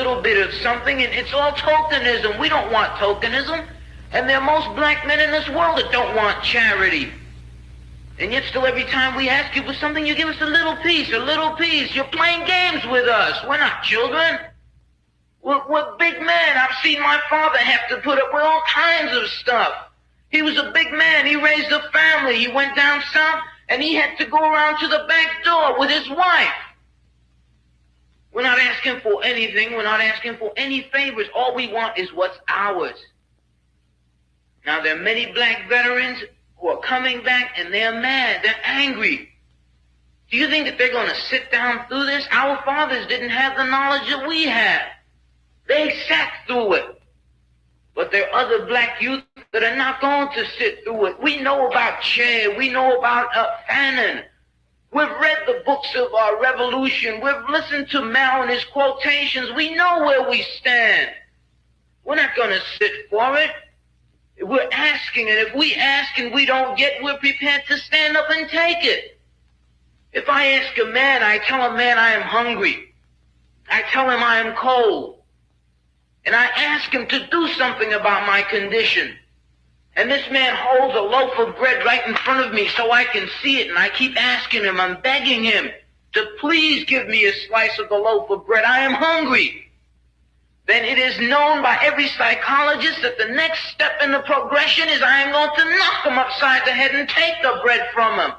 little bit of something, and it's all tokenism. We don't want tokenism. And there are most black men in this world that don't want charity. And yet still every time we ask you for something, you give us a little piece, a little piece. You're playing games with us. We're not children. We're big men. I've seen my father have to put up with all kinds of stuff. He was a big man. He raised a family. He went down south, and he had to go around to the back door with his wife. We're not asking for anything. We're not asking for any favors. All we want is what's ours. Now, there are many black veterans who are coming back, and they're mad. They're angry. Do you think that they're going to sit down through this? Our fathers didn't have the knowledge that we have. They sat through it. But there are other black youth that are not going to sit through it. We know about Che. We know about Fanon. We've read the books of our revolution. We've listened to Mao and his quotations. We know where we stand. We're not going to sit for it. We're asking, and if we ask and we don't get, we're prepared to stand up and take it. If I ask a man, I tell a man I am hungry. I tell him I am cold. And I ask him to do something about my condition. And this man holds a loaf of bread right in front of me so I can see it, and I keep asking him, I'm begging him to please give me a slice of the loaf of bread. I am hungry. Then it is known by every psychologist that the next step in the progression is I am going to knock him upside the head and take the bread from him.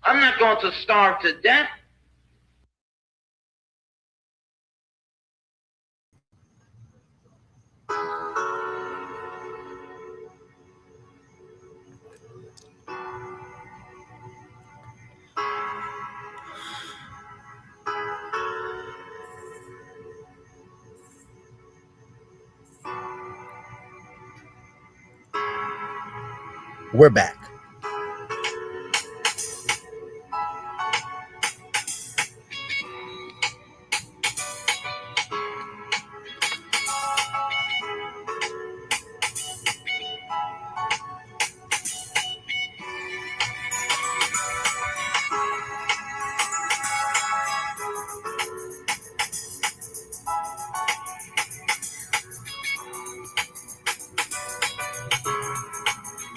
I'm not going to starve to death. We're back.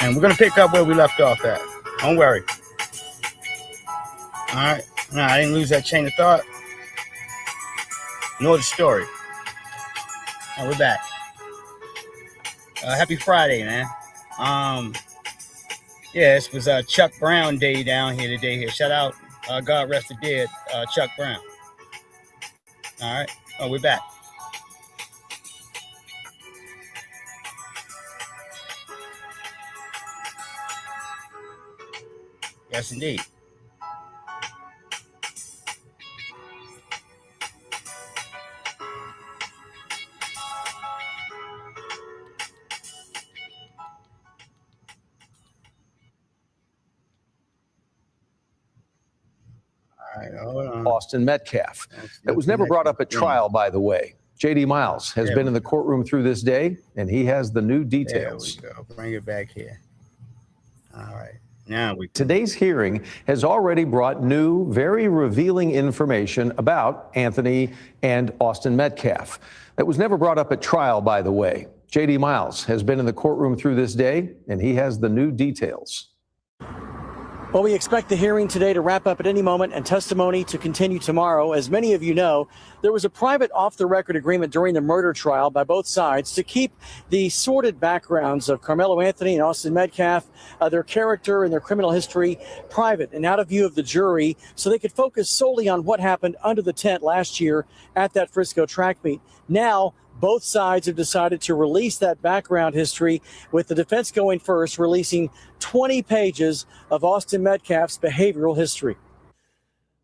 And we're going to pick up where we left off at. Don't worry. All right. No, I didn't lose that chain of thought. Nor the story. All right, we're back. Happy Friday, man. Yeah, this was Chuck Brown Day down here today. Here, shout out, God rest the dead, Chuck Brown. All right. Oh, we're back. Yes, indeed. All right, hold on. Austin Metcalf. That was never brought up at trial, by the way. J.D. Miles has been in the courtroom through this day, and he has the new details. There we go. Bring it back here. All right. Today's hearing has already brought new, very revealing information about Anthony and Austin Metcalf. That was never brought up at trial, by the way. J.D. Miles has been in the courtroom through this day, and he has the new details. Well, we expect the hearing today to wrap up at any moment and testimony to continue tomorrow. As many of you know, there was a private off-the-record agreement during the murder trial by both sides to keep the sordid backgrounds of Carmelo Anthony and Austin Metcalf, their character and their criminal history, private and out of view of the jury, so they could focus solely on what happened under the tent last year at that Frisco track meet. Now, both sides have decided to release that background history, with the defense going first, releasing 20 pages of Austin Metcalf's behavioral history.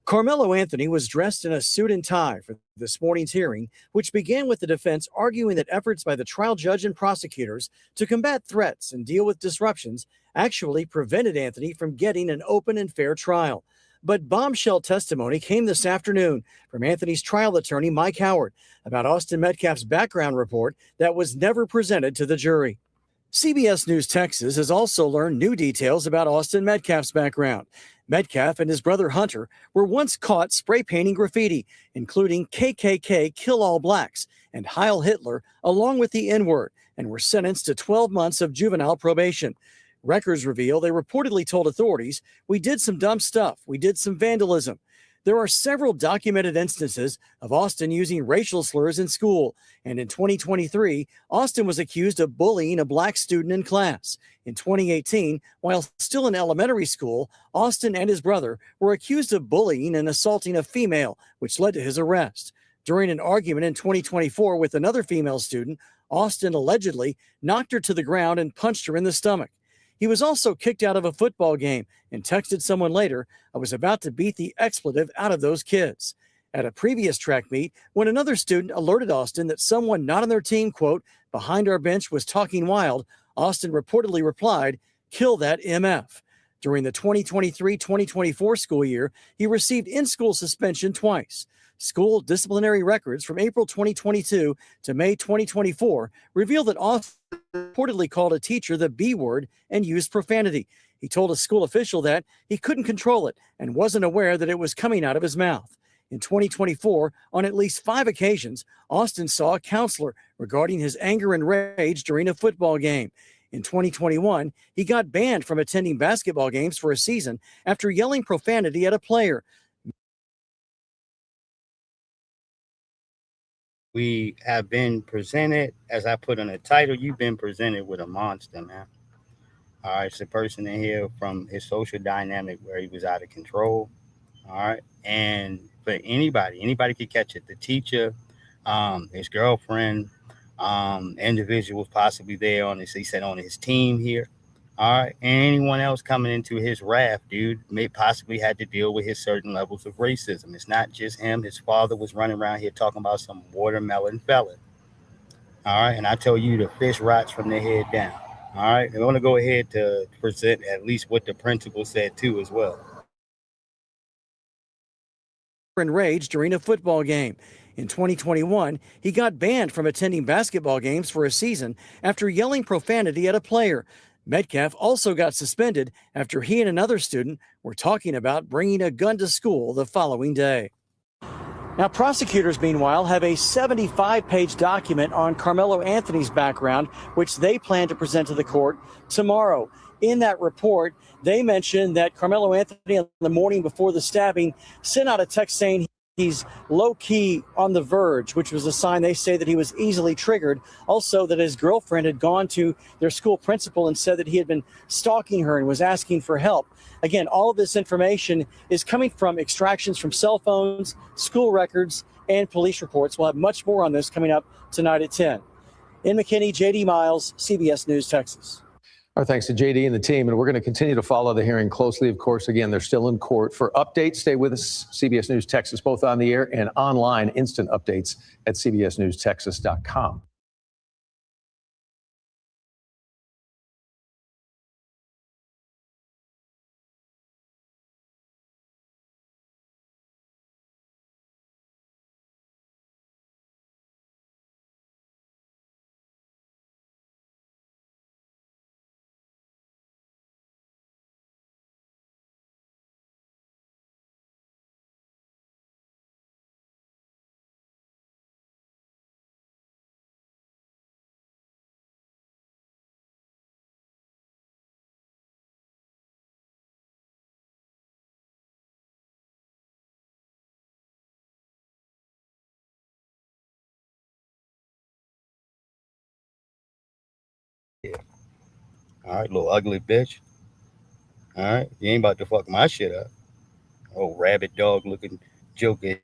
Carmelo Anthony was dressed in a suit and tie for this morning's hearing, which began with the defense arguing that efforts by the trial judge and prosecutors to combat threats and deal with disruptions actually prevented Anthony from getting an open and fair trial. But bombshell testimony came this afternoon from Anthony's trial attorney, Mike Howard, about Austin Metcalf's background report that was never presented to the jury. CBS News Texas has also learned new details about Austin Metcalf's background. Metcalf and his brother Hunter were once caught spray painting graffiti, including KKK Kill All Blacks and Heil Hitler, along with the N-word, and were sentenced to 12 months of juvenile probation. Records reveal they reportedly told authorities, "We did some dumb stuff. We did some vandalism." There are several documented instances of Austin using racial slurs in school, and in 2023, Austin was accused of bullying a black student in class. In 2018, while still in elementary school, Austin and his brother were accused of bullying and assaulting a female, which led to his arrest. During an argument in 2024 with another female student, Austin allegedly knocked her to the ground and punched her in the stomach. He was also kicked out of a football game and texted someone later, "I was about to beat the expletive out of those kids." At a previous track meet, when another student alerted Austin that someone not on their team, quote, "behind our bench was talking wild," Austin reportedly replied, "Kill that MF." During the 2023-2024 school year, he received in-school suspension twice. School disciplinary records from April 2022 to May 2024 reveal that Austin reportedly called a teacher the B word and used profanity. He told a school official that he couldn't control it and wasn't aware that it was coming out of his mouth. In 2024, on at least 5 occasions, Austin saw a counselor regarding his anger and rage during a football game. In 2021, he got banned from attending basketball games for a season after yelling profanity at a player. We have been presented, as I put on the title, you've been presented with a monster, man. All right, it's a person in here from his social dynamic where he was out of control. All right, and for anybody could catch it. The teacher, his girlfriend, individuals possibly there on his, he said on his team here. All right, and anyone else coming into his raft, dude, may possibly had to deal with his certain levels of racism. It's not just him. His father was running around here talking about some watermelon fella. All right, and I tell you, the fish rots from their head down. All right, I want to go ahead to present at least what the principal said too as well. And rage during a football game. In 2021, he got banned from attending basketball games for a season after yelling profanity at a player. Metcalf also got suspended after he and another student were talking about bringing a gun to school the following day. Now, prosecutors, meanwhile, have a 75-page document on Carmelo Anthony's background, which they plan to present to the court tomorrow. In that report, they mentioned that Carmelo Anthony, on the morning before the stabbing, sent out a text saying he's low-key on the verge, which was a sign they say that he was easily triggered. Also, that his girlfriend had gone to their school principal and said that he had been stalking her and was asking for help. Again, all of this information is coming from extractions from cell phones, school records, and police reports. We'll have much more on this coming up tonight at 10. In McKinney, J.D. Miles, CBS News, Texas. Our thanks to JD and the team, and we're going to continue to follow the hearing closely. Of course, again, they're still in court. For updates, stay with us. CBS News Texas, both on the air and online, instant updates at cbsnewstexas.com. All right, little ugly bitch. All right, you ain't about to fuck my shit up. Oh, rabbit dog looking joker.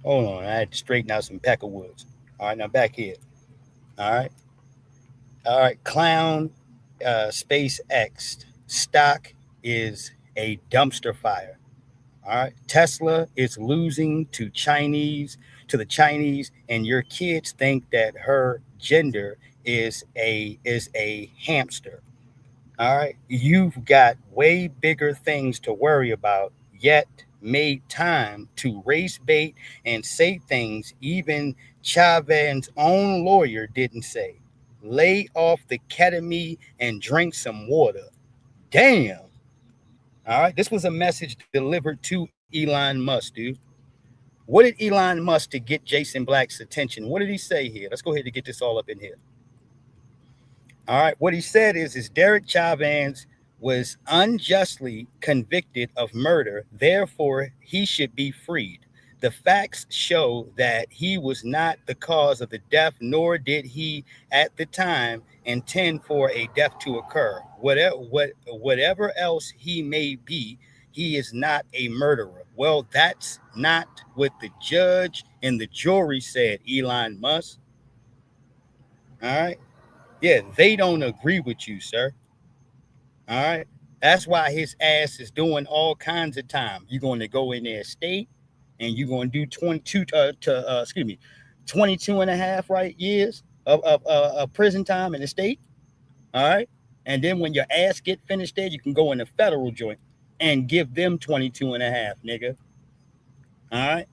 Hold on. I had to straighten out some peckerwoods. All right, now back here. All right. All right. Clown SpaceX stock is a dumpster fire. All right. Tesla is losing to the Chinese, and your kids think that her gender is a hamster. All right. You've got way bigger things to worry about, yet made time to race bait and say things even Chavin's own lawyer didn't say. Lay off the ketamine and drink some water. Damn. All right. This was a message delivered to Elon Musk, dude. What did Elon Musk to get Jason Black's attention? What did he say here? Let's go ahead and get this all up in here. All right. What he said is Derek Chauvin was unjustly convicted of murder. Therefore, he should be freed. The facts show that he was not the cause of the death, nor did he at the time intend for a death to occur. Whatever else he may be, he is not a murderer. Well, that's not what the judge and the jury said, Elon Musk. All right. Yeah, they don't agree with you, sir. All right. That's why his ass is doing all kinds of time. You're going to go in there state and you're going to do 22 and a half years of prison time in the state. All right. And then when your ass get finished there, you can go in the federal joint and give them 22 and a half, nigga. All right.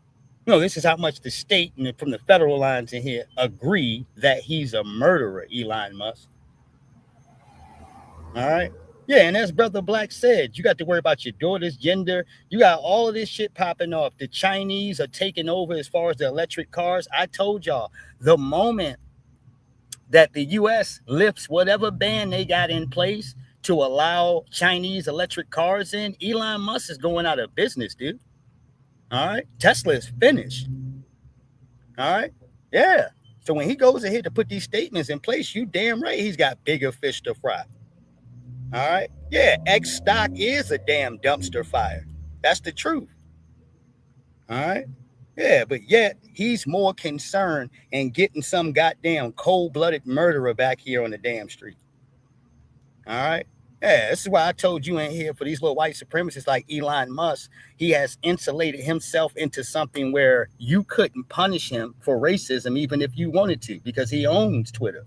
No, this is how much the state and from the federal lines in here agree that he's a murderer, Elon Musk. All right. Yeah, and as Brother Black said, you got to worry about your daughter's gender. You got all of this shit popping off. The Chinese are taking over as far as the electric cars. I told y'all, the moment that the U.S. lifts whatever ban they got in place to allow Chinese electric cars in, Elon Musk is going out of business, dude. All right. Tesla is finished. All right. Yeah. So when he goes ahead to put these statements in place, you damn right he's got bigger fish to fry. All right. Yeah. X stock is a damn dumpster fire. That's the truth. All right. Yeah. But yet he's more concerned in getting some goddamn cold-blooded murderer back here on the damn street. All right. Yeah, this is why I told you in here for these little white supremacists like Elon Musk, he has insulated himself into something where you couldn't punish him for racism even if you wanted to, because he owns Twitter.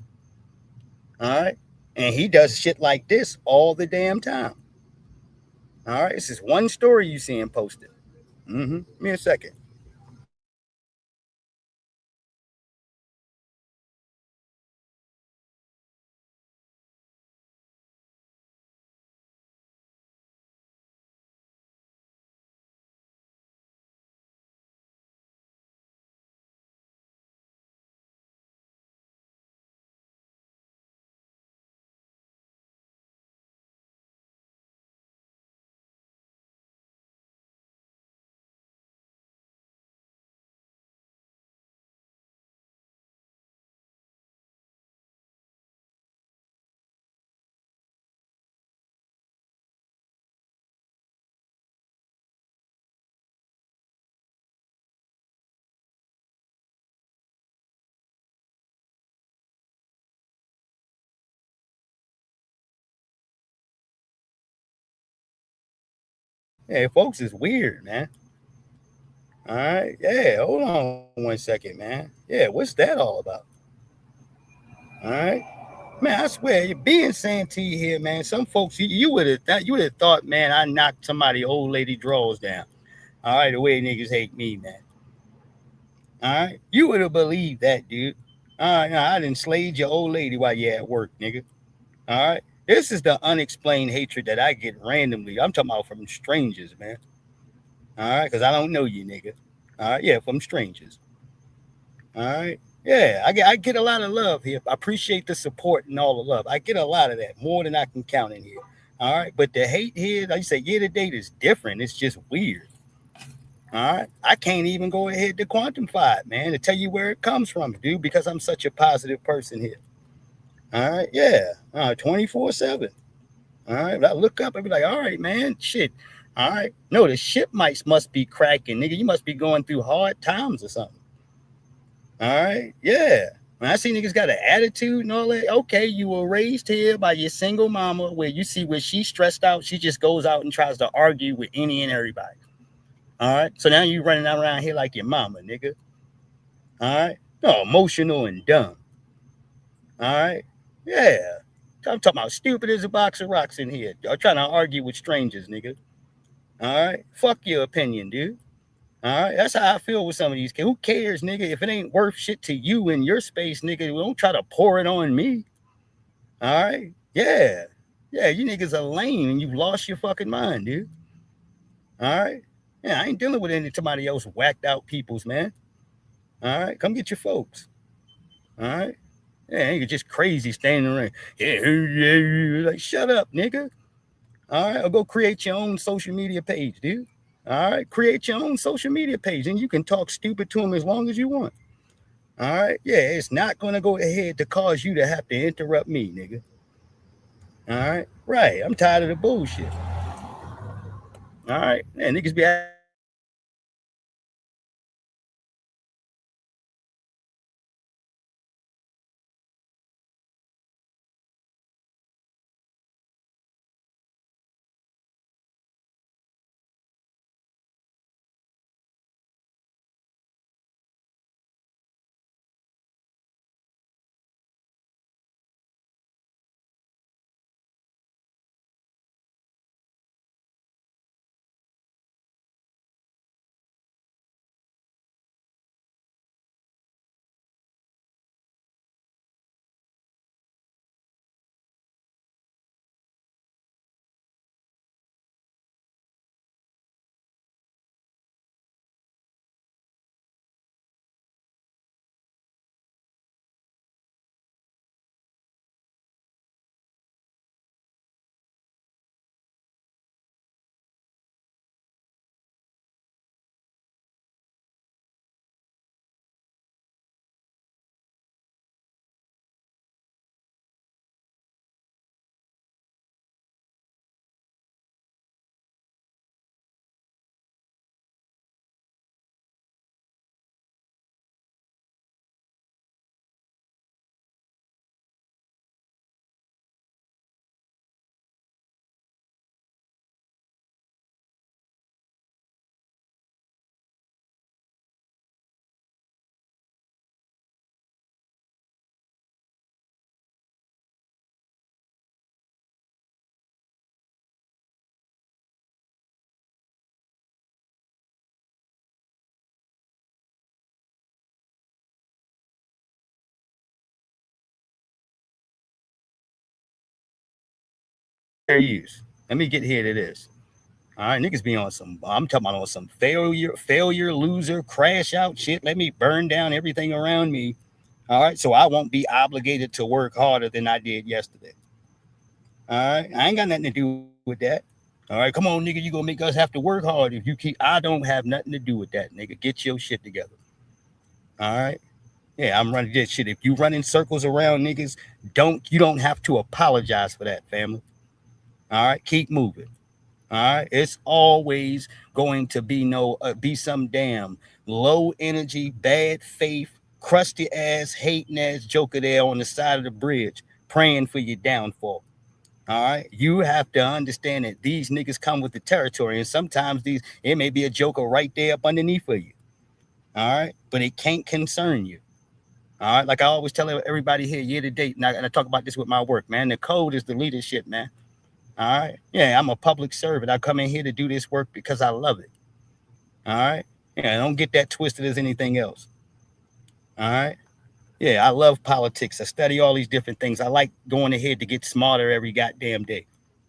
All right. And he does shit like this all the damn time. All right. This is one story you see him posted. Give me a second. Hey, folks, it's weird, man. All right. Yeah, hold on 1 second, man. Yeah, what's that all about? All right. Man, I swear, being Santee here, man, some folks, you would have thought, man, I knocked somebody old lady drawers down. All right, the way niggas hate me, man. All right. You would have believed that, dude. All right, I done slayed your old lady while you're at work, nigga. All right. This is the unexplained hatred that I get randomly. I'm talking about from strangers, man. All right, because I don't know you, nigga. All right, yeah, from strangers. All right. Yeah, I get a lot of love here. I appreciate the support and all the love. I get a lot of that, more than I can count in here. All right. But the hate here, like you say, year to date is different. It's just weird. All right. I can't even go ahead to quantify it, man, to tell you where it comes from, dude, because I'm such a positive person here. All right. Yeah. 24/7. All right. But I look up and be like, all right, man, shit. All right. No, the ship must be cracking, nigga. You must be going through hard times or something. All right. Yeah. When I see niggas got an attitude and all that, okay, you were raised here by your single mama where you see where she's stressed out, she just goes out and tries to argue with any and everybody. All right. So now you running around here like your mama, nigga. All right. No, emotional and dumb. All right. Yeah. I'm talking about stupid as a box of rocks in here. Y'all trying to argue with strangers, nigga. All right. Fuck your opinion, dude. All right. That's how I feel with some of these kids. Who cares, nigga? If it ain't worth shit to you in your space, nigga, don't try to pour it on me. All right. Yeah. Yeah. You niggas are lame and you've lost your fucking mind, dude. All right. Yeah. I ain't dealing with somebody else whacked out peoples, man. All right. Come get your folks. All right. Yeah, you're just crazy standing around. Yeah, like shut up, nigga. All right, or go create your own social media page, dude. All right, create your own social media page, and you can talk stupid to them as long as you want. All right, yeah, it's not gonna go ahead to cause you to have to interrupt me, nigga. All right, I'm tired of the bullshit. All right, man, niggas be fair use. Let me get here to this. All right, niggas be on some. I'm talking about on some failure, loser, crash out shit. Let me burn down everything around me. All right, so I won't be obligated to work harder than I did yesterday. All right, I ain't got nothing to do with that. All right, come on, nigga, you gonna make us have to work hard if you keep. I don't have nothing to do with that, nigga. Get your shit together. All right. Yeah, I'm running this shit. If you run in circles around niggas, you don't have to apologize for that, family. All right, keep moving. All right, it's always going to be some damn low energy, bad faith, crusty ass, hating ass joker there on the side of the bridge praying for your downfall. All right, you have to understand that these niggas come with the territory, and sometimes it may be a joker right there up underneath of you. All right, but it can't concern you. All right, like I always tell everybody here, year to date, and I talk about this with my work, man. The code is the leadership, man. All right. Yeah, I'm a public servant. I come in here to do this work because I love it. All right. Yeah, don't get that twisted as anything else. All right. Yeah, I love politics. I study all these different things. I like going ahead to get smarter every goddamn day.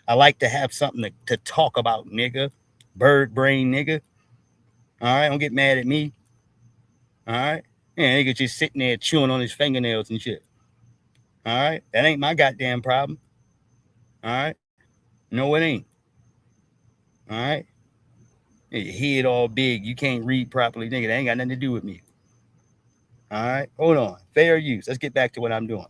I like to have something to talk about, nigga. Bird brain, nigga. All right. Don't get mad at me. All right. Yeah, nigga just sitting there chewing on his fingernails and shit. All right. That ain't my goddamn problem. All right. No, it ain't. All right. Your head all big. You can't read properly, nigga. That ain't got nothing to do with me. All right. Hold on. Fair use. Let's get back to what I'm doing.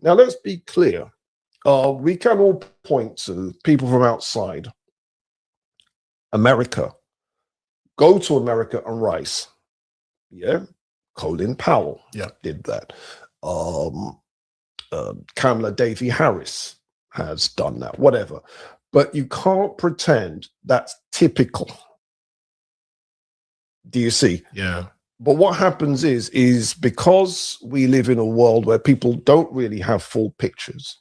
Now, let's be clear. We can all point to people from outside America, go to America and rise. Yeah. Colin Powell did that. Kamala Davy Harris has done that, whatever. But you can't pretend that's typical. Do you see? Yeah. But what happens is because we live in a world where people don't really have full pictures,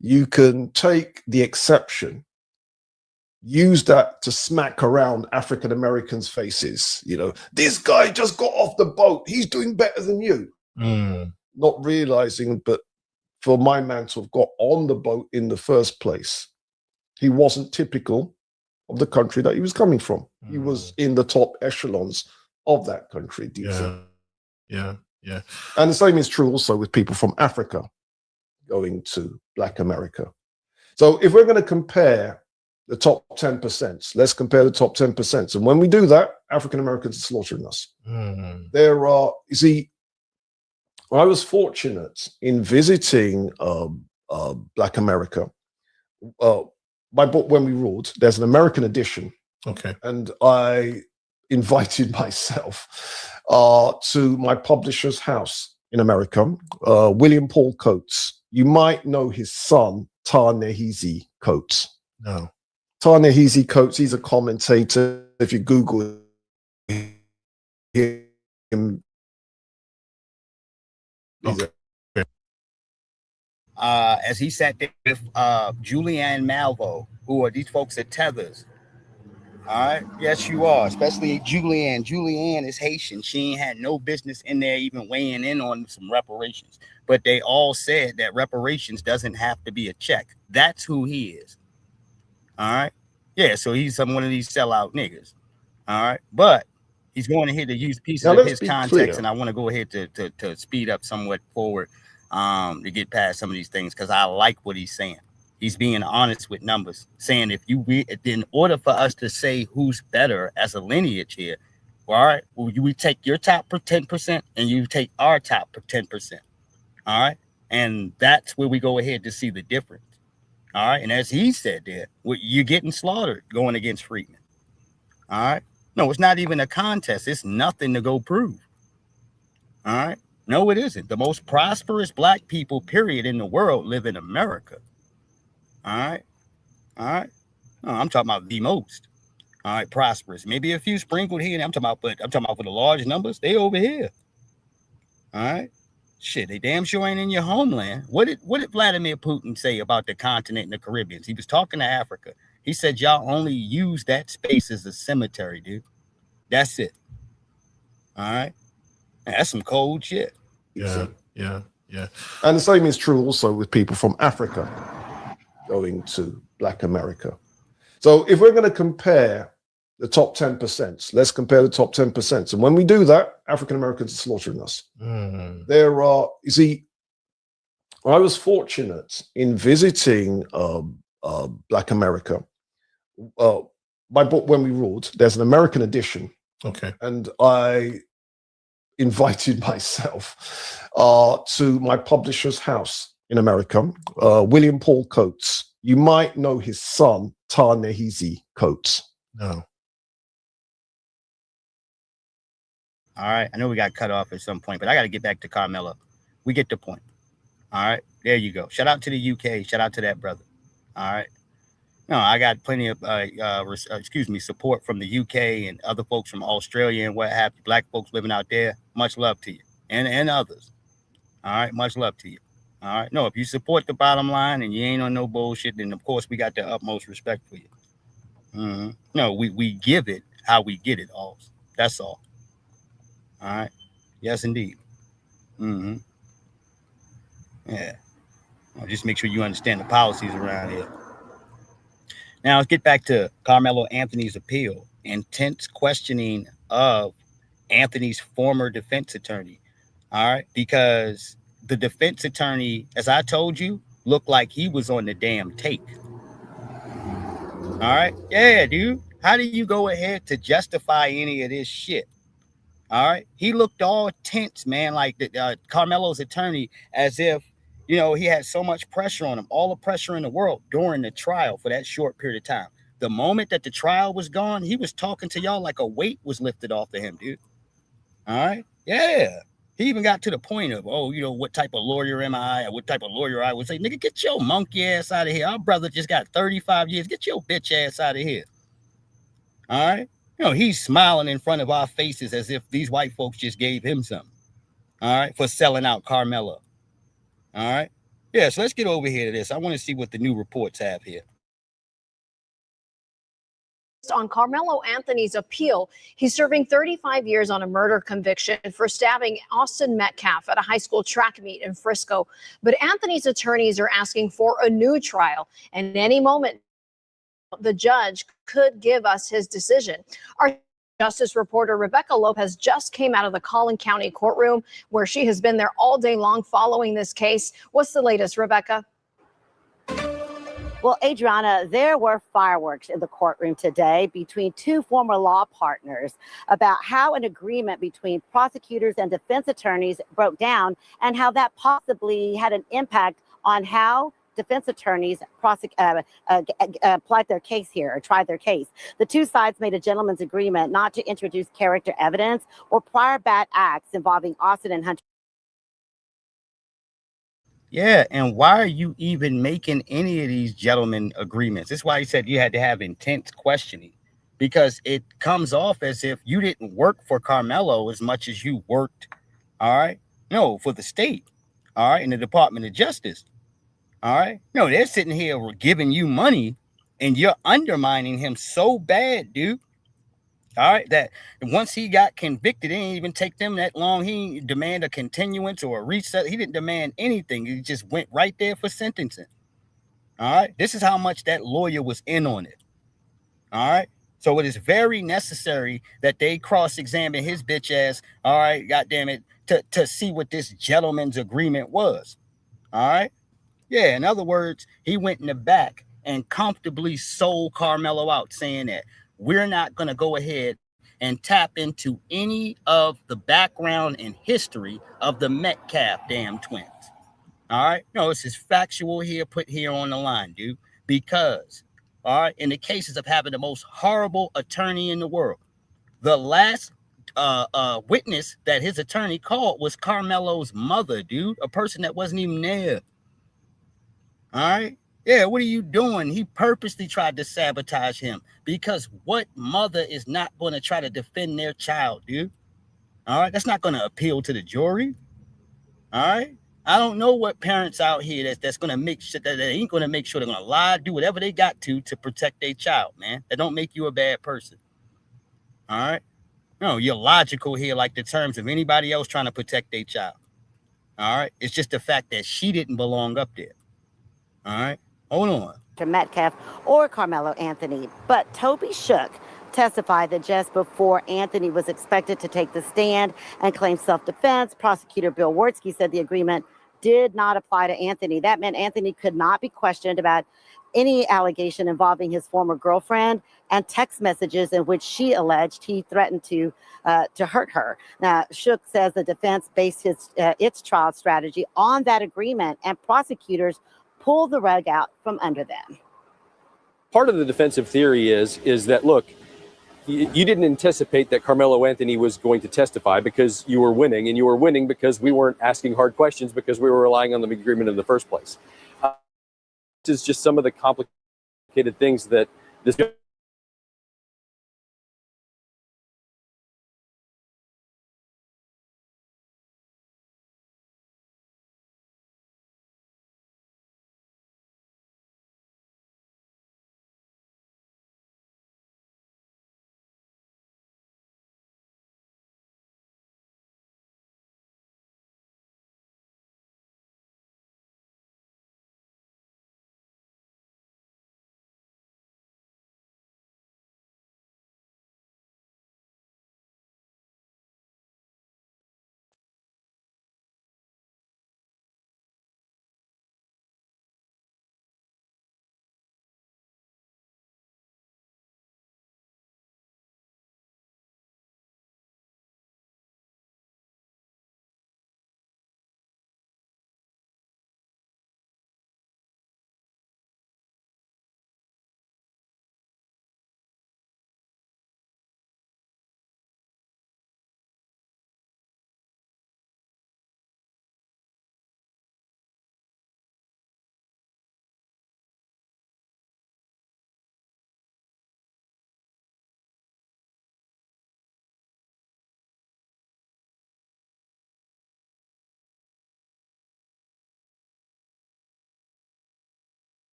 you can take the exception, use that to smack around African Americans' faces. You know, this guy just got off the boat. He's doing better than you. Not realizing, but for my man to have got on the boat in the first place, he wasn't typical of the country that he was coming from. He was in the top echelons of that country. Do you think? Yeah. And the same is true also with people from Africa going to Black America. So if we're going to compare the top 10%, let's compare the top 10%. And when we do that, African Americans are slaughtering us. There are, you see, I was fortunate in visiting Black America. My book, When We Ruled, there's an American edition. Okay. And I invited myself to my publisher's house in America, William Paul Coates. You might know his son, Ta-Nehisi Coates. No. Ta-Nehisi Coates, he's a commentator. If you Google him, as he sat there with Julianne Malvo, who are these folks at Tethers. All right. Yes, you are. Especially Julianne. Julianne is Haitian. She ain't had no business in there even weighing in on some reparations. But they all said that reparations doesn't have to be a check. That's who he is. All right. Yeah. So he's one of these sellout niggas. All right. But he's going ahead to use pieces of his context. And I want to go ahead to speed up somewhat forward to get past some of these things, because I like what he's saying. He's being honest with numbers, saying in order for us to say who's better as a lineage here, all right, we take your top 10% and you take our top 10%. All right. And that's where we go ahead to see the difference. All right. And as he said there, you're getting slaughtered going against Friedman. All right. No, it's not even a contest. It's nothing to go prove. All right. No, it isn't. The most prosperous Black people, period, in the world live in America. All right. All right. No, I'm talking about the most. All right. Prosperous. Maybe a few sprinkled here. I'm talking about for the large numbers. They over here. All right. Shit, they damn sure ain't in your homeland. What did Vladimir Putin say about the continent and the Caribbean? He was talking to Africa. He said, y'all only use that space as a cemetery, dude. That's it. All right. That's some cold shit. Yeah. And the same is true also with people from Africa going to Black America. So if we're going to compare the top 10%, let's compare the top 10%. And when we do that, African Americans are slaughtering us. There are, you see, I was fortunate in visiting Black America. My book, When We Ruled, there's an American edition. Okay. And I invited myself to my publisher's house in America, William Paul Coates. You might know his son, Ta-Nehisi Coates. No. All right. I know we got cut off at some point, but I got to get back to Carmelo. We get the point. All right. There you go. Shout out to the UK. Shout out to that brother. All right. No, I got plenty of, support from the UK and other folks from Australia and what have you. Black folks living out there. Much love to you and others. All right. Much love to you. All right. No, if you support the bottom line and you ain't on no bullshit, then of course we got the utmost respect for you. No, we give it how we get it all. That's all. All right. Yes, indeed. Yeah. I'll just make sure you understand the policies around here. Now let's get back to Carmelo Anthony's appeal. Intense questioning of Anthony's former defense attorney. All right. Because the defense attorney, as I told you, looked like he was on the damn take. All right. Yeah, dude. How do you go ahead to justify any of this shit? All right. He looked all tense, man, like Carmelo's attorney, as if You know, he had so much pressure on him, all the pressure in the world during the trial for that short period of time. The moment that the trial was gone, he was talking to y'all like a weight was lifted off of him, dude. All right? Yeah. He even got to the point of, oh, you know, what type of lawyer am I? Or what type of lawyer I would say, nigga, get your monkey ass out of here. Our brother just got 35 years. Get your bitch ass out of here. All right? You know, he's smiling in front of our faces as if these white folks just gave him something. All right? For selling out Carmelo. All right? Yeah, so let's get over here to this. I want to see what the new reports have here. On Carmelo Anthony's appeal, he's serving 35 years on a murder conviction for stabbing Austin Metcalf at a high school track meet in Frisco. But Anthony's attorneys are asking for a new trial, and at any moment, the judge could give us his decision. Our Justice reporter Rebecca Lopez just came out of the Collin County courtroom, where she has been there all day long following this case. What's the latest, Rebecca? Well, Adriana, there were fireworks in the courtroom today between two former law partners about how an agreement between prosecutors and defense attorneys broke down and how that possibly had an impact on how defense attorneys applied their case here or tried their case. The two sides made a gentleman's agreement not to introduce character evidence or prior bad acts involving Austin and Hunter. Yeah, and why are you even making any of these gentlemen agreements? That's why he said you had to have intense questioning, because it comes off as if you didn't work for Carmelo as much as you worked, all right? No, for the state, all right, in the Department of Justice, all right? No, they're sitting here giving you money, and you're undermining him so bad, dude. All right, that once he got convicted, it didn't even take them that long. He didn't demand a continuance or a reset. He didn't demand anything. He just went right there for sentencing. All right, this is how much that lawyer was in on it. All right, so it is very necessary that they cross-examine his bitch ass. All right, goddamn it, to see what this gentleman's agreement was. All right, yeah. In other words, he went in the back and comfortably sold Carmelo out, saying that we're not going to go ahead and tap into any of the background and history of the Metcalf damn twins. All right. No, this is factual here, put here on the line, dude. Because, all right, in the cases of having the most horrible attorney in the world, the last witness that his attorney called was Carmelo's mother, dude, a person that wasn't even there. All right. Yeah, what are you doing? He purposely tried to sabotage him, because what mother is not going to try to defend their child, dude? All right, that's not going to appeal to the jury. All right, I don't know what parents out here that's going to make sure that they ain't going to make sure they're going to lie, do whatever they got to protect their child, man. That don't make you a bad person. All right, no, you're logical here, like the terms of anybody else trying to protect their child. All right, it's just the fact that she didn't belong up there. All right. Hold on. Metcalf or Carmelo Anthony. But Toby Shook testified that just before Anthony was expected to take the stand and claim self-defense, prosecutor Bill Wartsky said the agreement did not apply to Anthony. That meant Anthony could not be questioned about any allegation involving his former girlfriend and text messages in which she alleged he threatened to hurt her. Now, Shook says the defense based its trial strategy on that agreement, and prosecutors pull the rug out from under them. Part of the defensive theory is that, look, you didn't anticipate that Carmelo Anthony was going to testify because you were winning, and you were winning because we weren't asking hard questions because we were relying on the agreement in the first place. This is just some of the complicated things that this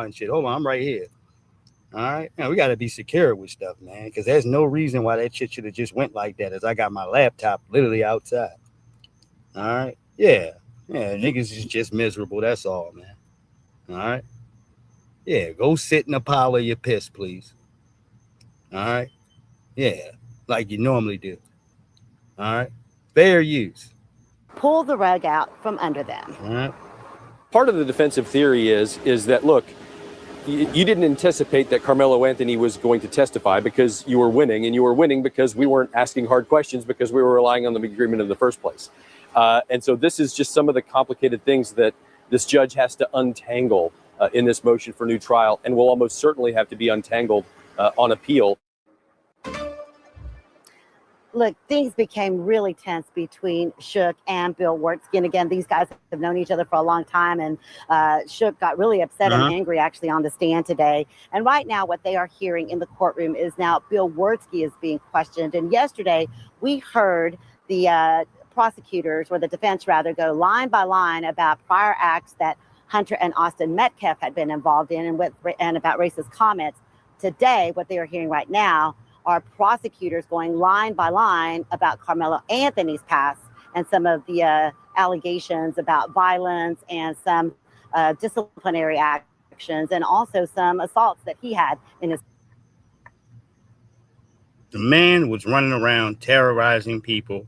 and shit. Hold on, I'm right here. All right. Now we got to be secure with stuff, man, because there's no reason why that shit should have just went like that, as I got my laptop literally outside. All right. Yeah. Yeah. Niggas is just miserable. That's all, man. All right. Yeah. Go sit in a pile of your piss, please. All right. Yeah. Like you normally do. All right. Fair use. Pull the rug out from under them. All right. Part of the defensive theory is that, look, you didn't anticipate that Carmelo Anthony was going to testify because you were winning, and you were winning because we weren't asking hard questions because we were relying on the agreement in the first place. And so this is just some of the complicated things that this judge has to untangle in this motion for new trial, and will almost certainly have to be untangled on appeal. Look, things became really tense between Shook and Bill Wertzky. And again, these guys have known each other for a long time. And Shook got really upset and angry actually on the stand today. And right now, what they are hearing in the courtroom is now Bill Wertzky is being questioned. And yesterday, we heard the prosecutors, or the defense rather, go line by line about prior acts that Hunter and Austin Metcalf had been involved in, and about racist comments. Today, what they are hearing right now are prosecutors going line by line about Carmelo Anthony's past and some of the allegations about violence and some disciplinary actions, and also some assaults that he had in his. The man was running around terrorizing people.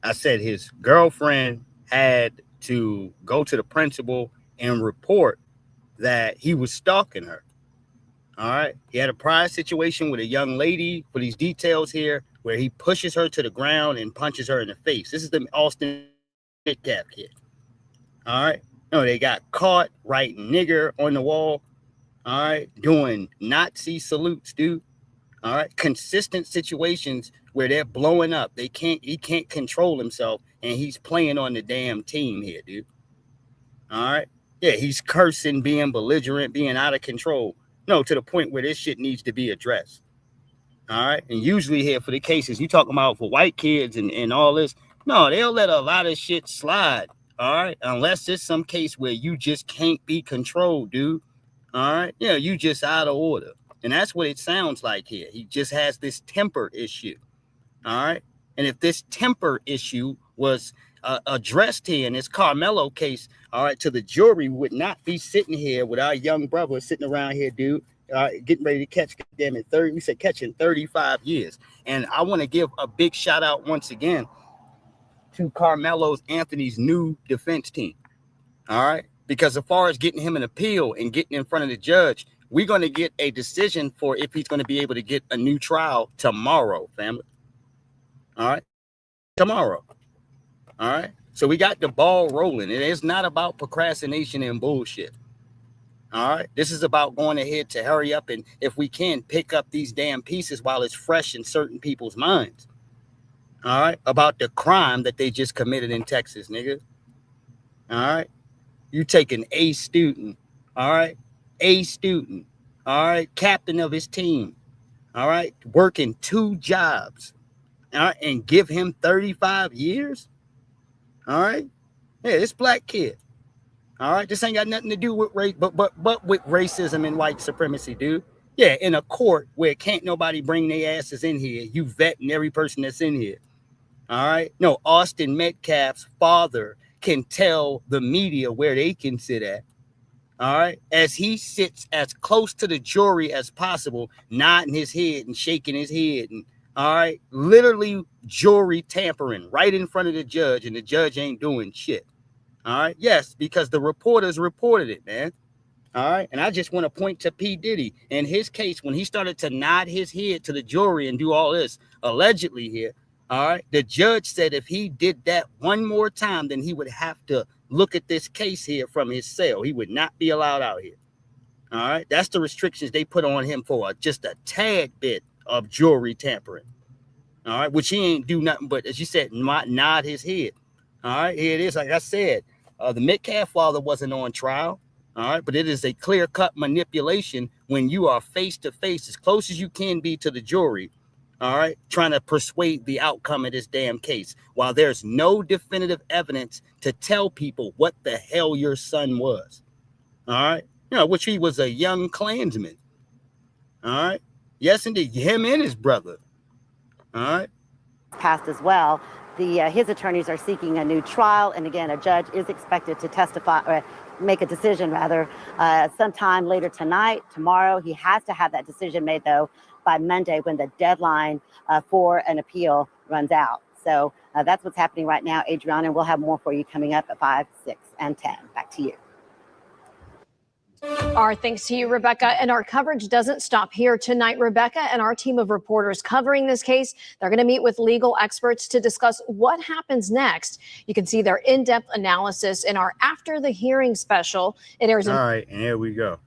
I said his girlfriend had to go to the principal and report that he was stalking her. All right. He had a prior situation with a young lady, for these details here, where he pushes her to the ground and punches her in the face. This is the Austin Metcalf kid. All right. No, they got caught writing nigger on the wall. All right. Doing Nazi salutes, dude. All right. Consistent situations where they're blowing up. He can't control himself, and he's playing on the damn team here, dude. All right. Yeah, he's cursing, being belligerent, being out of control. No, to the point where this shit needs to be addressed. All right. And usually here for the cases you talking about for white kids and all this, no, they'll let a lot of shit slide. All right. Unless it's some case where you just can't be controlled, dude. All right. Yeah, you just out of order. And that's what it sounds like here. He just has this temper issue. All right. And if this temper issue was addressed here in this Carmelo case, all right, to the jury, would not be sitting here with our young brother sitting around here, dude, getting ready to catch, damn it, catching 35 years. And I want to give a big shout out once again to Carmelo Anthony's new defense team. All right. Because as far as getting him an appeal and getting in front of the judge, we're going to get a decision for if he's going to be able to get a new trial tomorrow, family. All right. Tomorrow. All right. So we got the ball rolling. It is not about procrastination and bullshit. All right. This is about going ahead to hurry up and, if we can, pick up these damn pieces while it's fresh in certain people's minds. All right. About the crime that they just committed in Texas, nigga. All right. You take an A student. All right. A student. All right. Captain of his team. All right. Working 2 jobs. All right. And give him 35 years. All right. Yeah, this black kid. All right. This ain't got nothing to do with race, but with racism and white supremacy, dude. Yeah, in a court where can't nobody bring their asses in here. You vetting every person that's in here. All right. No, Austin Metcalf's father can tell the media where they can sit at. All right. As he sits as close to the jury as possible, nodding his head and shaking his head, and all right, literally jury tampering right in front of the judge, and the judge ain't doing shit. All right. Yes, because the reporters reported it, man. All right. And I just want to point to P. Diddy in his case, when he started to nod his head to the jury and do all this allegedly here. All right. The judge said if he did that one more time, then he would have to look at this case here from his cell. He would not be allowed out here. All right. That's the restrictions they put on him for just a tad bit of jury tampering. All right. Which he ain't do nothing but, as you said, nod his head. All right. Here it is. Like I said, the Metcalf father wasn't on trial. All right. But it is a clear cut manipulation when you are face to face, as close as you can be to the jury. All right. Trying to persuade the outcome of this damn case while there's no definitive evidence to tell people what the hell your son was. All right. which he was a young Klansman. All right. Yes, indeed. Him and his brother. All right. Passed as well. His attorneys are seeking a new trial, and again, a judge is expected to testify or make a decision rather sometime later tonight, tomorrow. He has to have that decision made though by Monday when the deadline for an appeal runs out. So that's what's happening right now, Adriana, and we'll have more for you coming up at 5, 6, and 10. Back to you. Our thanks to you, Rebecca. And our coverage doesn't stop here tonight. Rebecca and our team of reporters covering this case, they're going to meet with legal experts to discuss what happens next. You can see their in-depth analysis in our After the Hearing special. It airs. All right, and here we go.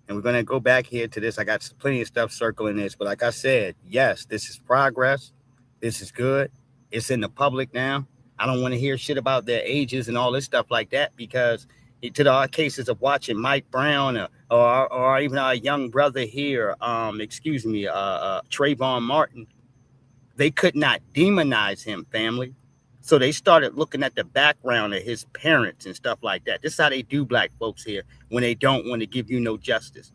And we're going to go back here to this. I got plenty of stuff circling this, but like I said, yes, this is progress. This is good. It's in the public now. I don't want to hear shit about their ages and all this stuff like that, because to the cases of watching Mike Brown or even our young brother here, Trayvon Martin, they could not demonize him, family. So they started looking at the background of his parents and stuff like that. This is how they do black folks here when they don't want to give you no justice.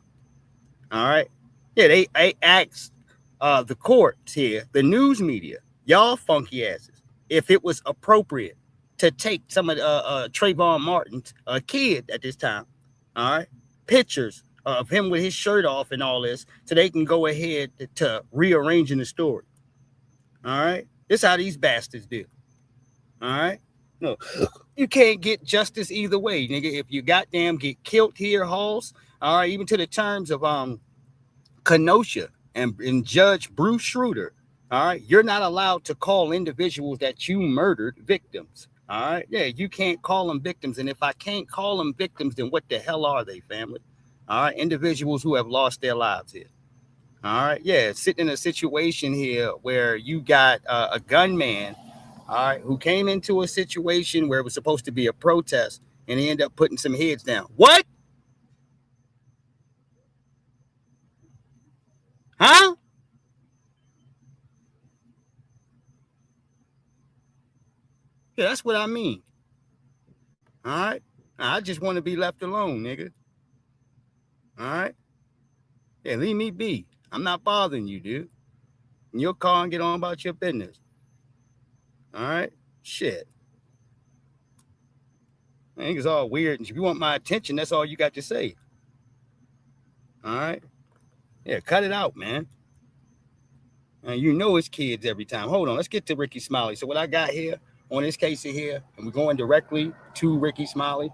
All right. Yeah, they asked the courts here, the news media, y'all funky asses, if it was appropriate to take some of Trayvon Martin's kid at this time, all right, pictures of him with his shirt off and all this, so they can go ahead to rearranging the story. All right, this is how these bastards do. All right, no, you can't get justice either way, nigga. If you goddamn get killed here, Halls, all right, even to the terms of Kenosha and Judge Bruce Schroeder, all right, you're not allowed to call individuals that you murdered victims. All right. Yeah, you can't call them victims. And if I can't call them victims, then what the hell are they, family? All right. Individuals who have lost their lives here. All right. Yeah. Sitting in a situation here where you got a gunman, all right, who came into a situation where it was supposed to be a protest and he ended up putting some heads down. What? Huh? Yeah, that's what I mean. All right. I just want to be left alone, nigga. All right. Yeah, leave me be. I'm not bothering you, dude. In your car and get on about your business. All right. Shit. I think it's all weird. And if you want my attention, that's all you got to say. All right. Yeah, cut it out, man. And you know it's kids every time. Hold on. Let's get to Ricky Smiley. So what I got here on this case in here, and we're going directly to Ricky Smiley,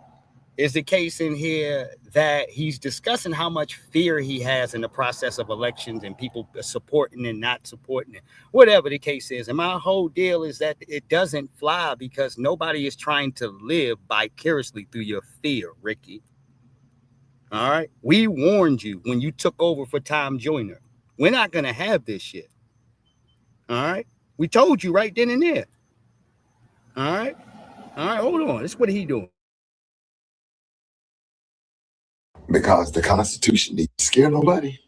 is the case in here that he's discussing how much fear he has in the process of elections and people supporting and not supporting it, whatever the case is. And my whole deal is that it doesn't fly because nobody is trying to live vicariously through your fear, Ricky. All right. We warned you when you took over for Tom Joyner. We're not going to have this shit. All right. We told you right then and there. All right. All right. Hold on. This is what he doing. Because the Constitution didn't scare nobody.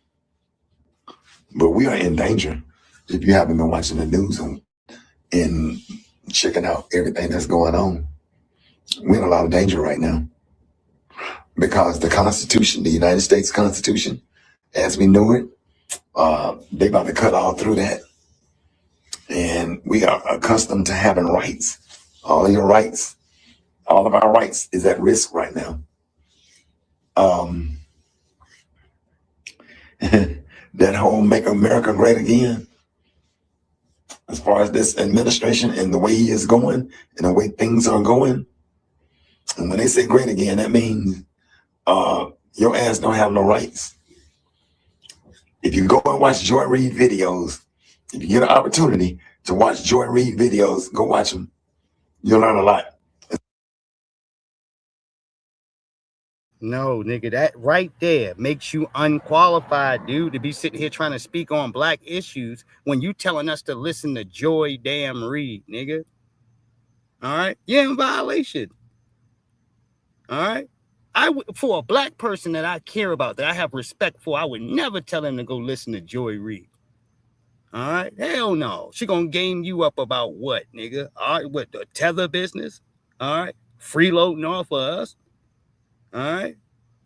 But we are in danger. If you haven't been watching the news and checking out everything that's going on, we're in a lot of danger right now. Because the Constitution, the United States Constitution, as we know it, they about to cut all through that. And we are accustomed to having rights. All your rights, all of our rights is at risk right now. That whole Make America Great Again, as far as this administration and the way he is going and the way things are going. And when they say great again, that means your ass don't have no rights. If you go and watch Joy Reid videos, if you get an opportunity to watch Joy Reid videos, go watch them. You'll learn a lot. No, nigga, that right there makes you unqualified, dude, to be sitting here trying to speak on black issues when you telling us to listen to Joy damn Reid, nigga. All right? You're in violation. All right? For a black person that I care about, that I have respect for, I would never tell him to go listen to Joy Reid. All right? Hell no. She gonna game you up about what, nigga? All right, what, the tether business? All right? Freeloading off of us? All right?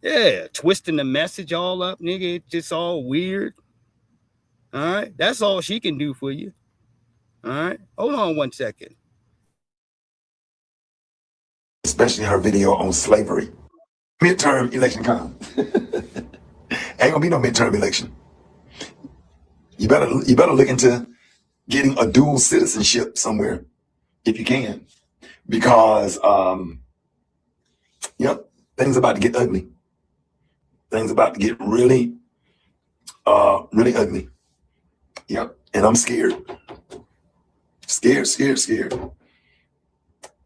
Yeah, twisting the message all up, nigga. It's just all weird. All right, that's all she can do for you. All right, hold on 1 second. Especially her video on slavery. Midterm election come. Ain't gonna be no midterm election. You better look into getting a dual citizenship somewhere if you can, because yep, things about to get ugly. Things about to get really ugly. Yep, and I'm scared. Scared.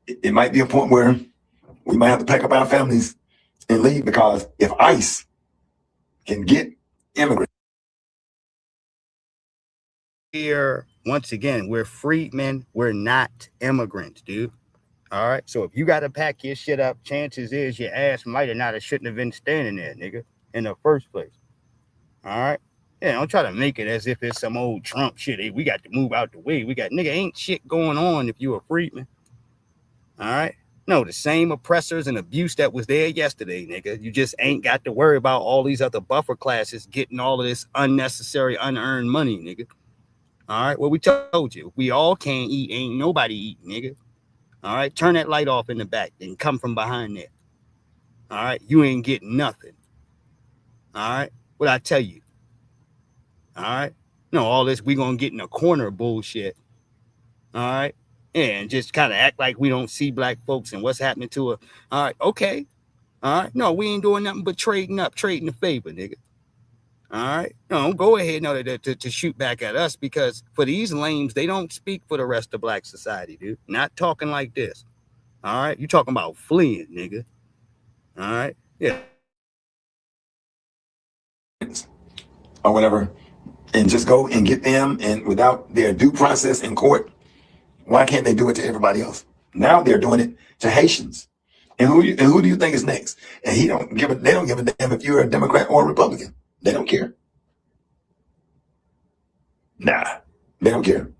It might be a point where we might have to pack up our families and leave, because if ICE can get immigrants. Here, once again, we're freedmen. We're not immigrants, dude. All right. So if you got to pack your shit up, chances is your ass might have not have shouldn't have been standing there, nigga, in the first place. All right. Yeah, don't try to make it as if it's some old Trump shit. Hey, we got to move out the way. We got, nigga, ain't shit going on if you a freedman. All right. No, the same oppressors and abuse that was there yesterday, nigga. You just ain't got to worry about all these other buffer classes getting all of this unnecessary, unearned money, nigga. All right. Well, we told you, we all can't eat. Ain't nobody eat, nigga. All right. Turn that light off in the back and come from behind there. All right. You ain't getting nothing. All right. What I tell you? All right. No, all this we gonna get in a corner bullshit. All right. Yeah, and just kind of act like we don't see black folks and what's happening to us. All right. Okay. All right. No, we ain't doing nothing but trading the favor, nigga. All right. No, go ahead now to shoot back at us, because for these lames, they don't speak for the rest of black society, dude. Not talking like this. All right. You talking about fleeing, nigga. All right. Yeah. Or whatever, and just go and get them, and without their due process in court. Why can't they do it to everybody else? Now they're doing it to Haitians. And who do you think is next? And they don't give a damn if you're a Democrat or a Republican. They don't care. Nah, they don't care.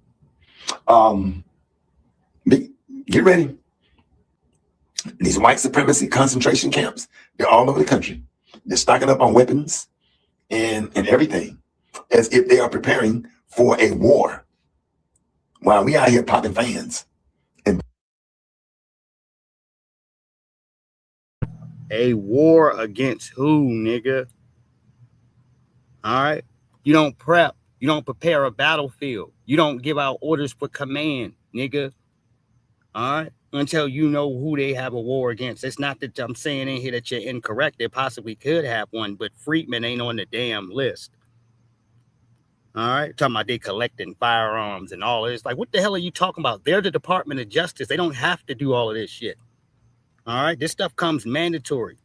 Get ready. These white supremacy concentration camps, they're all over the country. They're stocking up on weapons and everything, as if they are preparing for a war, while we out here popping fans. A war against who, nigga? All right. You don't prep. You don't prepare a battlefield. You don't give out orders for command, nigga. All right. Until you know who they have a war against. It's not that I'm saying in here that you're incorrect. They possibly could have one, but freedmen ain't on the damn list. All right. Talking about they collecting firearms and all this. Like, what the hell are you talking about? They're the Department of Justice. They don't have to do all of this shit. All right. This stuff comes mandatory.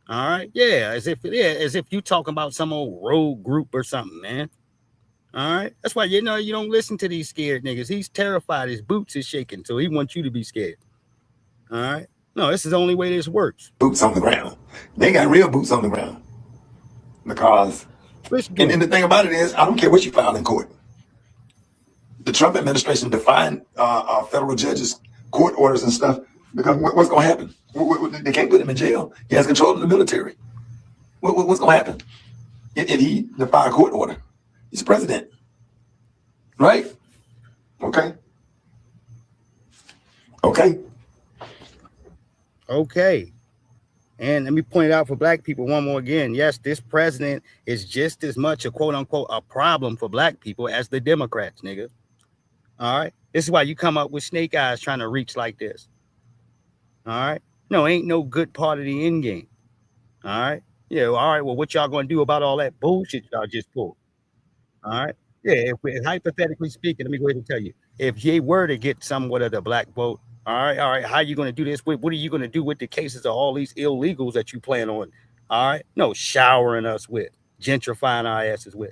All right. Yeah. As if you talking about some old rogue group or something, man. All right. That's why, you don't listen to these scared niggas. He's terrified. His boots is shaking. So he wants you to be scared. All right. No, this is the only way this works. Boots on the ground. They got real boots on the ground. Because, and the thing about it is, I don't care what you file in court. The Trump administration defied federal judges' court orders and stuff, because what's going to happen? They can't put him in jail. He has control of the military. What's going to happen if he defies a court order? He's the president, right? Okay. And let me point it out for black people one more again. Yes, this president is just as much a quote unquote a problem for black people as the Democrats, nigga. All right. This is why you come up with snake eyes trying to reach like this. All right. No, ain't no good part of the end game. All right. Yeah. All right. Well, what y'all going to do about all that bullshit y'all just pulled? All right. Yeah. If hypothetically speaking, let me go ahead and tell you, if they were to get somewhat of the black vote, all right. How are you going to do this? What are you going to do with the cases of all these illegals that you plan on? All right. No, showering us with, gentrifying our asses with.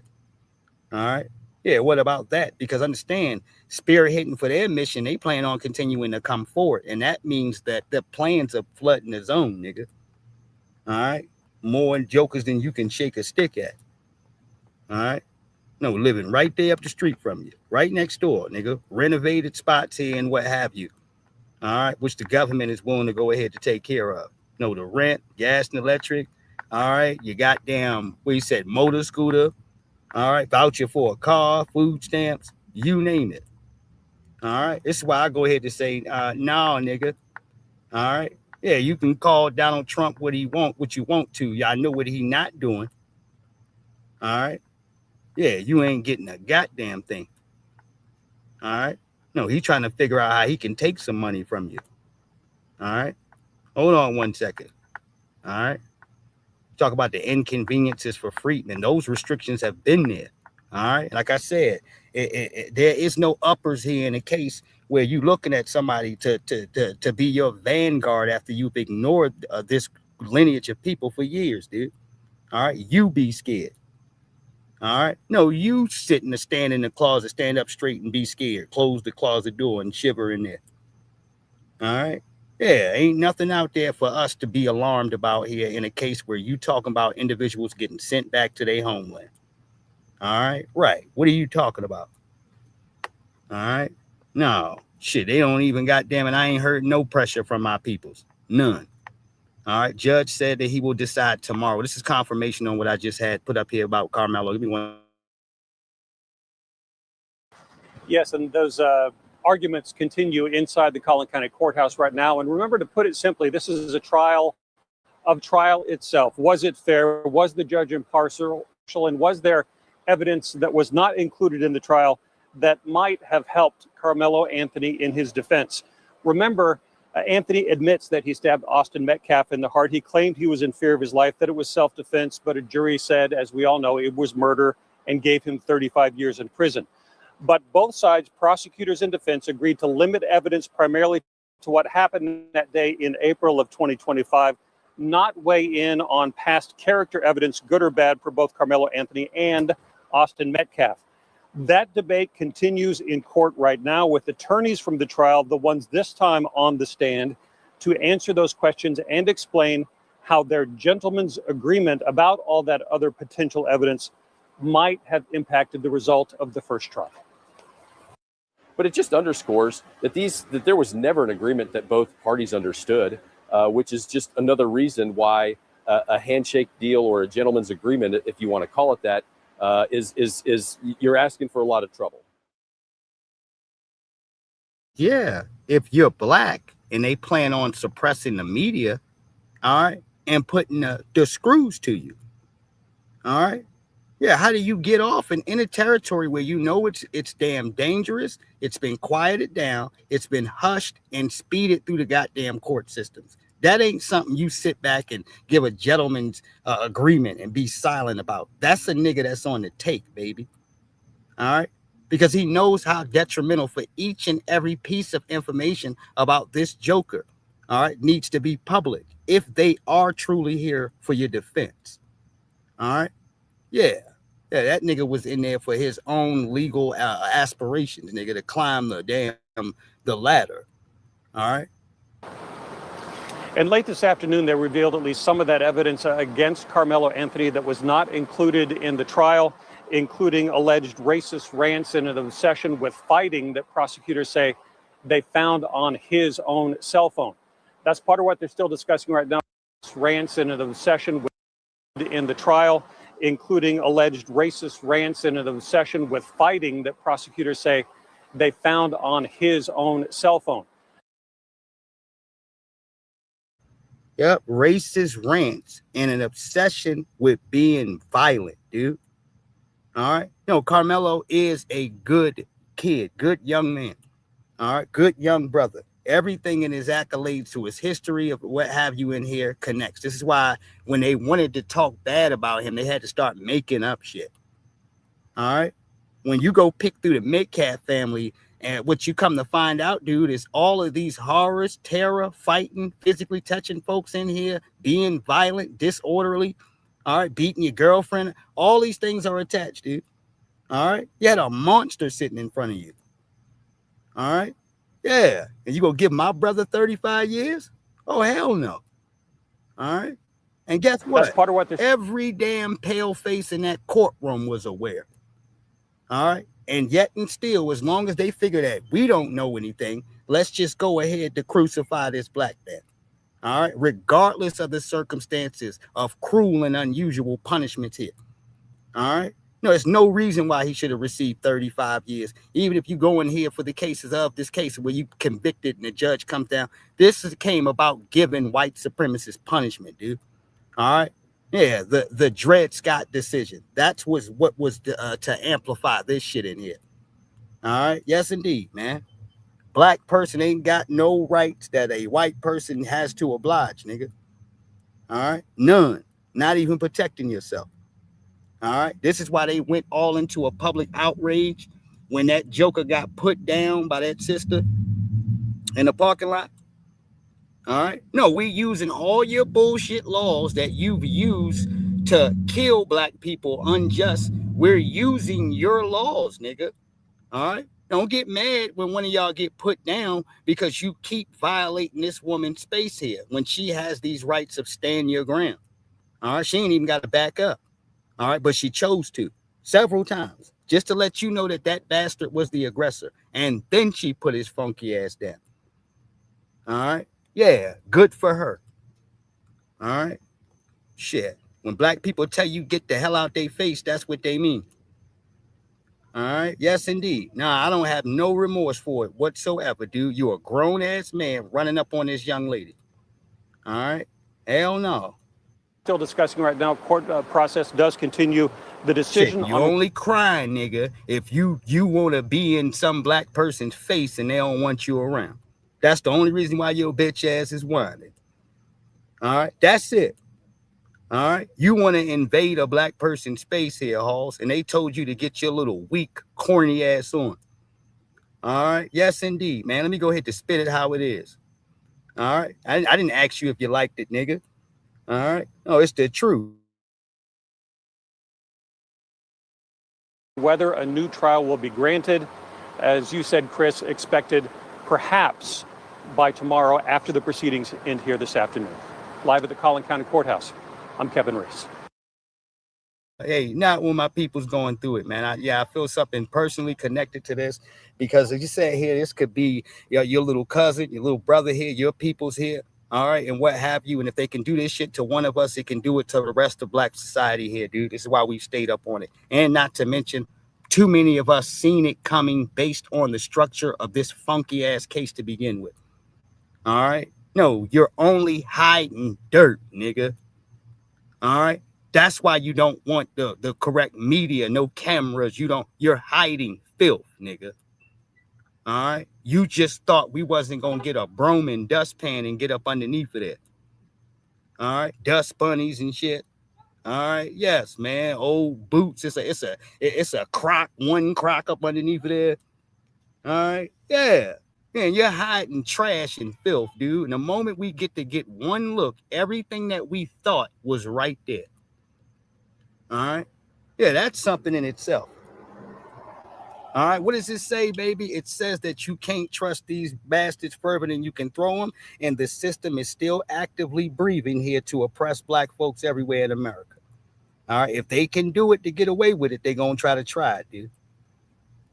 All right. Yeah. What about that? Because understand, spearheading for their mission, they plan on continuing to come forward. And that means that the plans are flooding the zone, nigga. All right. More jokers than you can shake a stick at. All right. No, living right there up the street from you, right next door, nigga. Renovated spots here and what have you. All right. Which the government is willing to go ahead to take care of. No, the rent, gas and electric, All right. You goddamn, what you said, motor scooter. All right. Voucher for a car, food stamps, you name it. All right. This is why I go ahead to say, no, nigga. All right. Yeah, you can call Donald Trump what you want to. Y'all know what he not doing. All right. Yeah, you ain't getting a goddamn thing. All right. No, he trying to figure out how he can take some money from you. All right. Hold on 1 second. All right. Talk about the inconveniences for Friedman. Those restrictions have been there. All right. Like I said, there is no uppers here in a case where you looking at somebody to be your vanguard after you've ignored this lineage of people for years, dude. All right. You be scared. All right. No, you sitting to stand in the closet, stand up straight and be scared. Close the closet door and shiver in there. All right. Yeah, ain't nothing out there for us to be alarmed about here in a case where you talking about individuals getting sent back to their homeland. All right. Right. What are you talking about? All right. No, shit. They don't even, goddamn it, I ain't heard no pressure from my peoples. None. All right. Judge said that he will decide tomorrow. This is confirmation on what I just had put up here about Carmelo. Give me one. Yes, and those arguments continue inside the Collin County Courthouse right now. And remember, to put it simply, this is a trial itself. Was it fair? Was the judge impartial? And was there evidence that was not included in the trial that might have helped Carmelo Anthony in his defense? Remember, Anthony admits that he stabbed Austin Metcalf in the heart. He claimed he was in fear of his life, that it was self-defense, but a jury said, as we all know, it was murder and gave him 35 years in prison. But both sides, prosecutors and defense, agreed to limit evidence primarily to what happened that day in April of 2025, not weigh in on past character evidence, good or bad, for both Carmelo Anthony and Austin Metcalf. That debate continues in court right now with attorneys from the trial, the ones this time on the stand, to answer those questions and explain how their gentleman's agreement about all that other potential evidence might have impacted the result of the first trial. But it just underscores that there was never an agreement that both parties understood, which is just another reason why a handshake deal or a gentleman's agreement, if you want to call it that, is you're asking for a lot of trouble. Yeah, if you're black and they plan on suppressing the media, all right, and putting the screws to you, all right. Yeah, how do you get off in a territory where you know it's damn dangerous? It's been quieted down, it's been hushed and speeded through the goddamn court systems. That ain't something you sit back and give a gentleman's agreement and be silent about. That's a nigga that's on the take, baby. All right? Because he knows how detrimental for each and every piece of information about this joker, all right, needs to be public if they are truly here for your defense. All right? Yeah, that nigga was in there for his own legal aspirations, nigga, to climb the ladder. All right. And late this afternoon, they revealed at least some of that evidence against Carmelo Anthony that was not included in the trial, including alleged racist rants and an obsession with fighting that prosecutors say they found on his own cell phone. That's part of what they're still discussing right now. Rants and an obsession in the trial, including alleged racist rants and an obsession with fighting that prosecutors say they found on his own cell phone. Yep, racist rants and an obsession with being violent, dude. All right. Carmelo is a good kid, good young man. All right, good young brother. Everything in his accolades to his history of what have you in here connects. This is why when they wanted to talk bad about him, they had to start making up shit. All right. When you go pick through the Metcalf family, and what you come to find out, dude, is all of these horrors, terror, fighting, physically touching folks in here, being violent, disorderly, all right, beating your girlfriend. All these things are attached, dude. All right. You had a monster sitting in front of you. All right. Yeah. And you gonna give my brother 35 years? Oh, hell no. All right. And guess what? That's part of what every damn pale face in that courtroom was aware. All right. And yet and still, as long as they figure that we don't know anything, let's just go ahead to crucify this black man. All right, regardless of the circumstances of cruel and unusual punishments here. All right. No, there's no reason why he should have received 35 years. Even if you go in here for the cases of this case where you convicted and the judge comes down, came about giving white supremacists punishment, dude. All right. Yeah, the Dred Scott decision. That was what was to amplify this shit in here. All right. Yes, indeed, man. Black person ain't got no rights that a white person has to oblige, nigga. All right. None. Not even protecting yourself. All right. This is why they went all into a public outrage when that joker got put down by that sister in the parking lot. All right. No, we using all your bullshit laws that you've used to kill black people unjust. We're using your laws, nigga. All right. Don't get mad when one of y'all get put down because you keep violating this woman's space here when she has these rights of stand your ground. All right. She ain't even got to back up. All right. But she chose to several times just to let you know that that bastard was the aggressor. And then she put his funky ass down. All right. Yeah. Good for her. All right. Shit. When black people tell you get the hell out their face, that's what they mean. All right. Yes, indeed. Nah, I don't have no remorse for it whatsoever, dude. You're a grown ass man running up on this young lady. All right. Hell no. Still discussing right now. Court process does continue. The decision. Shit, you only crying, nigga, if you want to be in some black person's face and they don't want you around. That's the only reason why your bitch ass is whining. All right. That's it. All right. You want to invade a black person's space here, Halls, and they told you to get your little weak, corny ass on. All right. Yes, indeed, man. Let me go ahead to spit it how it is. All right. I didn't ask you if you liked it, nigga. All right. No, it's the truth. Whether a new trial will be granted, as you said, Chris, expected perhaps by tomorrow after the proceedings end here this afternoon. Live at the Collin County Courthouse. I'm Kevin Reese. Hey, not when my people's going through it, man. I feel something personally connected to this because as you said here, this could be your little cousin, your little brother here, your people's here, all right, and what have you. And if they can do this shit to one of us, it can do it to the rest of black society here, dude. This is why we've stayed up on it. And not to mention, too many of us seen it coming based on the structure of this funky ass case to begin with. All right. No, you're only hiding dirt, nigga. All right. That's why you don't want the correct media, no cameras. You're hiding filth, nigga. All right. You just thought we wasn't going to get a broom and dustpan and get up underneath of it. All right. Dust bunnies and shit. All right. Yes, man. Old boots. It's a crock, one crock up underneath of there. All right. Yeah. Man, you're hiding trash and filth, dude. And the moment we get to get one look, everything that we thought was right there. All right. Yeah, that's something in itself. All right. What does it say, baby? It says that you can't trust these bastards further than you can throw them. And the system is still actively breathing here to oppress black folks everywhere in America. All right. If they can do it to get away with it, they're going to try it, dude.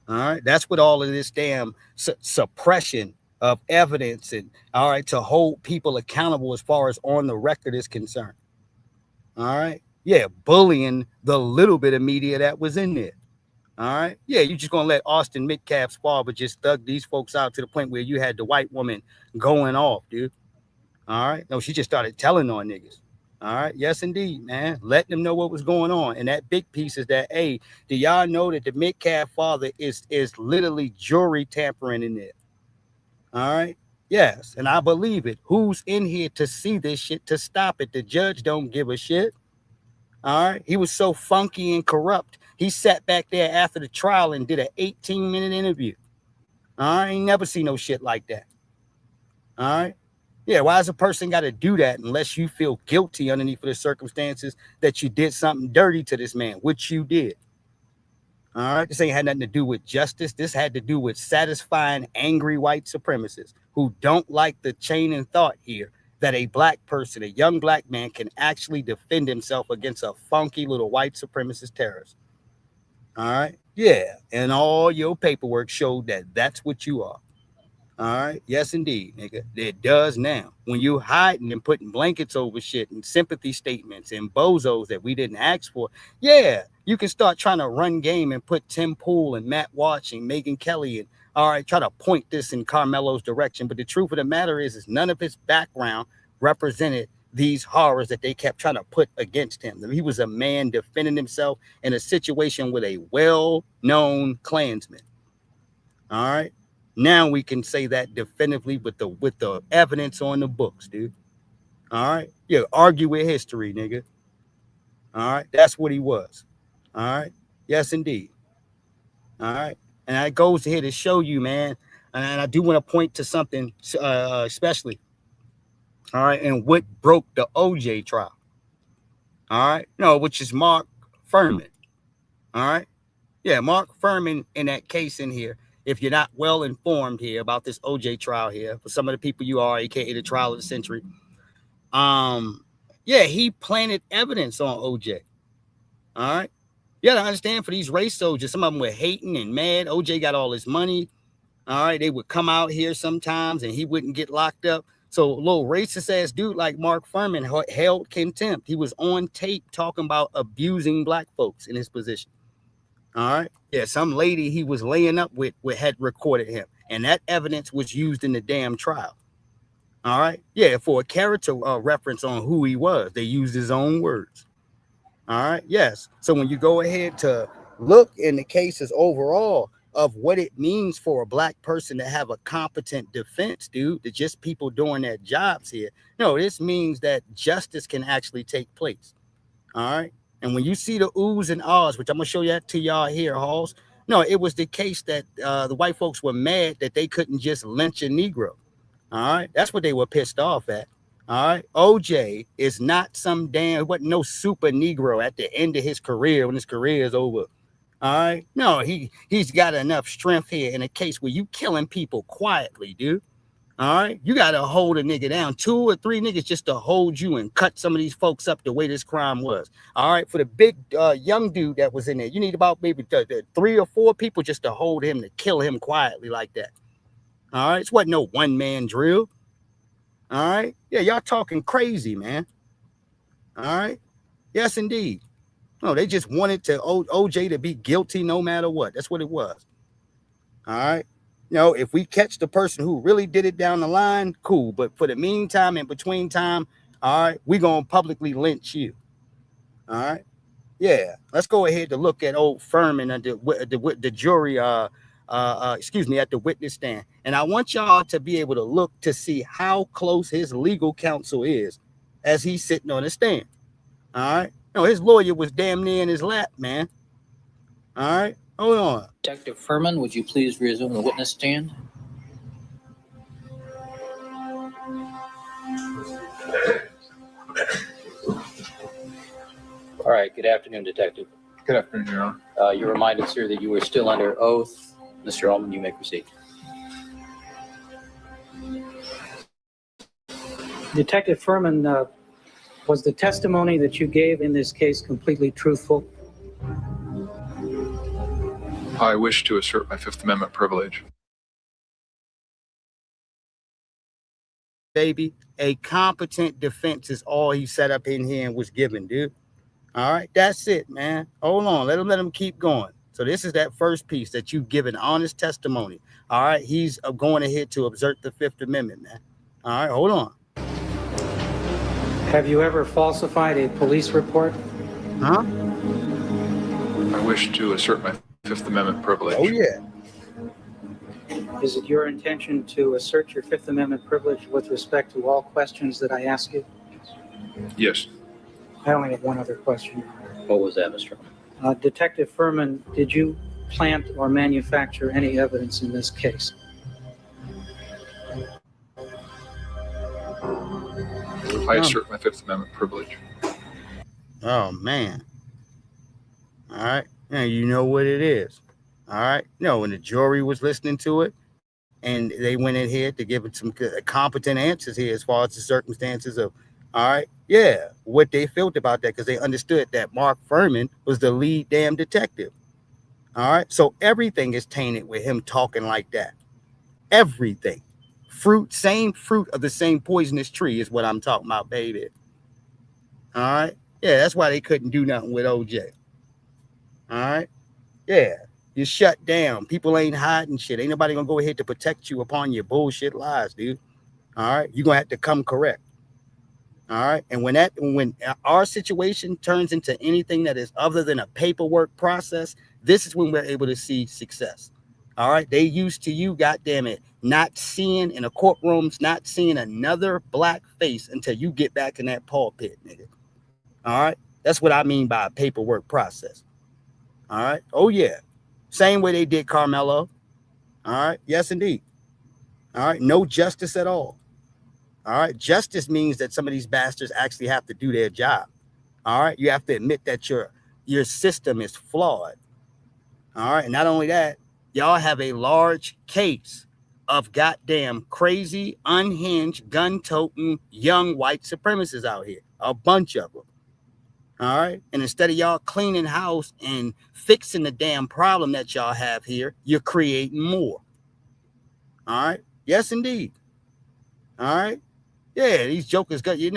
All right. That's what all of this damn suppression of evidence and all right, to hold people accountable as far as on the record is concerned. All right. Yeah. Bullying the little bit of media that was in there. All right. Yeah. You're just going to let Austin Metcalf's father just thug these folks out to the point where you had the white woman going off, dude. All right. No, she just started telling on niggas. All right. Yes, indeed, man. Letting them know what was going on. And that big piece is that, hey, do y'all know that the Metcalf father is literally jury tampering in there? All right. Yes. And I believe it. Who's in here to see this shit, to stop it? The judge don't give a shit. All right. He was so funky and corrupt. He sat back there after the trial and did an 18-minute interview. I ain't never seen no shit like that. All right. Yeah, why does a person got to do that unless you feel guilty underneath the circumstances that you did something dirty to this man, which you did? All right, this ain't had nothing to do with justice. This had to do with satisfying angry white supremacists who don't like the chain of thought here that a black person, a young black man, can actually defend himself against a funky little white supremacist terrorist. All right, yeah, and all your paperwork showed that that's what you are. All right. Yes, indeed, nigga. It does now. When you hiding and putting blankets over shit and sympathy statements and bozos that we didn't ask for, yeah, you can start trying to run game and put Tim Pool and Matt Watch and Megyn Kelly and all right, try to point this in Carmelo's direction. But the truth of the matter is none of his background represented these horrors that they kept trying to put against him. He was a man defending himself in a situation with a well-known Klansman. All right. Now we can say that definitively with the evidence on the books, dude. All right. Yeah, argue with history, nigga. All right. That's what he was. All right. Yes, indeed. All right. And that goes here to show you, man. And I do want to point to something especially. All right. And what broke the OJ trial. All right. No, which is Mark Furman. All right. Yeah, Mark Furman in that case in here. If you're not well informed here about this OJ trial here, for some of the people you are, aka the trial of the century, yeah, he planted evidence on OJ. All right. You gotta understand, for these race soldiers, some of them were hating and mad. OJ got all his money. All right, they would come out here sometimes and he wouldn't get locked up. So a little racist ass dude like Mark Furman held contempt. He was on tape talking about abusing black folks in his position. All right. Yeah, some lady he was laying up with had recorded him, and that evidence was used in the damn trial. All right. Yeah, for a character reference on who he was, they used his own words. All right. Yes. So when you go ahead to look in the cases overall of what it means for a black person to have a competent defense, dude, to just people doing their jobs here. No, this means that justice can actually take place. All right. And when you see the oohs and ahs, which I'm going to show you that to y'all here, Halls, no, it was the case that the white folks were mad that they couldn't just lynch a Negro. All right. That's what they were pissed off at. All right. OJ is not some damn, what, no super Negro at the end of his career when his career is over. All right. No, he's got enough strength here in a case where you killing people quietly, dude. All right. You got to hold a nigga down, 2 or 3 niggas just to hold you and cut some of these folks up the way this crime was. All right. For the big young dude that was in there, you need about maybe 3 or 4 people just to hold him, to kill him quietly like that. All right. It's wasn't no one man drill. All right. Yeah. Y'all talking crazy, man. All right. Yes, indeed. No, they just wanted to OJ to be guilty no matter what. That's what it was. All right. You know, if we catch the person who really did it down the line, cool. But for the meantime, in between time, all right, we're going to publicly lynch you. All right. Yeah. Let's go ahead to look at old Furman and the jury, at the witness stand. And I want y'all to be able to look to see how close his legal counsel is as he's sitting on the stand. All right. No, his lawyer was damn near in his lap, man. All right. Hold on. Detective Furman, would you please resume the witness stand? All right. Good afternoon, Detective. Good afternoon, Your Honor. You're reminded, sir, that you are still under oath. Mr. Ullman, you may proceed. Detective Furman, was the testimony that you gave in this case completely truthful? I wish to assert my Fifth Amendment privilege. Baby, a competent defense is all he set up in here and was given, dude. All right, that's it, man. Hold on, let him keep going. So this is that first piece that you give an honest testimony. All right, he's going ahead to assert the Fifth Amendment, man. All right, hold on. Have you ever falsified a police report? Huh? I wish to assert my Fifth Amendment privilege. Oh, yeah. Is it your intention to assert your Fifth Amendment privilege with respect to all questions that I ask you? Yes. I only have one other question. What was that, Mr. Detective Furman, did you plant or manufacture any evidence in this case? I assert my Fifth Amendment privilege. Oh, man. All right. Now you know what it is. All right. No, when the jury was listening to it and they went in here to give it some competent answers here as far as the circumstances of, all right, yeah, what they felt about that, because they understood that Mark Furman was the lead damn detective. All right. So everything is tainted with him talking like that. Everything. same fruit of the same poisonous tree is what I'm talking about, baby. All right. Yeah, that's why they couldn't do nothing with OJ. All right. Yeah. You're shut down. People ain't hiding shit. Ain't nobody gonna go ahead to protect you upon your bullshit lies, dude. All right. You're gonna have to come correct. All right. And when our situation turns into anything that is other than a paperwork process, this is when we're able to see success. All right. They used to you, goddamn it, not seeing in the courtrooms, not seeing another black face until you get back in that pulpit, nigga. All right. That's what I mean by a paperwork process. All right. Oh, yeah. Same way they did Carmelo. All right. Yes, indeed. All right. No justice at all. All right. Justice means that some of these bastards actually have to do their job. All right. You have to admit that your system is flawed. All right. And not only that, y'all have a large case of goddamn crazy, unhinged, gun-toting, young white supremacists out here. A bunch of them. All right. And instead of y'all cleaning house and fixing the damn problem that y'all have here, you're creating more. All right. Yes, indeed. All right. Yeah, these jokers got, you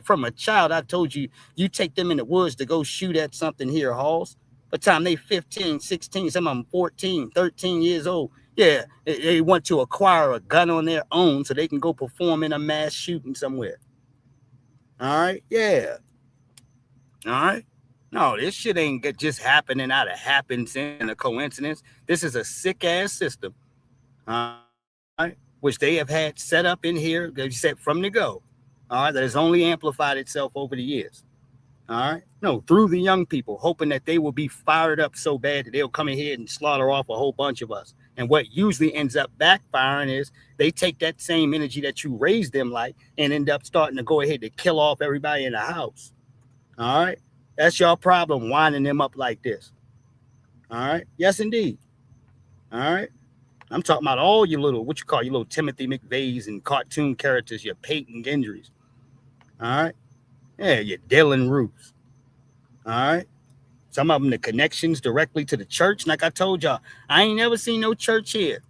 from a child, I told you, you take them in the woods to go shoot at something here, Halls. By the time they 15, 16, some of them 14, 13 years old. Yeah, they want to acquire a gun on their own so they can go perform in a mass shooting somewhere. All right. Yeah. All right. No, this shit ain't just happening out of happenstance and a coincidence. This is a sick ass system. All right. Which they have had set up in here, they said from the go. All right. That has only amplified itself over the years. All right. No, through the young people, hoping that they will be fired up so bad that they'll come in here and slaughter off a whole bunch of us. And what usually ends up backfiring is they take that same energy that you raised them like and end up starting to go ahead to kill off everybody in the house. All right. That's your problem, winding them up like this. All right. Yes, indeed. All right. I'm talking about all your little, what you call your little Timothy McVeighs and cartoon characters, your Peyton Gendrys. All right. Yeah, your Dylan Roos. All right. Some of them, the connections directly to the church. Like I told y'all, I ain't never seen no church here.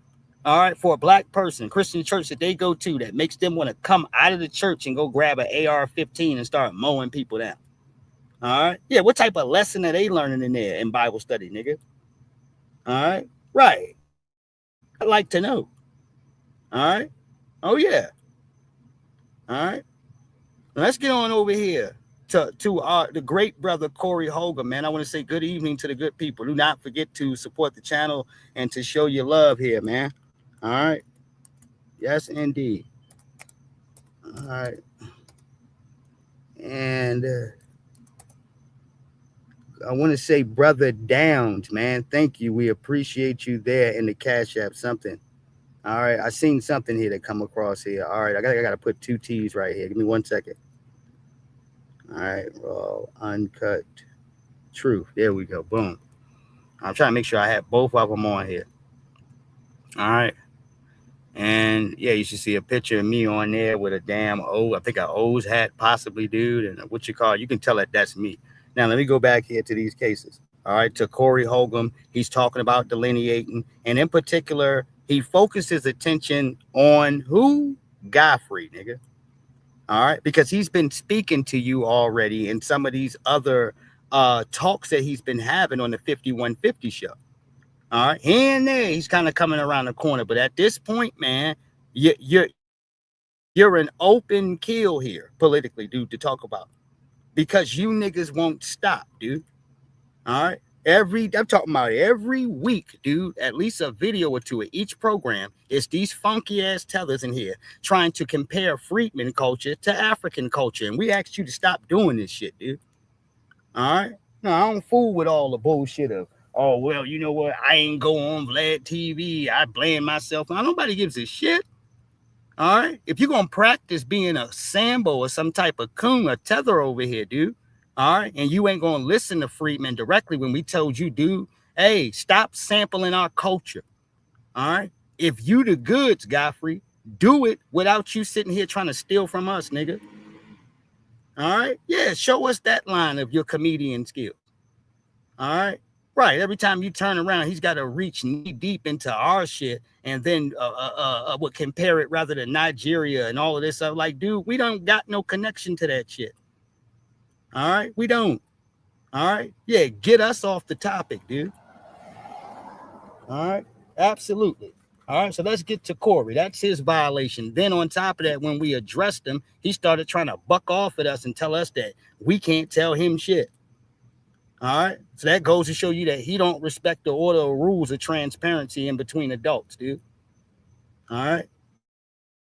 All right. For a black person, Christian church that they go to that makes them want to come out of the church and go grab an AR-15 and start mowing people down. All right. Yeah. What type of lesson are they learning in there in Bible study, nigga? All right. Right. I'd like to know. All right. Oh, yeah. All right. Let's get on over here to the great brother Corey Hogan, man. I want to say good evening to the good people. Do not forget to support the channel and to show your love here, man. All right. Yes, indeed. All right. And I want to say brother Downs, man. Thank you. We appreciate you there in the Cash App. Something. All right. I seen something here that come across here. All right. I got to put 2 T's right here. Give me 1 second. All right, Raw-Uncut Truth. There we go. Boom. I'm trying to make sure I have both of them on here. All right. And yeah, you should see a picture of me on there with a damn O. I think an O's hat, possibly, dude. And what you call it, you can tell that that's me. Now, let me go back here to these cases. All right. To Corey Hogan. He's talking about delineating. And in particular, he focused his attention on who? Godfrey, nigga. All right, because he's been speaking to you already in some of these other talks that he's been having on the 5150 show. All right, here and there, he's kind of coming around the corner. But at this point, man, you're an open kill here politically, dude, to talk about. Because you niggas won't stop, dude. All right. I'm talking about every week, dude, at least a video or two of each program. It's these funky ass tellers in here trying to compare Freedman culture to African culture. And we asked you to stop doing this shit, dude. All right. No, I don't fool with all the bullshit of, oh, well, you know what? I ain't go on Vlad TV. I blame myself. Now, nobody gives a shit. All right. If you're going to practice being a Sambo or some type of coon or tether over here, dude. All right. And you ain't going to listen to Freedman directly when we told you, dude, hey, stop sampling our culture. All right. If you the goods, Godfrey, do it without you sitting here trying to steal from us, nigga. All right. Yeah. Show us that line of your comedian skills. All right. Right. Every time you turn around, he's got to reach knee deep into our shit and then would compare it rather than Nigeria and all of this stuff. Like, dude, we don't got no connection to that shit. All right. We don't. All right. Yeah. Get us off the topic, dude. All right. Absolutely. All right. So let's get to Corey. That's his violation. Then on top of that, when we addressed him, he started trying to buck off at us and tell us that we can't tell him shit. All right. So that goes to show you that he don't respect the order of rules of transparency in between adults, dude. All right.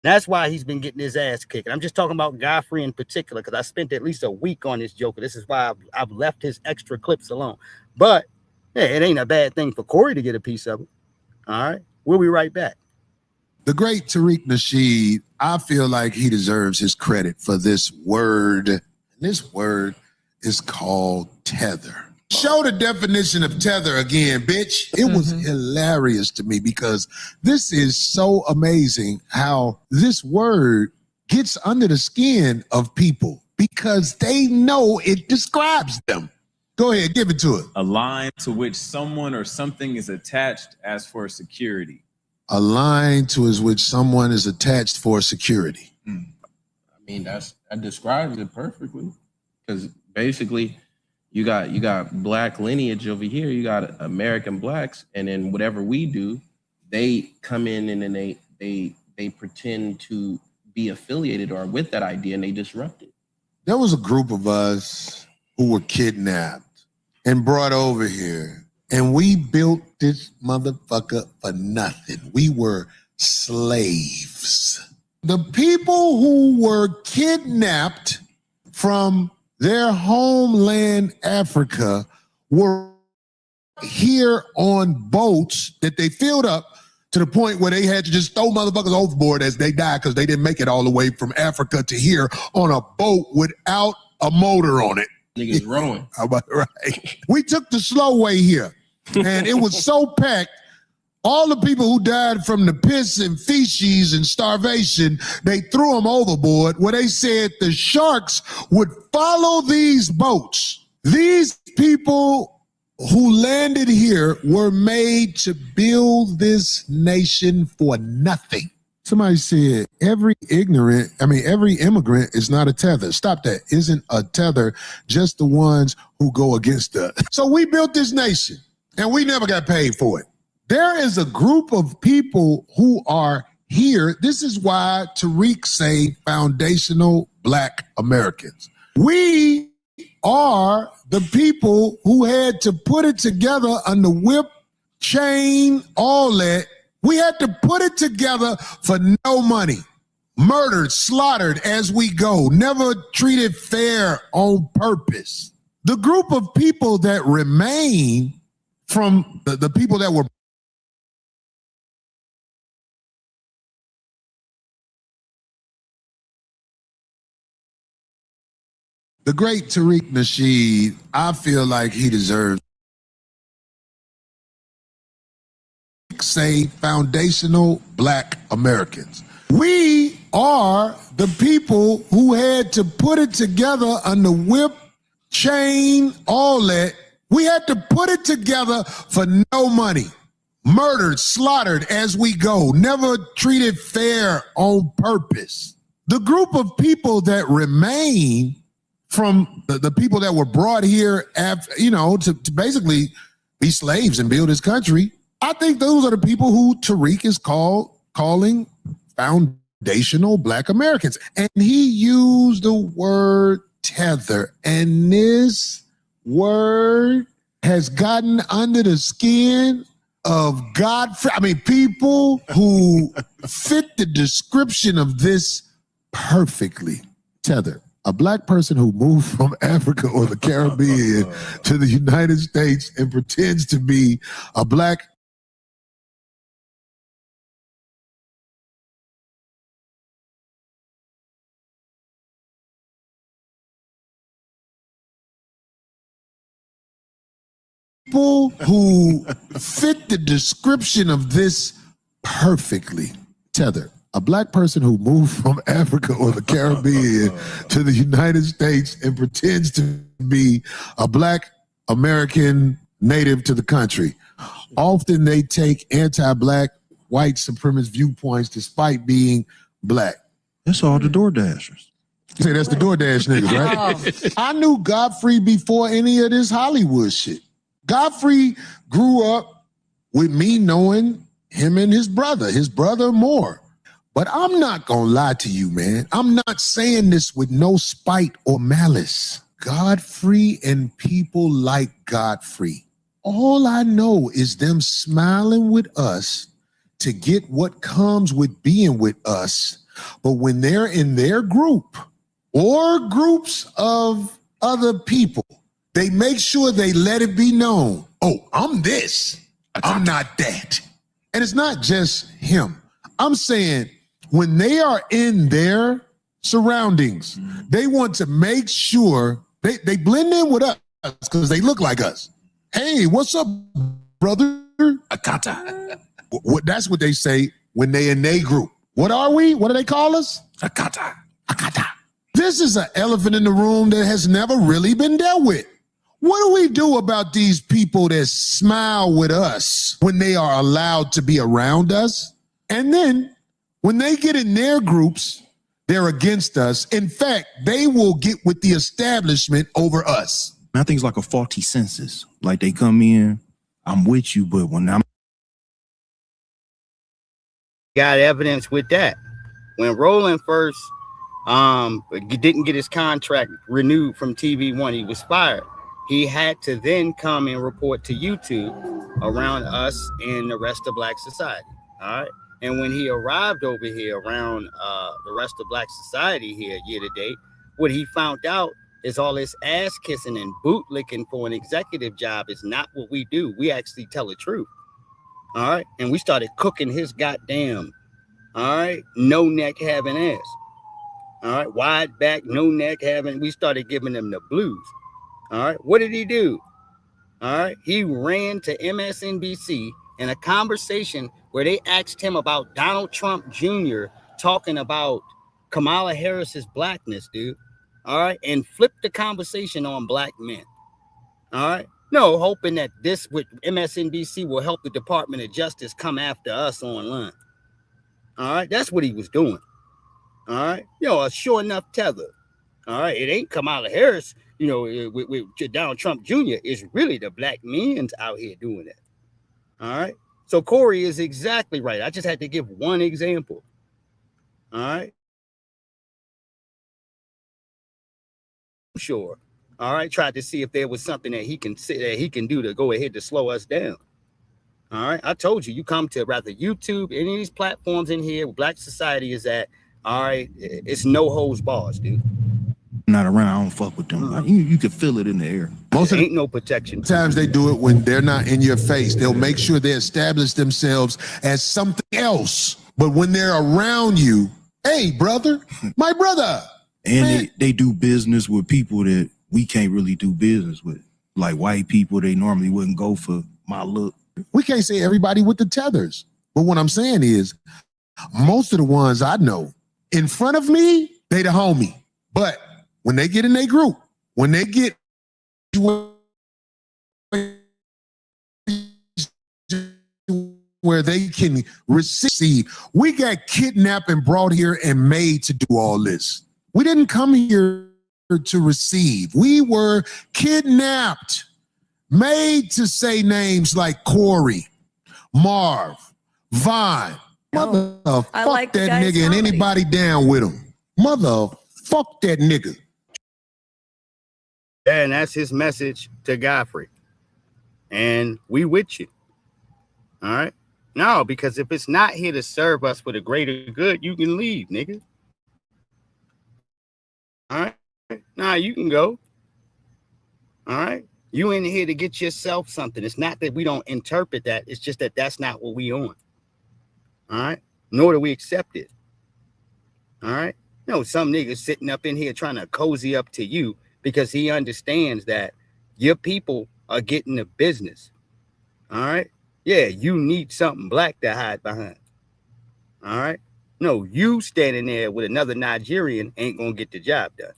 That's why he's been getting his ass kicked. I'm just talking about Godfrey in particular, because I spent at least a week on this joker. This is why I've left his extra clips alone. But yeah, it ain't a bad thing for Corey to get a piece of it. All right. We'll be right back. The great Tariq Nasheed, I feel like he deserves his credit for this word. This word is called tether. Show the definition of tether again, bitch. It was hilarious to me because this is so amazing how this word gets under the skin of people because they know it describes them. Go ahead, give it to it. A line to which someone or something is attached as for security. A line to which someone is attached for security. I mean, that describes it perfectly. Because basically, you got black lineage over here, you got American blacks, and then whatever we do, they come in and then they pretend to be affiliated or with that idea and they disrupt it. There was a group of us who were kidnapped and brought over here, and we built this motherfucker for nothing. We were slaves. The people who were kidnapped from their homeland, Africa, were here on boats that they filled up to the point where they had to just throw motherfuckers overboard as they died because they didn't make it all the way from Africa to here on a boat without a motor on it. Niggas rowing. How about right? We took the slow way here, and it was so packed. All the people who died from the piss and feces and starvation, they threw them overboard where they said the sharks would follow these boats. These people who landed here were made to build this nation for nothing. Somebody said every immigrant is not a tether. Stop that. Isn't a tether just the ones who go against us? So we built this nation and we never got paid for it. There is a group of people who are here. This is why Tariq say foundational Black Americans. We are the people who had to put it together under whip, chain, all that. We had to put it together for no money. Murdered, slaughtered as we go, never treated fair on purpose. The group of people that remain from the people that were the great Tariq Nasheed, I feel like he deserves say foundational Black Americans. We are the people who had to put it together under whip, chain, all that. We had to put it together for no money. Murdered, slaughtered as we go, never treated fair on purpose. The group of people that remain from the people that were brought here, to basically be slaves and build this country, I think those are the people who Tariq is calling foundational Black Americans. And he used the word tether. And this word has gotten under the skin of people who fit the description of this perfectly. Tether. A Black person who moved from Africa or the Caribbean to the United States and pretends to be a Black people who fit the description of this perfectly. Tether. A Black person who moved from Africa or the Caribbean to the United States and pretends to be a Black American native to the country. Often they take anti-black, white supremacist viewpoints despite being black. That's all the DoorDashers. You say that's the DoorDash niggas, right? I knew Godfrey before any of this Hollywood shit. Godfrey grew up with me knowing him and his brother more. But I'm not gonna lie to you, man. I'm not saying this with no spite or malice. Godfrey and people like Godfrey, all I know is them smiling with us to get what comes with being with us. But when they're in their group or groups of other people, they make sure they let it be known, oh, I'm this, I'm not that. And it's not just him. I'm saying when they are in their surroundings, they want to make sure they blend in with us because they look like us. Hey, what's up, brother? Akata. That's what they say when they in their group. What are we? What do they call us? Akata. Akata. This is an elephant in the room that has never really been dealt with. What do we do about these people that smile with us when they are allowed to be around us? And then when they get in their groups, they're against us. In fact, they will get with the establishment over us. I think it's like a faulty census. Like they come in, I'm with you, but when I'm got evidence with that. When Roland first didn't get his contract renewed from TV1, he was fired. He had to then come and report to YouTube around us and the rest of Black society. All right. And when he arrived over here around the rest of Black society here year to date, what he found out is all this ass kissing and bootlicking for an executive job is not what we do. We actually tell the truth. All right. And we started cooking his goddamn, all right, no neck having ass. All right. Wide back, no neck having. We started giving them the blues. All right. What did he do? All right. He ran to MSNBC in a conversation where they asked him about Donald Trump Jr. talking about Kamala Harris's blackness, dude. All right. And flipped the conversation on black men. All right. No, hoping that this with MSNBC will help the Department of Justice come after us online. All right. That's what he was doing. All right. A sure enough tether. All right. It ain't Kamala Harris, with Donald Trump Jr. It's really the black men's out here doing that. All right. So Corey is exactly right. I just had to give one example. All right. Sure. All right. Tried to see if there was something that he can do to go ahead to slow us down. All right. I told you, you come to rather YouTube, any of these platforms in here, Black society is at. All right. It's no holds bars, dude. Not around, I don't fuck with them. You can feel it in the air. Most ain't no protection. Times they do it when they're not in your face. They'll make sure they establish themselves as something else. But when they're around you, hey, brother, my brother. And they do business with people that we can't really do business with. Like white people, they normally wouldn't go for my look. We can't say everybody with the tethers. But what I'm saying is, most of the ones I know, in front of me, they the homie. But when they get in their group, when they get where they can receive, we got kidnapped and brought here and made to do all this. We didn't come here to receive. We were kidnapped, made to say names like Corey, Marv, Vine. Mother, fuck that nigga and anybody down with him. Mother, fuck that nigga. And that's his message to Godfrey. And we with you. All right? No, because if it's not here to serve us for the greater good, you can leave, nigga. All right? Nah, you can go. All right? You in here to get yourself something. It's not that we don't interpret that. It's just that that's not what we on. All right? Nor do we accept it. All right? No, some niggas sitting up in here trying to cozy up to you because he understands that your people are getting the business. All right? Yeah, you need something black to hide behind. All right? No, you standing there with another Nigerian ain't going to get the job done.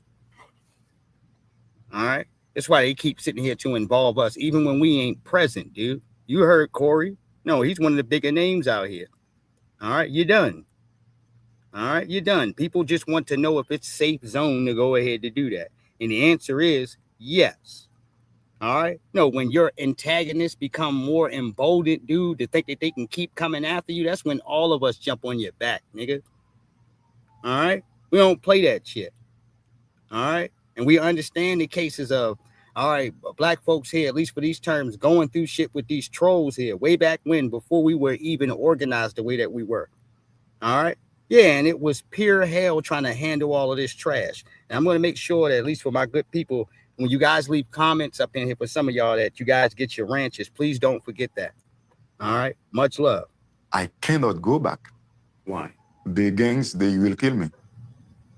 All right? That's why they keep sitting here to involve us, even when we ain't present, dude. You heard Corey. No, he's one of the bigger names out here. All right, you're done. All right, you're done. People just want to know if it's safe zone to go ahead to do that. And the answer is yes. All right. No, when your antagonists become more emboldened, dude, to think that they can keep coming after you, that's when all of us jump on your back, nigga. All right. We don't play that shit. All right. And we understand the cases of, all right, black folks here, at least for these terms, going through shit with these trolls here way back when, before we were even organized the way that we were. All right. Yeah. And it was pure hell trying to handle all of this trash. And I'm going to make sure that, at least for my good people, when you guys leave comments up in here for some of y'all, that you guys get your ranches, please don't forget that. All right. Much love. I cannot go back. Why? The gangs, they will kill me.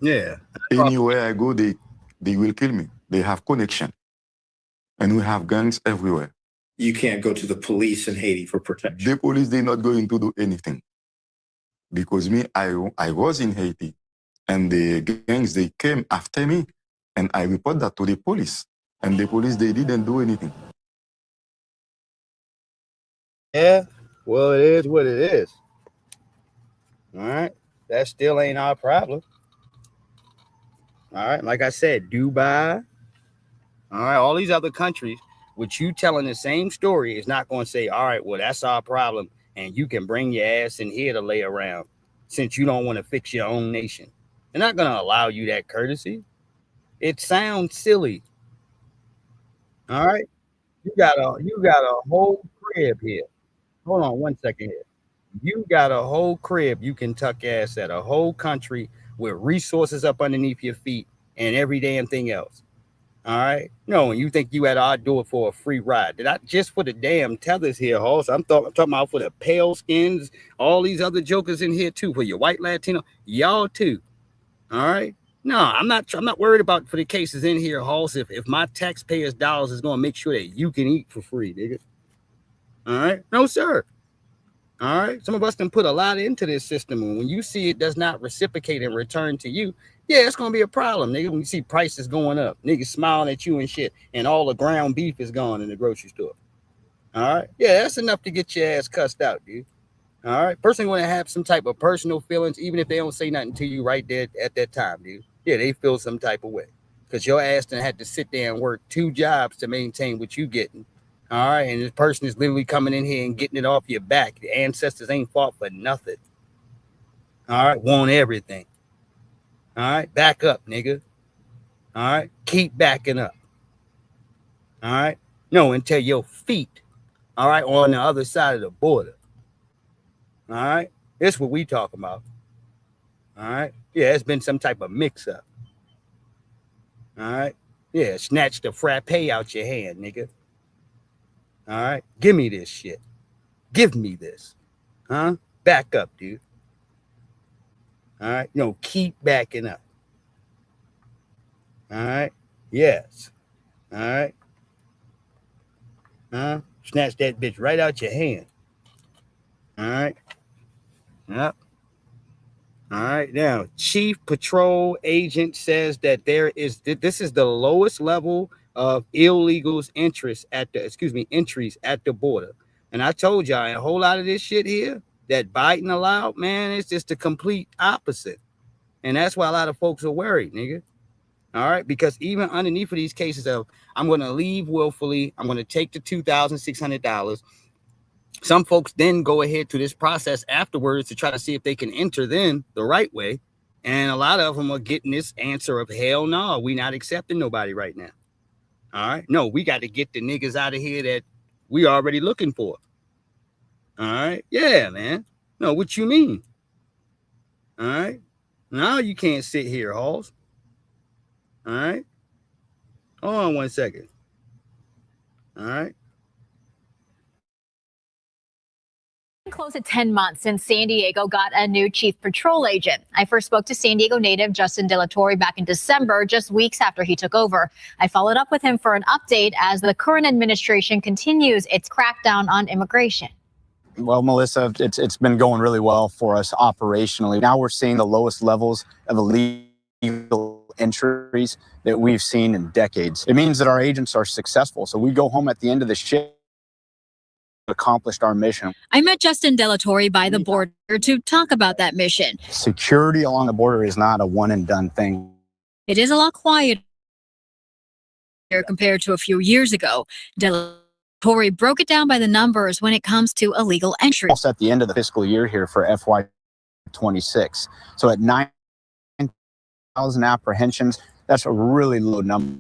Yeah. Anywhere I go, they will kill me. They have connection. And we have gangs everywhere. You can't go to the police in Haiti for protection. The police, they're not going to do anything. Because me, I was in Haiti. And the gangs, they came after me. And I report that to the police. And the police, they didn't do anything. Yeah, well, it is what it is. All right. That still ain't our problem. All right. Like I said, Dubai. All right. All these other countries, with you telling the same story, is not going to say, all right, well, that's our problem. And you can bring your ass in here to lay around since you don't want to fix your own nation. They're not going to allow you that courtesy. It sounds silly. All right. You got a whole crib here. Hold on 1 second here. You got a whole crib you can tuck ass at, a whole country with resources up underneath your feet and every damn thing else. All right. No, and you think you at our door for a free ride. Did I just for the damn tethers here, Hoss? I'm talking about for the pale skins, all these other jokers in here too, for your white Latino, y'all too. All right. No, I'm not worried about for the cases in here, Hoss. If my taxpayers' dollars is going to make sure that you can eat for free, nigga. All right. No, sir. All right. Some of us can put a lot into this system. And when you see it does not reciprocate and return to you, yeah, it's going to be a problem, nigga. When you see prices going up, niggas smiling at you and shit, and all the ground beef is gone in the grocery store. All right. Yeah, that's enough to get your ass cussed out, dude. All right. Person want to have some type of personal feelings, even if they don't say nothing to you right there at that time, dude. Yeah, they feel some type of way because your ass done had to sit there and work 2 jobs to maintain what you getting. All right. And this person is literally coming in here and getting it off your back. The ancestors ain't fought for nothing. All right. Want everything. All right. Back up, nigga. All right. Keep backing up. All right. No, until your feet, all right, on the other side of the border. All right. That's what we talking about. All right. Yeah, it's been some type of mix-up. All right. Yeah, snatch the frappe out your hand, nigga. All right. Give me this shit. Give me this. Huh? Back up, dude. All right. No, keep backing up. All right. Yes. All right. Huh? Snatch that bitch right out your hand. All right. Yep. All right. Now, Chief Patrol Agent says that this is the lowest level of illegals entries at the border. And I told y'all a whole lot of this shit here that Biden allowed, man, it's just the complete opposite. And that's why a lot of folks are worried, nigga. All right. Because even underneath of these cases of I'm going to leave willfully, I'm going to take the $2,600. Some folks then go ahead to this process afterwards to try to see if they can enter then the right way. And a lot of them are getting this answer of hell no, we not accepting nobody right now. All right. No, we got to get the niggas out of here that we already looking for. All right. Yeah, man. No, what you mean? All right. Now you can't sit here, Halls. All right. Hold on 1 second. All right. Close to 10 months since San Diego got a new chief patrol agent. I first spoke to San Diego native Justin De La Torre back in December, just weeks after he took over. I followed up with him for an update as the current administration continues its crackdown on immigration. Well, Melissa, it's been going really well for us operationally. Now we're seeing the lowest levels of illegal entries that we've seen in decades. It means that our agents are successful. So we go home at the end of the shift, accomplished our mission. I met Justin Delatorre by the border to talk about that mission. Security along the border is not a one and done thing. It is a lot quieter compared to a few years ago. Delatorre broke it down by the numbers when it comes to illegal entry. Almost at the end of the fiscal year here for FY26. So at 9,000 apprehensions, that's a really low number.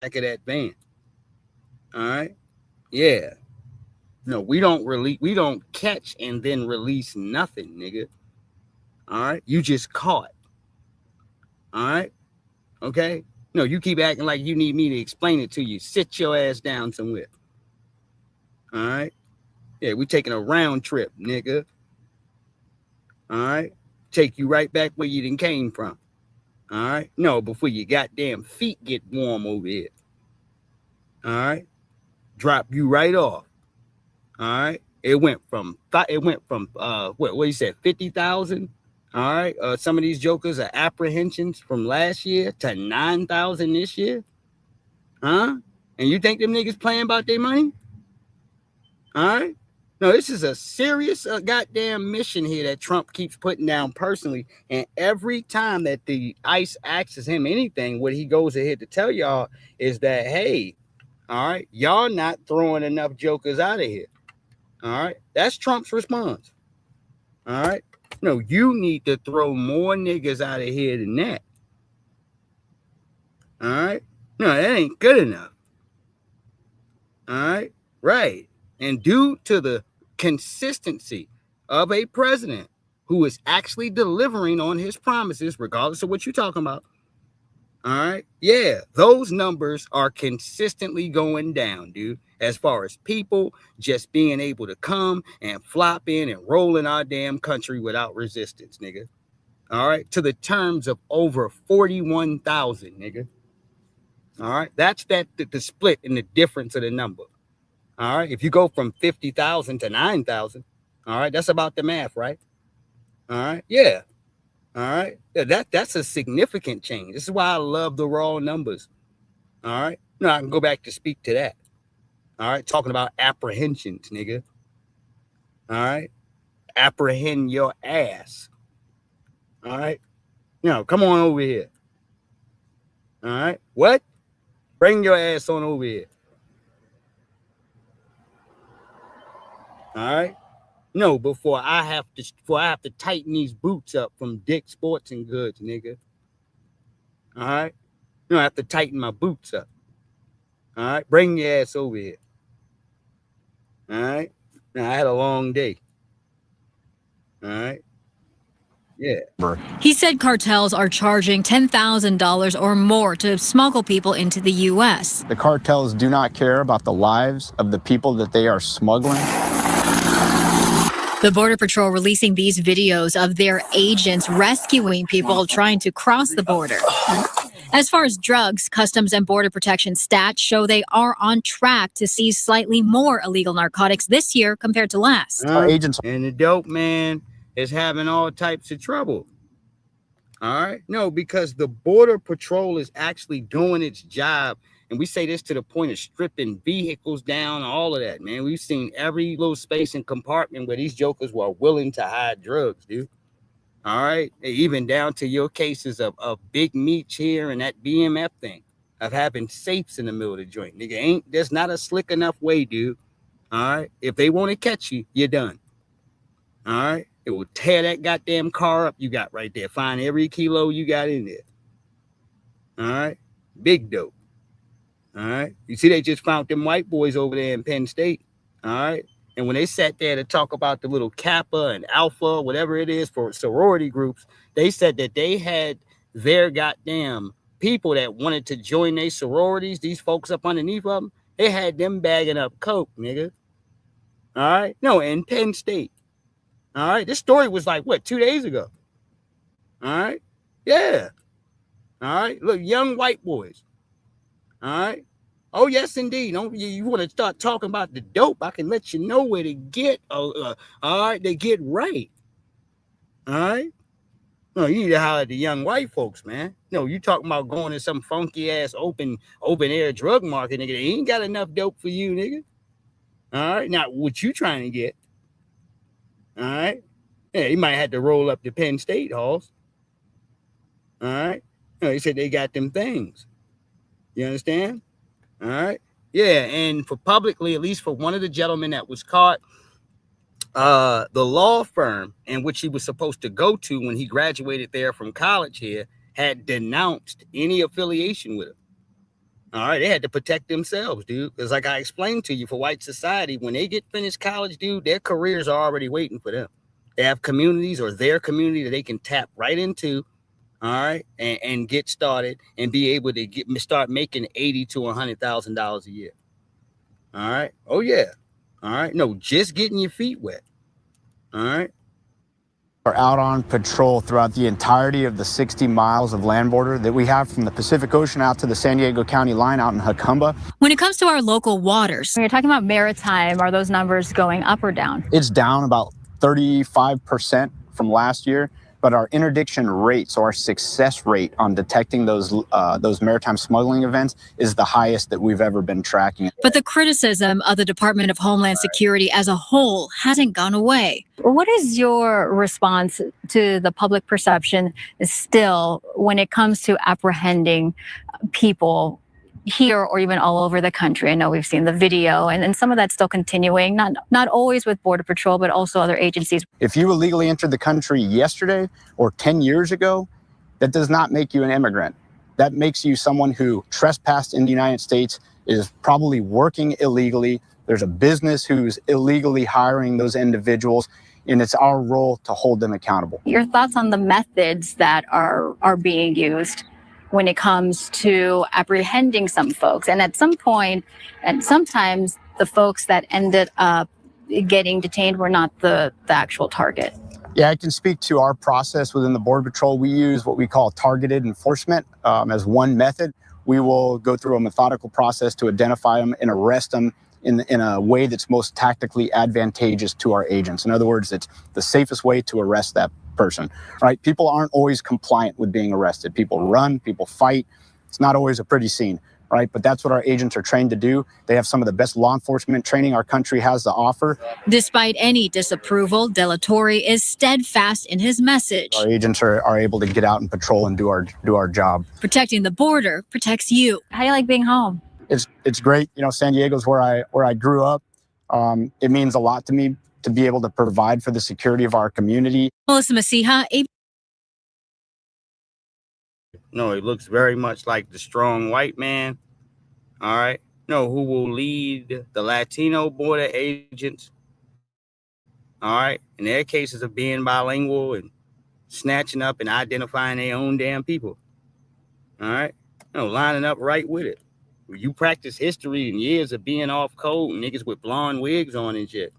Back of that van. All right. Yeah. No, we don't catch and then release nothing, nigga. All right. You just caught. All right. Okay. No, you keep acting like you need me to explain it to you. Sit your ass down somewhere. All right. Yeah, we taking a round trip, nigga. All right. Take you right back where you done came from. All right. No, before your goddamn feet get warm over here. All right. Drop you right off. All right. It went from what you said, 50,000. All right. Some of these jokers are apprehensions from last year to 9,000 this year. Huh? And you think them niggas playing about their money? All right. No, this is a serious goddamn mission here that Trump keeps putting down personally. And every time that the ICE asks him anything, what he goes ahead to tell y'all is that, hey, all right, y'all not throwing enough jokers out of here. All right. That's Trump's response. All right. No, you need to throw more niggas out of here than that. All right. No, that ain't good enough. All right. Right. And due to the consistency of a president who is actually delivering on his promises, regardless of what you're talking about. All right. Yeah, those numbers are consistently going down, dude. As far as people just being able to come and flop in and roll in our damn country without resistance, nigga. All right. To the terms of over 41,000, nigga. All right. That's the split in the difference of the number. All right. If you go from 50,000 to 9,000, all right, that's about the math, right? All right. Yeah. All right. Yeah, that's a significant change. This is why I love the raw numbers. All right. No, I can go back to speak to that. All right. Talking about apprehensions, nigga. All right. Apprehend your ass. All right. No, come on over here. All right. What? Bring your ass on over here. All right. No, before I have to tighten these boots up from Dick's Sporting Goods, nigga. All right. No, I have to tighten my boots up. All right. Bring your ass over here. All right. Now I had a long day. All right. Yeah. He said cartels are charging $10,000 or more to smuggle people into the U.S. The cartels do not care about the lives of the people that they are smuggling. The Border Patrol releasing these videos of their agents rescuing people trying to cross the border. As far as drugs, Customs and Border Protection stats show they are on track to seize slightly more illegal narcotics this year compared to last. Agents and the dope man is having all types of trouble. All right. No, because the Border Patrol is actually doing its job. And we say this to the point of stripping vehicles down, all of that, man. We've seen every little space and compartment where these jokers were willing to hide drugs, dude. All right. Even down to your cases of Big Meech here and that BMF thing of having safes in the middle of the joint. Nigga, there's not a slick enough way, dude. All right. If they want to catch you, you're done. All right. It will tear that goddamn car up you got right there. Find every kilo you got in there. All right. Big dope. All right. You see, they just found them white boys over there in Penn State. All right. And when they sat there to talk about the little Kappa and Alpha, whatever it is for sorority groups, they said that they had their goddamn people that wanted to join their sororities, these folks up underneath of them, they had them bagging up coke, nigga. All right. No, in Penn State. All right. This story was like, what, 2 days ago? All right. Yeah. All right. Look, young white boys. All right. Oh, yes, indeed. Don't you want to start talking about the dope? I can let you know where to get. All right. They get right. All right. No, you need to holler at the young white folks, man. No, you talking about going to some funky ass open air drug market, nigga. They ain't got enough dope for you, nigga. All right. Now, what you trying to get? All right. Yeah, you might have to roll up to Penn State halls. All right. No, they said they got them things. You understand? All right. Yeah, and for publicly, at least for one of the gentlemen that was caught, the law firm in which he was supposed to go to when he graduated there from college here had denounced any affiliation with him. All right, they had to protect themselves, dude. Because like I explained to you, for white society, when they get finished college, dude, their careers are already waiting for them. They have communities or their community that they can tap right into, all right, and get started and be able to start making $80,000 to $100,000 a year. All right. Oh yeah. All right. No, just getting your feet wet. All right. Are out on patrol throughout the entirety of the 60 miles of land border that we have from the Pacific Ocean out to the San Diego County line out in Jacumba. When it comes to our local waters, when you're talking about maritime, are those numbers going up or down? It's down about 35% from last year, but our interdiction rate, so our success rate on detecting those maritime smuggling events is the highest that we've ever been tracking. But the criticism of the Department of Homeland Security as a whole hasn't gone away. What is your response to the public perception still when it comes to apprehending people here or even all over the country? I know we've seen the video and some of that's still continuing, not always with Border Patrol, but also other agencies. If you illegally entered the country yesterday or 10 years ago, that does not make you an immigrant. That makes you someone who trespassed in the United States, is probably working illegally. There's a business who's illegally hiring those individuals, and it's our role to hold them accountable. Your thoughts on the methods that are being used when it comes to apprehending some folks. And at some point, and sometimes the folks that ended up getting detained were not the actual target. Yeah, I can speak to our process within the Border Patrol. We use what we call targeted enforcement as one method. We will go through a methodical process to identify them and arrest them in a way that's most tactically advantageous to our agents. In other words, it's the safest way to arrest that person, right? People aren't always compliant with being arrested. People run, people fight. It's not always a pretty scene, right? But that's what our agents are trained to do. They have some of the best law enforcement training our country has to offer. Despite any disapproval, Delatorre is steadfast in his message. Our agents are able to get out and patrol and do our job. Protecting the border protects you. How do you like being home? It's great. You know, San Diego's where I grew up. It means a lot to me to be able to provide for the security of our community. Melissa Masiha, No, it looks very much like the strong white man. All right. No, who will lead the Latino border agents. All right. In their cases of being bilingual and snatching up and identifying their own damn people. All right. No, lining up right with it. You practice history and years of being off code and niggas with blonde wigs on and shit.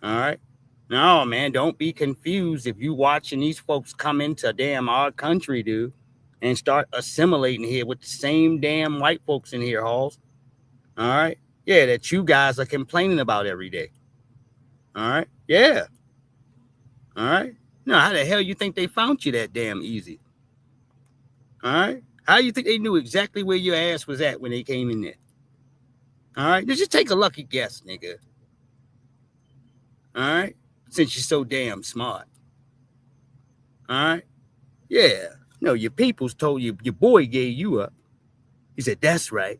All right. No, man, don't be confused if you watching these folks come into damn our country, dude, and start assimilating here with the same damn white folks in here, Halls. All right. Yeah, that you guys are complaining about every day. All right. Yeah. All right. Now, how the hell you think they found you that damn easy? All right. How you think they knew exactly where your ass was at when they came in there? All right. Just take a lucky guess, nigga. All right. Since you're so damn smart. All right. Yeah. No, your peoples told you, your boy gave you up. He said, that's right.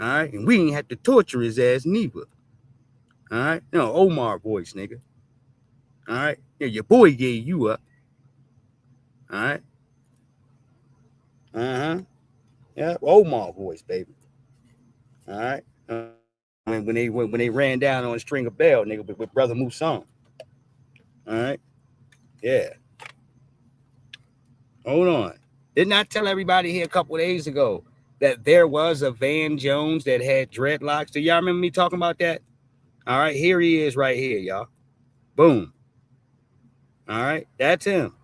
All right. And we ain't have to torture his ass neither. All right. No, Omar voice, nigga. All right. Yeah, your boy gave you up. All right. Yeah, Omar voice, baby. All right. When they ran down on a string of bell, nigga, with Brother Musan. All right. Yeah. Hold on. Didn't I tell everybody here a couple of days ago that there was a Van Jones that had dreadlocks? Do y'all remember me talking about that? All right, here he is right here, y'all. Boom. All right, that's him.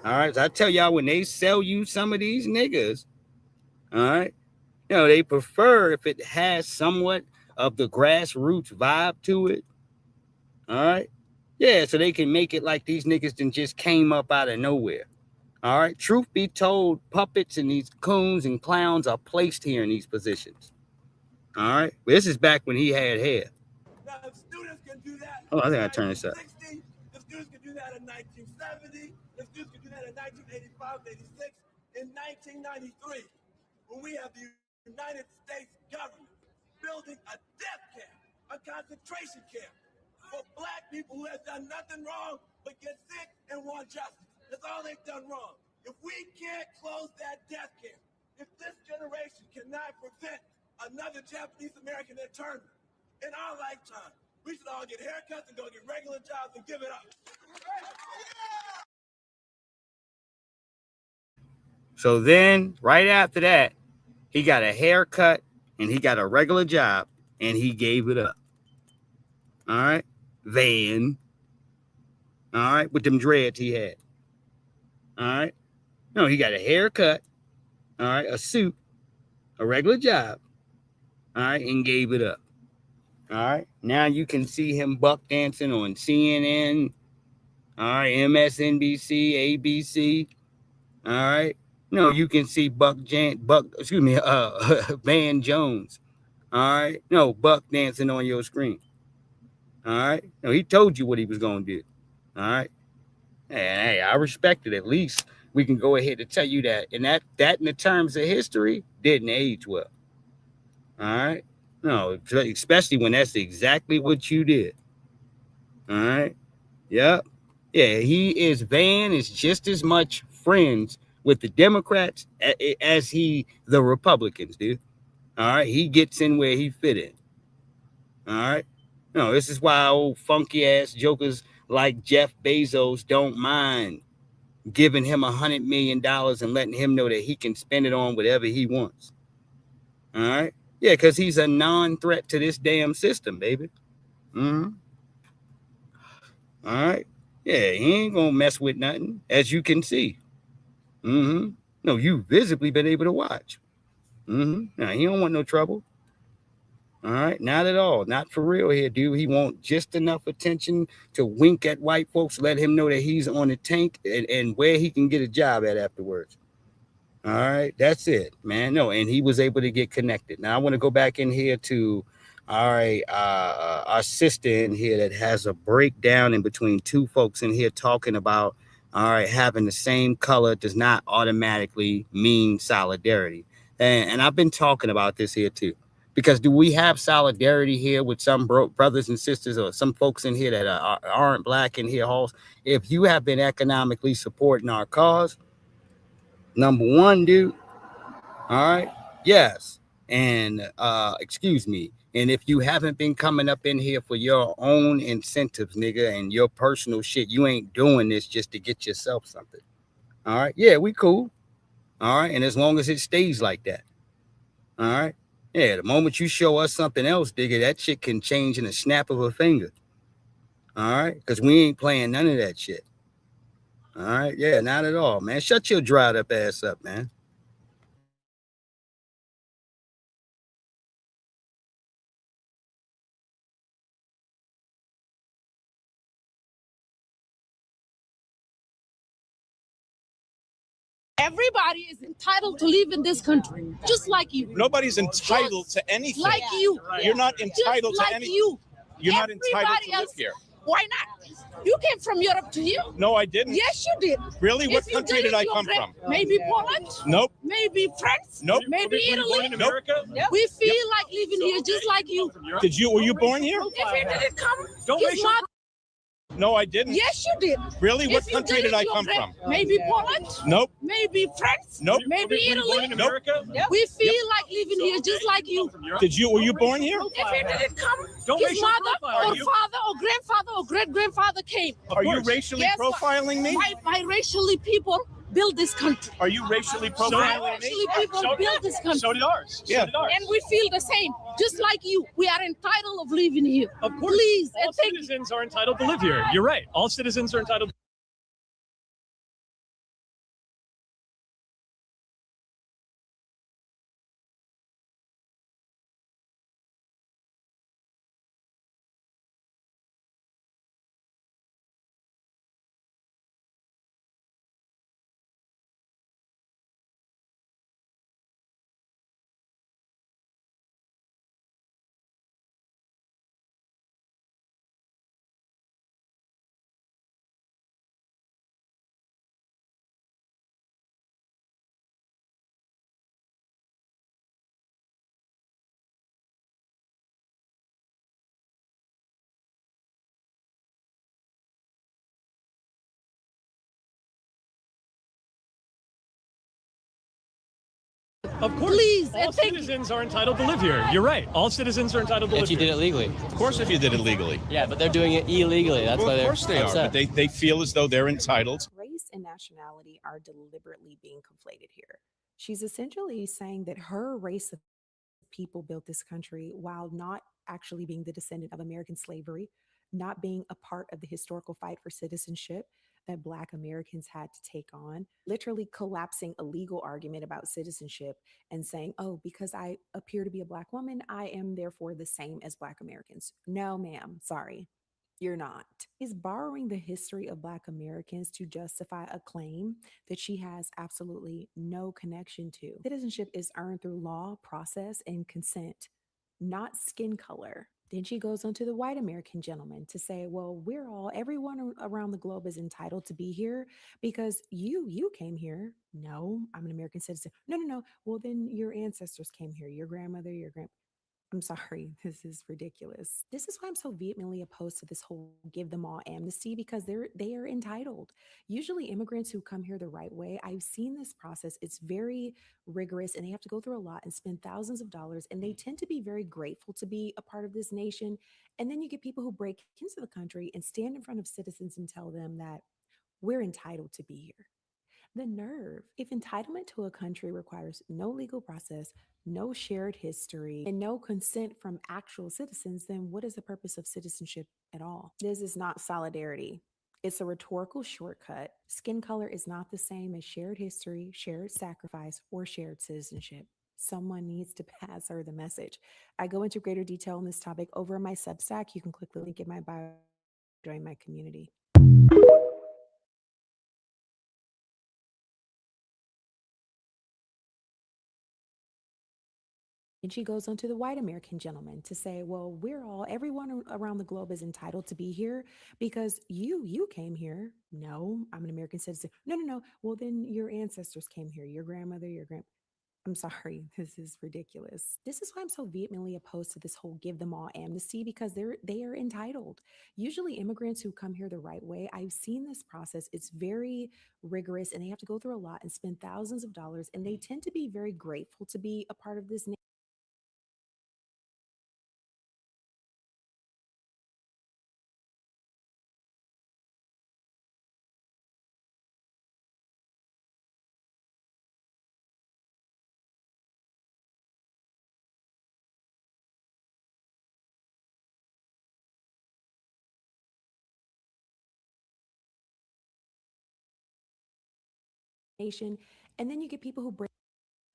All right, so I tell y'all, when they sell you some of these niggas, all right, you know, they prefer if it has somewhat of the grassroots vibe to it. All right. Yeah, so they can make it like these niggas then just came up out of nowhere. All right. Truth be told, puppets and these coons and clowns are placed here in these positions. All right. But this is back when he had hair. Now, if students can do that, Oh, I think I turn this up. if students can do that in 1970, if students can do that in 1985, 86, in 1993, when we have the United States government building a death camp, a concentration camp for black people who have done nothing wrong but get sick and want justice. That's all they've done wrong. If we can't close that death camp, if this generation cannot prevent another Japanese American internment in our lifetime, we should all get haircuts and go get regular jobs and give it up. So then, right after that, he got a haircut and he got a regular job and he gave it up. All right. Van. All right. With them dreads he had. All right. No, he got a haircut. All right. A suit. A regular job. All right. And gave it up. All right. Now you can see him buck dancing on CNN. All right. MSNBC, ABC. All right. No, you can see Van Jones. All right. No, Buck dancing on your screen. All right. No, he told you what he was going to do. All right. Hey, I respect it. At least we can go ahead and tell you that. And that in the terms of history didn't age well. All right. No, especially when that's exactly what you did. All right. Yep. Yeah, Van is just as much friends with the Democrats as the Republicans do. All right. He gets in where he fit in. All right. No, this is why old funky ass jokers like Jeff Bezos don't mind giving him $100 million and letting him know that he can spend it on whatever he wants. All right. Yeah, because he's a non-threat to this damn system, baby. Mm-hmm. All right. Yeah, he ain't gonna mess with nothing, as you can see. Mm-hmm. No, you visibly been able to watch. Mm-hmm. Now, he don't want no trouble. All right, not at all. Not for real here, dude. He want just enough attention to wink at white folks, let him know that he's on the tank and where he can get a job at afterwards. All right, that's it, man. No, and he was able to get connected. Now, I want to go back in here to, all right, our sister in here that has a breakdown in between two folks in here talking about, all right, having the same color does not automatically mean solidarity. And I've been talking about this here too. Because do we have solidarity here with some brothers and sisters or some folks in here that aren't black in here, Halls? If you have been economically supporting our cause, number one, dude, all right, yes. And excuse me. And if you haven't been coming up in here for your own incentives, nigga, and your personal shit, you ain't doing this just to get yourself something. All right. Yeah, we cool. All right. And as long as it stays like that. All right. Yeah, the moment you show us something else, digga, that shit can change in a snap of a finger. All right? Because we ain't playing none of that shit. All right? Yeah, not at all, man. Shut your dried up ass up, man. Everybody is entitled to live in this country, just like you. Nobody's entitled to anything. Like you. You're not entitled just to like anything. You. You're not Everybody entitled to live else, here. Why not? You came from Europe to here. No, I didn't. Yes, you did. Really? What If you country did I come you're from? Maybe Poland. Nope. Maybe France. Nope. Maybe Italy. in America? Nope. We feel like living here just like you. Were you born here? If you didn't come, Don't his racial mother. No, I didn't. Yes, you did. Really? What If you country did I you're come red. from? Maybe Poland. Nope. Maybe France. Nope. Maybe Italy. in America? Nope. We feel like living here just like you. Were you born here? If you didn't come, Don't his racial mother profile. or father or grandfather or great-grandfather came. Are you racially Guess what? profiling me? By racially people build this country. Are you racially By profiling me? racially people build this country. So did ours. Yeah. And we feel the same. Just like you, we are entitled of living here. Of course, Please, all citizens are entitled to live here. You're right. All citizens are entitled. Of course, Please, all citizens are entitled to live here. You're right. All citizens are entitled to live If you here. did it legally. Of course, if you did it legally. Yeah, but they're doing it illegally. That's Well, why of they're course they upset. are, but they feel as though they're entitled. Race and nationality are deliberately being conflated here. She's essentially saying that her race of people built this country while not actually being the descendant of American slavery, not being a part of the historical fight for citizenship that Black Americans had to take on, literally collapsing a legal argument about citizenship and saying, oh, because I appear to be a Black woman, I am therefore the same as Black Americans. No, ma'am, sorry. You're not. Is borrowing the history of Black Americans to justify a claim that she has absolutely no connection to. Citizenship is earned through law, process, and consent, not skin color. Then she goes on to the white American gentleman to say, well, everyone around the globe is entitled to be here because you came here. No, I'm an American citizen. No. Well, then your ancestors came here, your grandmother, I'm sorry, this is ridiculous. This is why I'm so vehemently opposed to this whole give them all amnesty because they are entitled. Usually immigrants who come here the right way, I've seen this process. It's very rigorous and they have to go through a lot and spend thousands of dollars and they tend to be very grateful to be a part of this nation. And then you get people who break into the country and stand in front of citizens and tell them that we're entitled to be here. The nerve. If entitlement to a country requires no legal process, no shared history, and no consent from actual citizens, then what is the purpose of citizenship at all? This is not solidarity. It's a rhetorical shortcut. Skin color is not the same as shared history, shared sacrifice, or shared citizenship. Someone needs to pass her the message. I go into greater detail on this topic over my Substack. You can click the link in my bio to join my community. And she goes on to the white American gentleman to say, well, everyone around the globe is entitled to be here because you came here. No, I'm an American citizen. No. Well, then your ancestors came here, your grandmother, I'm sorry, this is ridiculous. This is why I'm so vehemently opposed to this whole give them all amnesty because they are entitled. Usually immigrants who come here the right way, I've seen this process. It's very rigorous and they have to go through a lot and spend thousands of dollars and they tend to be very grateful to be a part of this nation. And then you get people who break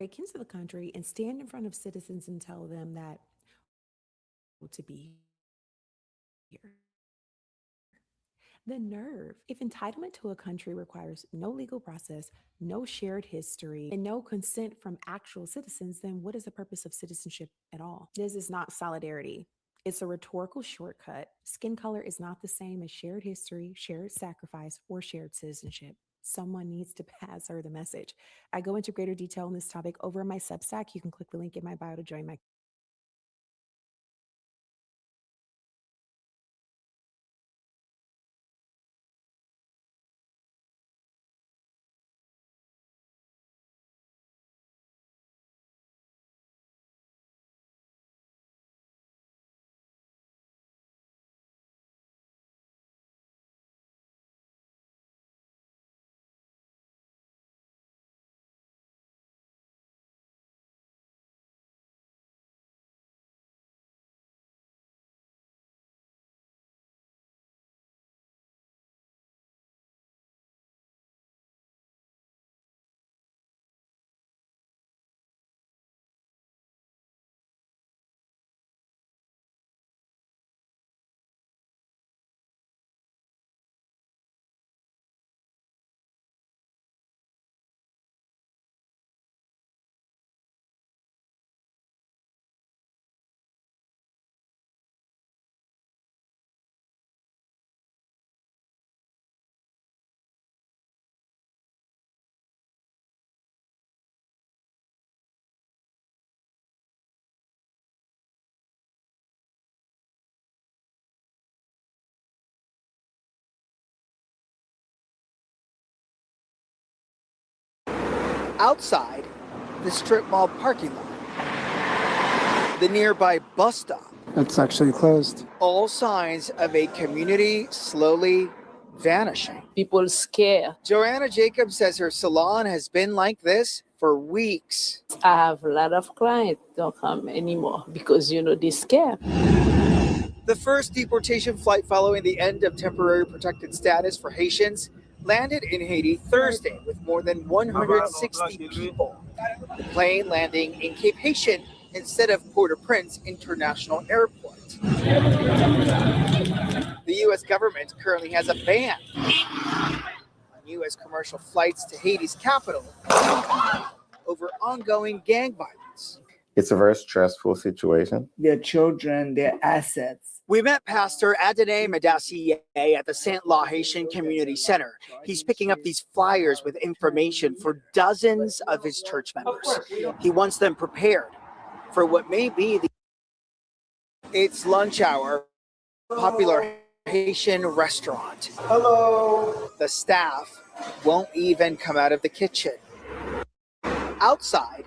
into the country and stand in front of citizens and tell them that to be here. The nerve. If entitlement to a country requires no legal process, no shared history, and no consent from actual citizens, then what is the purpose of citizenship at all? This is not solidarity. It's a rhetorical shortcut. Skin color is not the same as shared history, shared sacrifice, or shared citizenship. Someone needs to pass her the message. I go into greater detail on this topic over my Substack. You can click the link in my bio to join my Outside the strip mall parking lot, the nearby bus stop. It's actually closed. All signs of a community slowly vanishing. People scared. Joanna Jacobs says her salon has been like this for weeks. I have a lot of clients don't come anymore because, they scared. The first deportation flight following the end of temporary protected status for Haitians landed in Haiti Thursday with more than 160 people. The plane landing in Cape Haitian instead of Port-au-Prince International Airport. The U.S. government currently has a ban on U.S. commercial flights to Haiti's capital over ongoing gang violence. It's a very stressful situation. Their children, their assets. We met Pastor Adonai Madassier at the Saint-Law Haitian Community Center. He's picking up these flyers with information for dozens of his church members. He wants them prepared for what may be it's lunch hour, popular Haitian restaurant. Hello. The staff won't even come out of the kitchen. Outside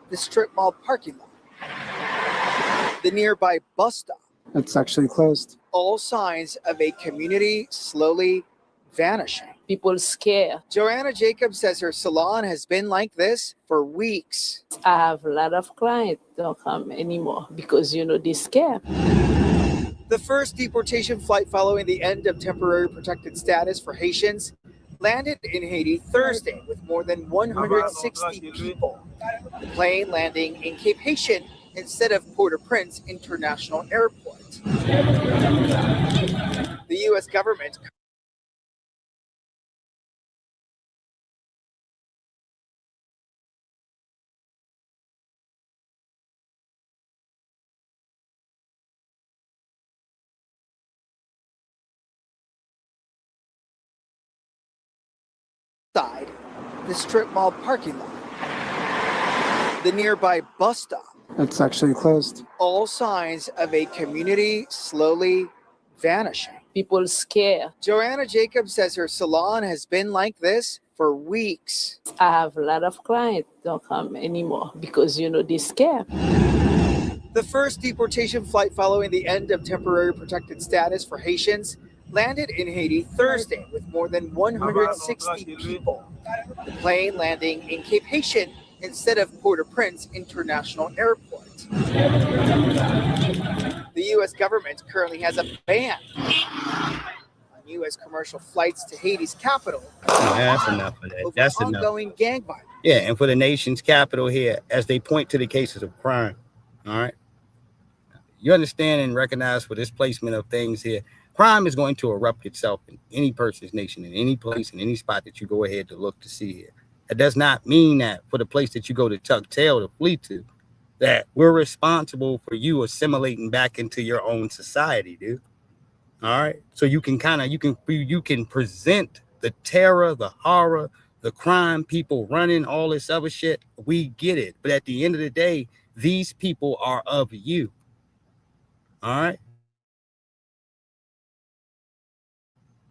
the strip mall parking lot, the nearby bus stop. It's actually closed. All signs of a community slowly vanishing. People scared. Joanna Jacobs says her salon has been like this for weeks. I have a lot of clients don't come anymore because, they scared. The first deportation flight following the end of temporary protected status for Haitians landed in Haiti Thursday with more than 160 people. The plane landing in Cape Haitian instead of Port-au-Prince International Airport. The U.S. government side the strip mall parking lot, the nearby bus stop. It's actually closed. All signs of a community slowly vanishing. People scared. Joanna Jacobs says her salon has been like this for weeks. I have a lot of clients don't come anymore because, they scared. The first deportation flight following the end of temporary protected status for Haitians landed in Haiti Thursday with more than 160 people. The plane landing in Cape Haitian instead of Port-au-Prince International Airport. The U.S. government currently has a ban on U.S. commercial flights to Haiti's capital. That's enough of that. That's enough. Ongoing gang violence. Yeah, and for the nation's capital here, as they point to the cases of crime, all right? You understand and recognize for this placement of things here, crime is going to erupt itself in any person's nation, in any place, in any spot that you go ahead to look to see here. It does not mean that for the place that you go to tuck tail to flee to, that we're responsible for you assimilating back into your own society, dude. All right. So you can present the terror, the horror, the crime, people running, all this other shit. We get it. But at the end of the day, these people are of you. All right.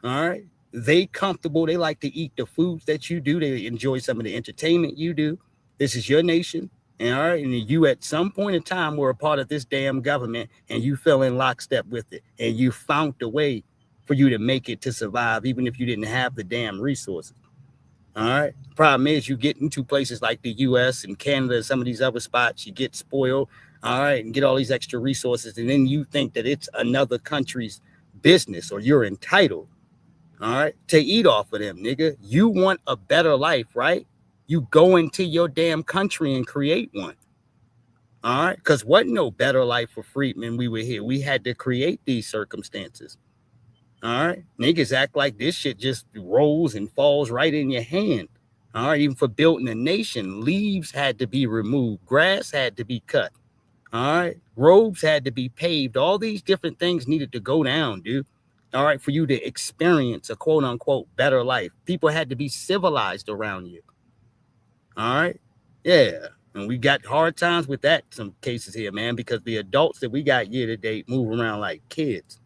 All right. They comfortable. They like to eat the foods that you do. They enjoy some of the entertainment you do. This is your nation. And all right. And you at some point in time were a part of this damn government and you fell in lockstep with it. And you found a way for you to make it to survive, even if you didn't have the damn resources. All right. Problem is you get into places like the US and Canada and some of these other spots, you get spoiled. All right. And get all these extra resources. And then you think that it's another country's business or you're entitled. All right, to eat off of them, nigga. You want a better life, right? You go into your damn country and create one. All right, because wasn't no better life for freedmen. We were here. We had to create these circumstances. All right, niggas act like this shit just rolls and falls right in your hand. All right, even for building a nation, leaves had to be removed, grass had to be cut. All right, roads had to be paved. All these different things needed to go down, dude. All right, for you to experience a quote unquote better life. People had to be civilized around you. All right. Yeah. And we got hard times with that, some cases here, man, because the adults that we got year to date move around like kids.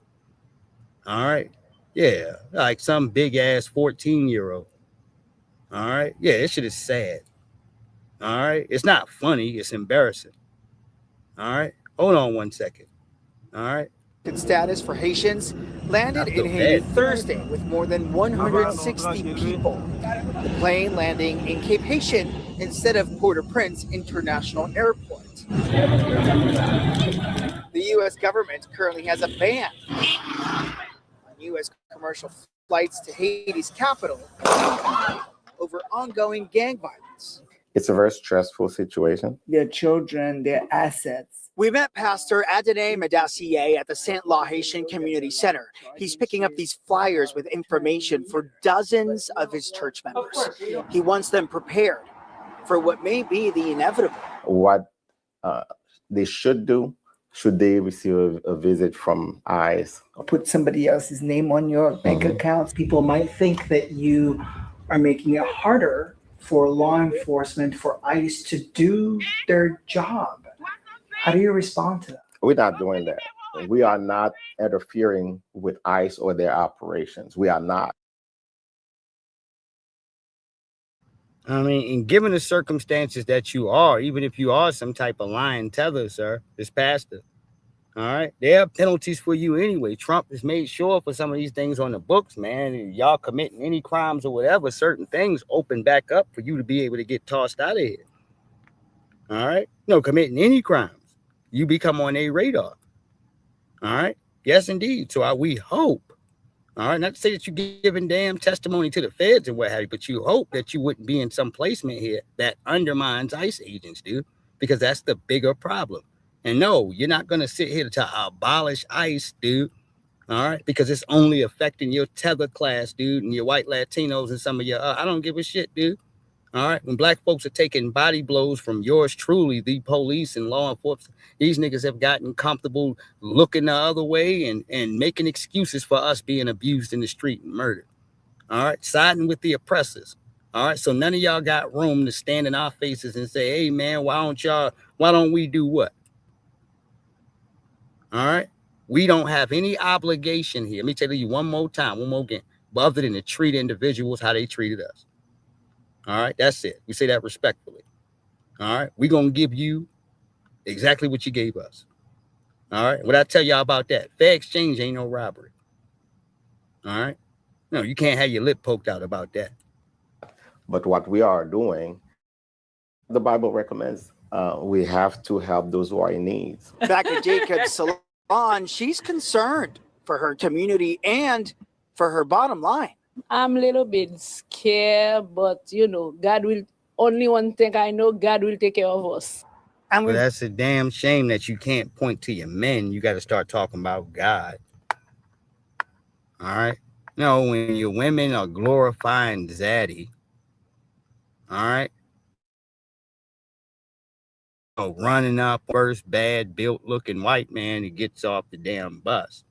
All right. Yeah. Like some big ass 14-year-old. All right. Yeah, this shit is sad. All right. It's not funny. It's embarrassing. All right. Hold on 1 second. All right. Status for Haitians landed in Haiti Thursday with more than 160 people. The plane landing in Cape Haitian instead of Port-au-Prince International Airport. The U.S. government currently has a ban on U.S. commercial flights to Haiti's capital over ongoing gang violence. It's a very stressful situation. Their children, their assets. We met Pastor Adonai Madassier at the St. Law Haitian Community Center. He's picking up these flyers with information for dozens of his church members. He wants them prepared for what may be the inevitable. What they should do, should they receive a visit from ICE? Put somebody else's name on your bank accounts. People might think that you are making it harder for law enforcement, for ICE to do their job. How do you respond to that? We're not doing that. We are not interfering with ICE or their operations. We are not. I mean, and given the circumstances that you are, even if you are some type of lying tether, sir, this pastor, all right, there are penalties for you anyway. Trump has made sure for some of these things on the books, man, and y'all committing any crimes or whatever, certain things open back up for you to be able to get tossed out of here. All right? No, committing any crimes, you become on a radar. All right? Yes, indeed. So we hope, all right, not to say that you're giving damn testimony to the feds and what have you, but you hope that you wouldn't be in some placement here that undermines ICE agents, dude, because that's the bigger problem. And no, you're not going to sit here to abolish ICE, dude, all right, because it's only affecting your tether class, dude, and your white Latinos and some of your, I don't give a shit, dude. All right, when black folks are taking body blows from yours truly, the police and law enforcement, these niggas have gotten comfortable looking the other way and making excuses for us being abused in the street and murdered. All right, siding with the oppressors. All right, so none of y'all got room to stand in our faces and say, hey, man, why don't we do what? All right, we don't have any obligation here. Let me tell you one more time, one more again, other than to treat individuals how they treated us. All right, that's it. We say that respectfully. All right, we're going to give you exactly what you gave us. All right, what I tell y'all about that, fair exchange ain't no robbery. All right, no, you can't have your lip poked out about that. But what we are doing, the Bible recommends we have to help those who are in need. Back at Jacob's salon, she's concerned for her community and for her bottom line. I'm a little bit scared, but you know, God will, only one thing I know, God will take care of us. And that's a damn shame that you can't point to your men. You got to start talking about God. All right. No, when your women are glorifying Zaddy, all right, running up first bad built looking white man that gets off the damn bus.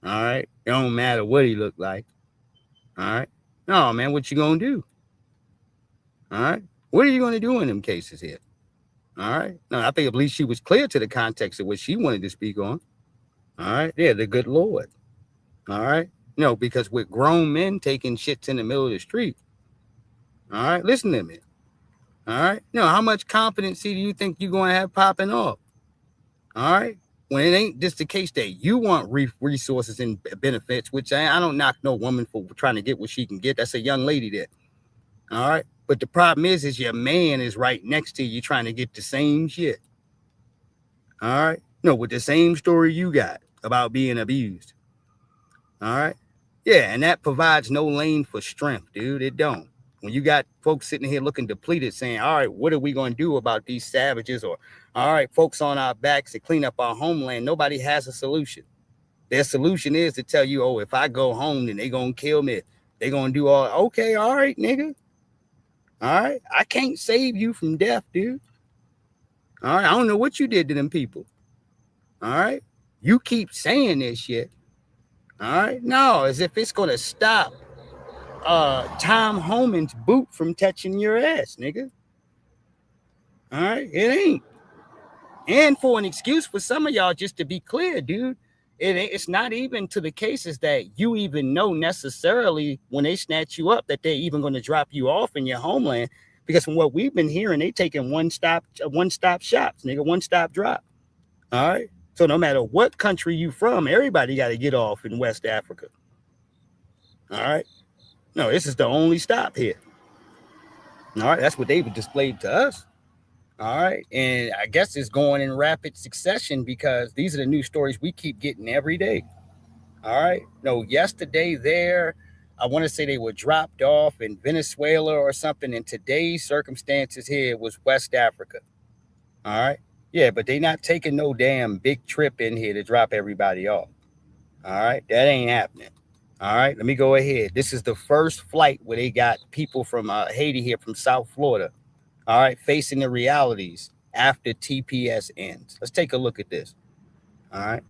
All right. It don't matter what he looked like. All right. No, man, what you gonna do? All right. What are you gonna do in them cases here? All right. No, I think at least she was clear to the context of what she wanted to speak on. All right. Yeah, the good Lord. All right. No, because with grown men taking shits in the middle of the street. All right. Listen to me. All right. No, how much competency do you think you're going to have popping off? All right. When it ain't just the case that you want resources and benefits, which I don't knock no woman for trying to get what she can get. That's a young lady there. All right. But the problem is your man is right next to you trying to get the same shit. All right. No, with the same story you got about being abused. All right. Yeah. And that provides no lane for strength, dude. It don't. When you got folks sitting here looking depleted saying, all right, what are we going to do about these savages? Or, all right, folks on our backs to clean up our homeland. Nobody has a solution. Their solution is to tell you, oh, if I go home, then they going to kill me. They going to do all, okay, all right, nigga. All right. I can't save you from death, dude. All right. I don't know what you did to them people. All right. You keep saying this shit. All right. No, as if it's going to stop Tom Homan's boot from touching your ass, nigga. All right, it ain't. And for an excuse for some of y'all, just to be clear, dude, it's not even to the cases that you even know necessarily when they snatch you up that they're even going to drop you off in your homeland. Because from what we've been hearing, they taking one-stop shops, nigga, one-stop drop. All right. So no matter what country you from, everybody got to get off in West Africa. All right. No, this is the only stop here. All right. That's what they've displayed to us. All right. And I guess it's going in rapid succession because these are the new stories we keep getting every day. All right. No, yesterday there, I want to say they were dropped off in Venezuela or something. In today's circumstances here, it was West Africa. All right. Yeah, but they not taking no damn big trip in here to drop everybody off. All right. That ain't happening. All right. Let me go ahead. This is the first flight where they got people from Haiti here from South Florida. All right. Facing the realities after TPS ends. Let's take a look at this. All right.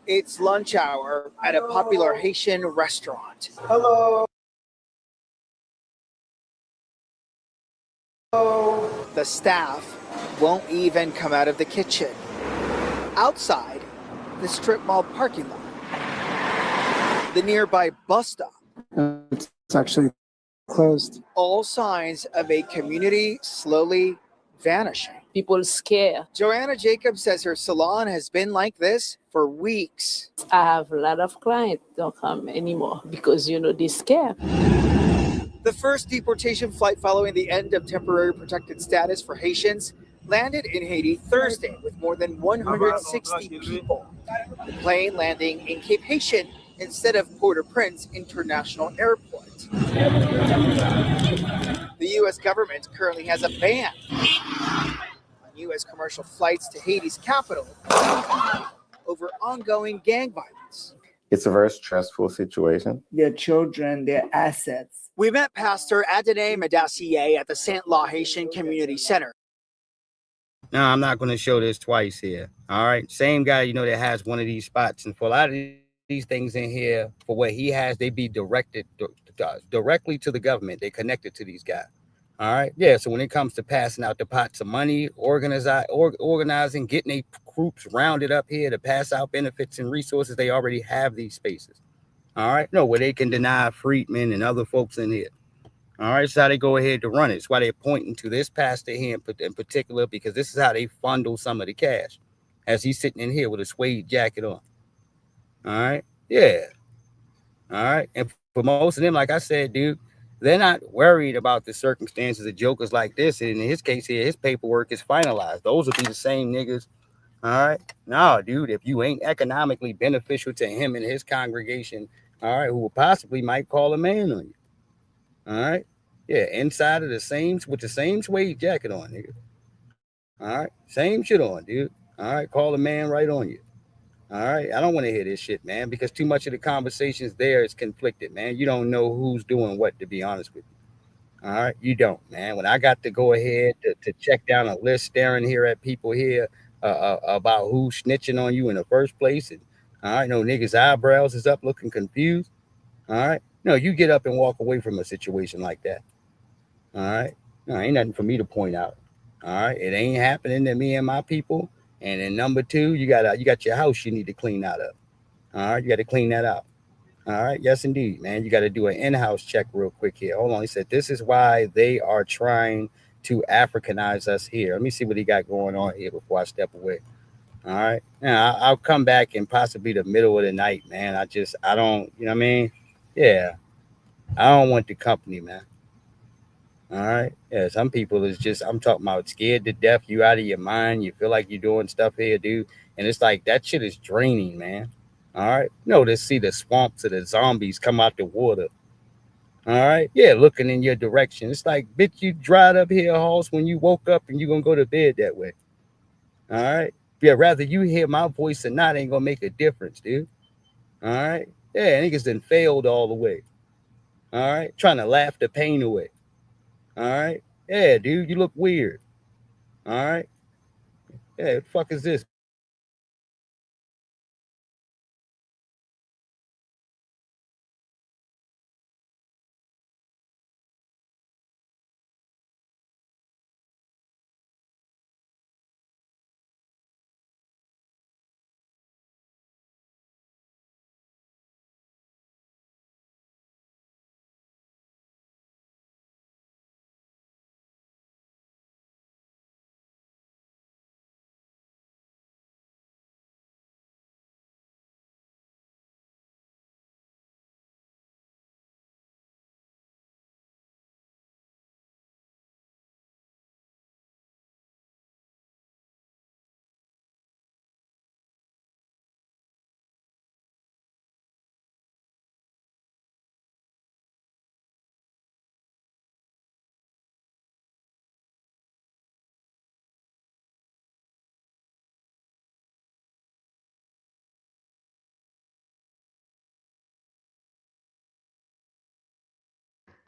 It's lunch hour at a popular Haitian restaurant. Hello. The staff won't even come out of the kitchen. Outside the strip mall parking lot, the nearby bus stop. It's actually closed. All signs of a community slowly vanishing. People scared. Joanna Jacobs says her salon has been like this for weeks. I have a lot of clients don't come anymore because, they scared. The first deportation flight following the end of temporary protected status for Haitians landed in Haiti Thursday with more than 160 people. The plane landing in Cape Haitian instead of Port-au-Prince International Airport. The U.S. government currently has a ban on U.S. commercial flights to Haiti's capital over ongoing gang violence. It's a very stressful situation. Their children, their assets. We met Pastor Adonai Madassier at the St. Law Haitian Community Center. No, I'm not going to show this twice here. All right. Same guy, that has one of these spots. And for a lot of these things in here, for what he has, they be directed directly to the government. They connected to these guys. All right. Yeah. So when it comes to passing out the pots of money, organizing, getting a groups rounded up here to pass out benefits and resources, they already have these spaces. All right. No, where they can deny Freedmen and other folks in here. All right. So how they go ahead to run it. It's why they're pointing to this pastor here in particular, because this is how they fundle some of the cash as he's sitting in here with a suede jacket on. All right. Yeah. All right. And for most of them, like I said, dude, they're not worried about the circumstances of jokers like this. And in his case here, his paperwork is finalized. Those will be the same niggas. All right. No, dude, if you ain't economically beneficial to him and his congregation, all right, who will possibly might call a man on you. All right. Yeah. Inside of with the same suede jacket on, nigga. All right. Same shit on, dude. All right. Call a man right on you. All right. I don't want to hear this shit, man, because too much of the conversations there is conflicted, man. You don't know who's doing what, to be honest with you. All right. You don't, man. When I got to go ahead to check down a list, staring here at people here about who's snitching on you in the first place. And all right. No, niggas' eyebrows is up looking confused. All right. No, you get up and walk away from a situation like that. All right. No, ain't nothing for me to point out. All right. It ain't happening to me and my people. And then number two, you got your house you need to clean out of. All right, you got to clean that out. All right, yes, indeed, man. You got to do an in-house check real quick here. Hold on. He said, this is why they are trying to Africanize us here. Let me see what he got going on here before I step away. All right. Now, I'll come back in possibly the middle of the night, man. I don't, you know what I mean? Yeah. I don't want the company, man. All right. Yeah, some people is just, I'm talking about scared to death. You out of your mind. You feel like you're doing stuff here, dude. And it's like that shit is draining, man. All right. No, to see the swamps of the zombies come out the water. All right. Yeah, looking in your direction. It's like, bitch, you dried up here, Hoss, when you woke up and you're going to go to bed that way. All right. Yeah, rather you hear my voice or not ain't going to make a difference, dude. All right. Yeah, niggas done failed all the way. All right. Trying to laugh the pain away. All right. Yeah, dude, you look weird. All right. Yeah, what the fuck is this?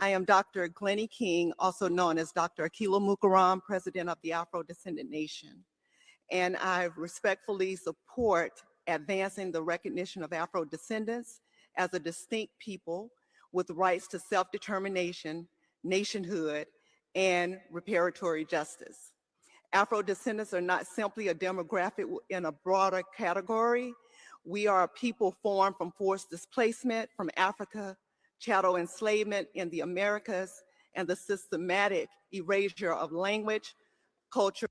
I am Dr. Glennie King, also known as Dr. Akilo Mukaram, President of the Afro-Descendant Nation. And I respectfully support advancing the recognition of Afro-descendants as a distinct people with rights to self-determination, nationhood, and reparatory justice. Afro-descendants are not simply a demographic in a broader category. We are a people formed from forced displacement from Africa, chattel enslavement in the Americas, and the systematic erasure of language, culture,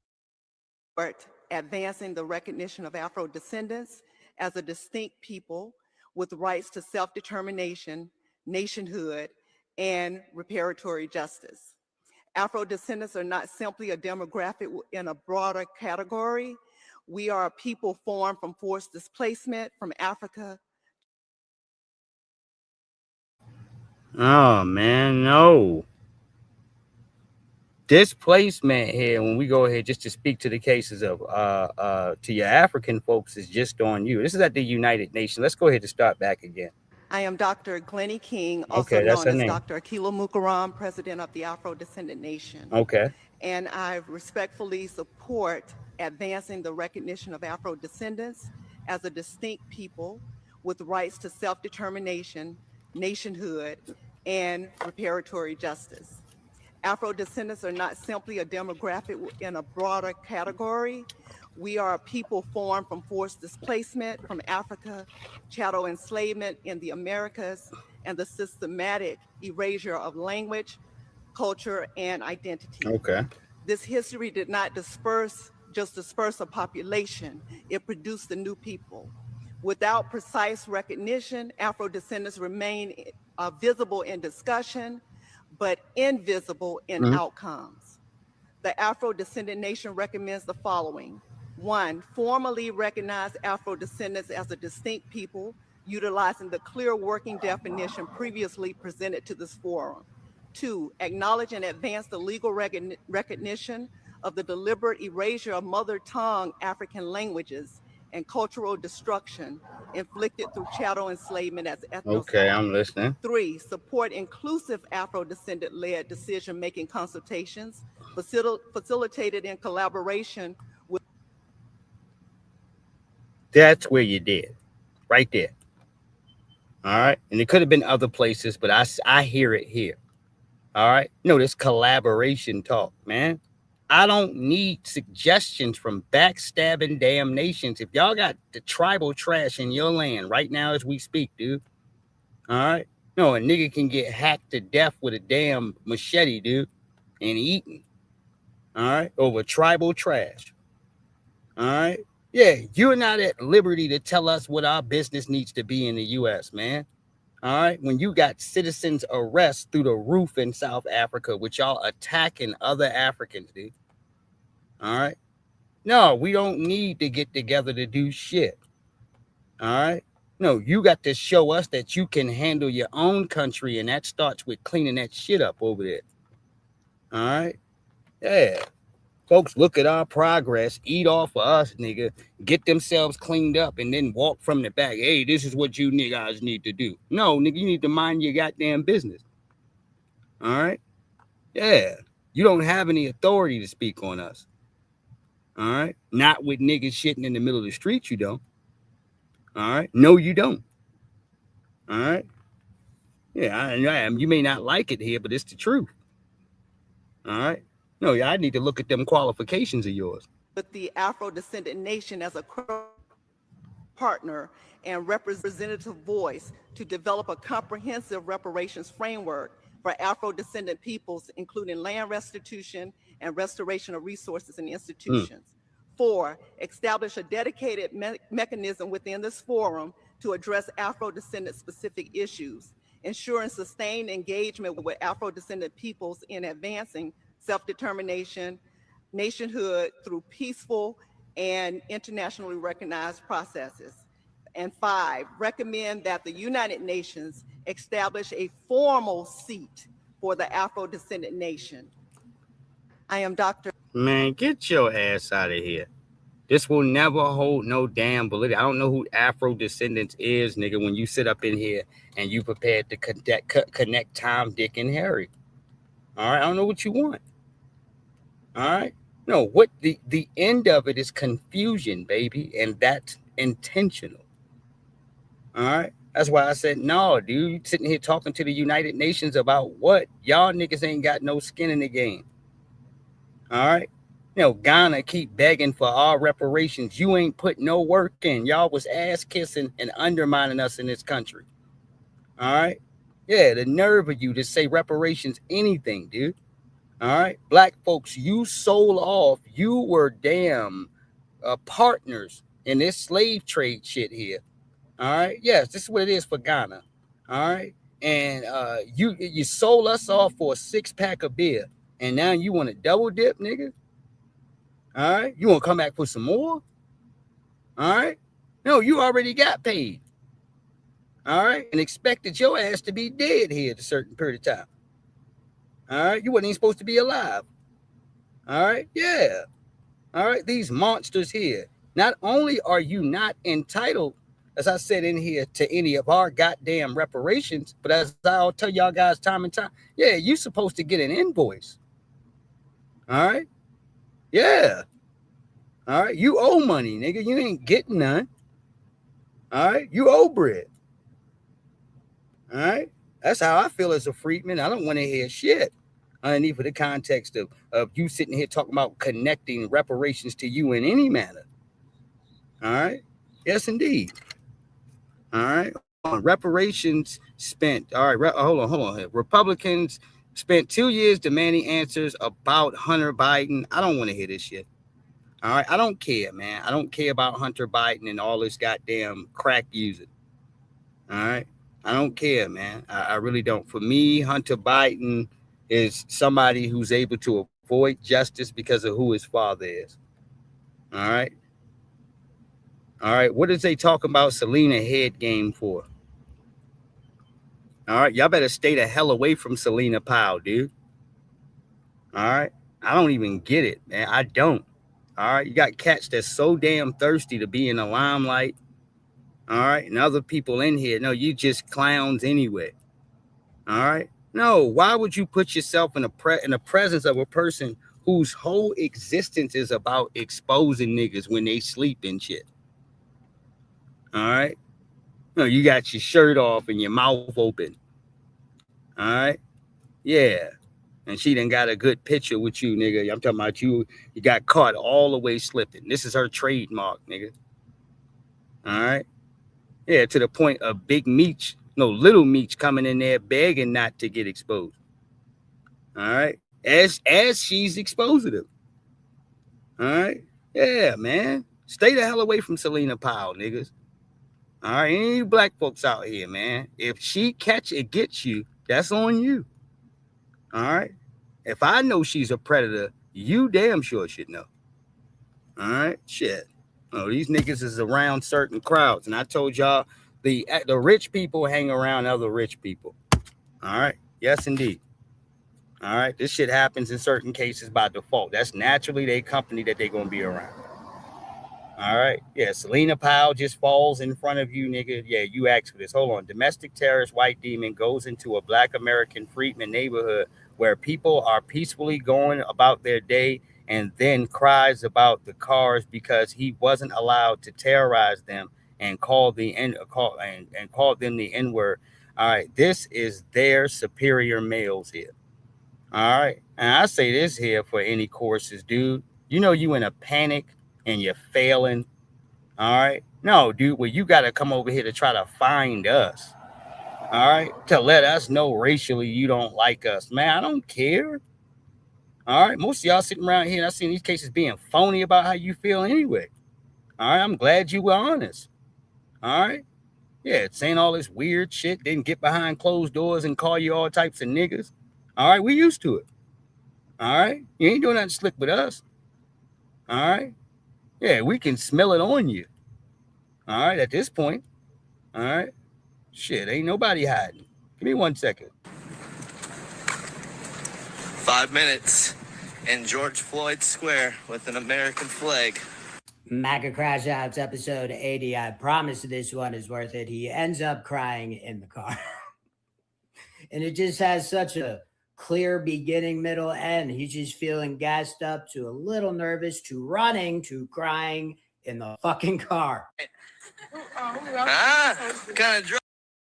advancing the recognition of Afro-descendants as a distinct people with rights to self-determination, nationhood, and reparatory justice. Afro-descendants are not simply a demographic in a broader category. We are a people formed from forced displacement from Africa. Oh man, no. Displacement here, when we go ahead just to speak to the cases of to your African folks, is just on you. This is at the United Nations. Let's go ahead and start back again. I am Dr. Glennie King, also Okay, that's known her as name. Dr. Akilo Mukaram, President of the Afro-Descendant Nation. Okay. And I respectfully support advancing the recognition of Afro-descendants as a distinct people with rights to self-determination, nationhood, and reparatory justice. Afro-descendants are not simply a demographic in a broader category. We are a people formed from forced displacement from Africa, chattel enslavement in the Americas, and the systematic erasure of language, culture, and identity. Okay. This history did not disperse a population, it produced a new people. Without precise recognition, Afro-descendants remain visible in discussion, but invisible in outcomes. The Afro-Descendant Nation recommends the following. 1, formally recognize Afro-descendants as a distinct people, utilizing the clear working definition previously presented to this forum. 2, acknowledge and advance the legal recognition of the deliberate erasure of mother tongue African languages and cultural destruction inflicted through chattel enslavement as ethnocide. Okay, I'm listening. 3, support inclusive Afro-descendant-led decision-making consultations facilitated in collaboration with. That's where you did, right there. All right, and it could have been other places, but I hear it here. All right, this collaboration talk, man. I don't need suggestions from backstabbing damn nations. If y'all got the tribal trash in your land right now as we speak, dude. All right, a nigga can get hacked to death with a damn machete, dude, and eaten. All right, over tribal trash. All right, yeah, you're not at liberty to tell us what our business needs to be in the U.S., man. All right, when you got citizens arrests through the roof in South Africa, which y'all attacking other Africans, dude. All right, no, we don't need to get together to do shit. All right, no, you got to show us that you can handle your own country, and that starts with cleaning that shit up over there. All right, yeah. Folks look at our progress, eat off of us, nigga, get themselves cleaned up, and then walk from the back. Hey, this is what you niggas need to do. No, nigga, you need to mind your goddamn business. All right? Yeah. You don't have any authority to speak on us. All right? Not with niggas shitting in the middle of the street, you don't. All right? No, you don't. All right? Yeah, you may not like it here, but it's the truth. All right? No, I need to look at them qualifications of yours. With the Afro-Descendant Nation as a partner and representative voice to develop a comprehensive reparations framework for Afro-descendant peoples, including land restitution and restoration of resources and institutions. 4, establish a dedicated mechanism within this forum to address Afro-descendant specific issues, ensuring sustained engagement with Afro-descendant peoples in advancing self-determination, nationhood through peaceful and internationally recognized processes. And 5, recommend that the United Nations establish a formal seat for the Afro-Descendant Nation. I am Dr. Man, get your ass out of here. This will never hold no damn validity. I don't know who Afro Descendants is, nigga, when you sit up in here and you prepared to connect Tom, Dick, and Harry. All right, I don't know what you want. All right. No, what the end of it is confusion, baby, and that's intentional. All right. That's why I said, no, dude, you sitting here talking to the United Nations about what? Y'all niggas ain't got no skin in the game. All right. You know, Ghana keep begging for our reparations. You ain't put no work in. Y'all was ass kissing and undermining us in this country. All right. Yeah, the nerve of you to say reparations anything, dude. All right. Black folks, you sold off. You were damn partners in this slave trade shit here. All right. Yes, this is what it is for Ghana. All right. And you sold us off for a 6-pack of beer. And now you want to double dip, nigga? All right. You want to come back for some more? All right. No, you already got paid. All right. And expected your ass to be dead here at a certain period of time. All right. You wasn't even supposed to be alive. All right. Yeah. All right. These monsters here. Not only are you not entitled, as I said in here, to any of our goddamn reparations, but as I'll tell y'all guys time and time, yeah, you're supposed to get an invoice. All right. Yeah. All right. You owe money, nigga. You ain't getting none. All right. You owe bread. All right. That's how I feel as a freedman. I don't want to hear shit underneath of the context of you sitting here talking about connecting reparations to you in any manner. All right. Yes, indeed. All right. Reparations spent. All right. Hold on. Republicans spent 2 years demanding answers about Hunter Biden. I don't want to hear this shit. All right. I don't care, man. I don't care about Hunter Biden and all this goddamn crack using. All right. I don't care, man. I really don't. For me, Hunter Biden is somebody who's able to avoid justice because of who his father is. All right. All right. What is they talking about Selena head game for? All right. Y'all better stay the hell away from Selena Powell, dude. All right. I don't even get it, man. I don't. All right. You got cats that's so damn thirsty to be in the limelight. All right. And other people in here. No, you just clowns anyway. All right. No. Why would you put yourself in the presence of a person whose whole existence is about exposing niggas when they sleep and shit? All right. No, you got your shirt off and your mouth open. All right. Yeah. And she done got a good picture with you, nigga. I'm talking about you. You got caught all the way slipping. This is her trademark, nigga. All right. Yeah. To the point of Big Meech, Little Meech coming in there begging not to get exposed. All right. As she's exposing him. All right. Yeah, man. Stay the hell away from Selena Powell, niggas. All right, any black folks out here, man. If she gets you, that's on you. All right. If I know she's a predator, you damn sure should know. All right, shit. Oh, these niggas is around certain crowds, and I told y'all the rich people hang around other rich people. All right. Yes, indeed. All right. This shit happens in certain cases by default. That's naturally their company that they're gonna be around. All right. Yeah. Selena Powell just falls in front of you, nigga. Yeah. You asked for this. Hold on. Domestic terrorist white demon goes into a black American freedman neighborhood where people are peacefully going about their day and then cries about the cars because he wasn't allowed to terrorize them and call them the N-word. All right. This is their superior males here. All right. And I say this here for any courses, dude. You know you in a panic and you're failing. All right. No, dude, well, you got to come over here to try to find us. All right. To let us know racially you don't like us. Man, I don't care. All right. Most of y'all sitting around here and I seen these cases being phony about how you feel anyway. All right. I'm glad you were honest. All right. Yeah. Saying all this weird shit, didn't get behind closed doors and call you all types of niggas. All right. We used to it. All right. You ain't doing nothing slick with us. All right. Yeah, we can smell it on you. All right, at this point. All right. Shit, ain't nobody hiding. Give me 1 second. 5 minutes in George Floyd Square with an American flag. MAGA Crash Out's episode 80. I promise this one is worth it. He ends up crying in the car. And it just has such a clear beginning, middle, end. He's just feeling gassed up to a little nervous to running to crying in the fucking car. What kind of drug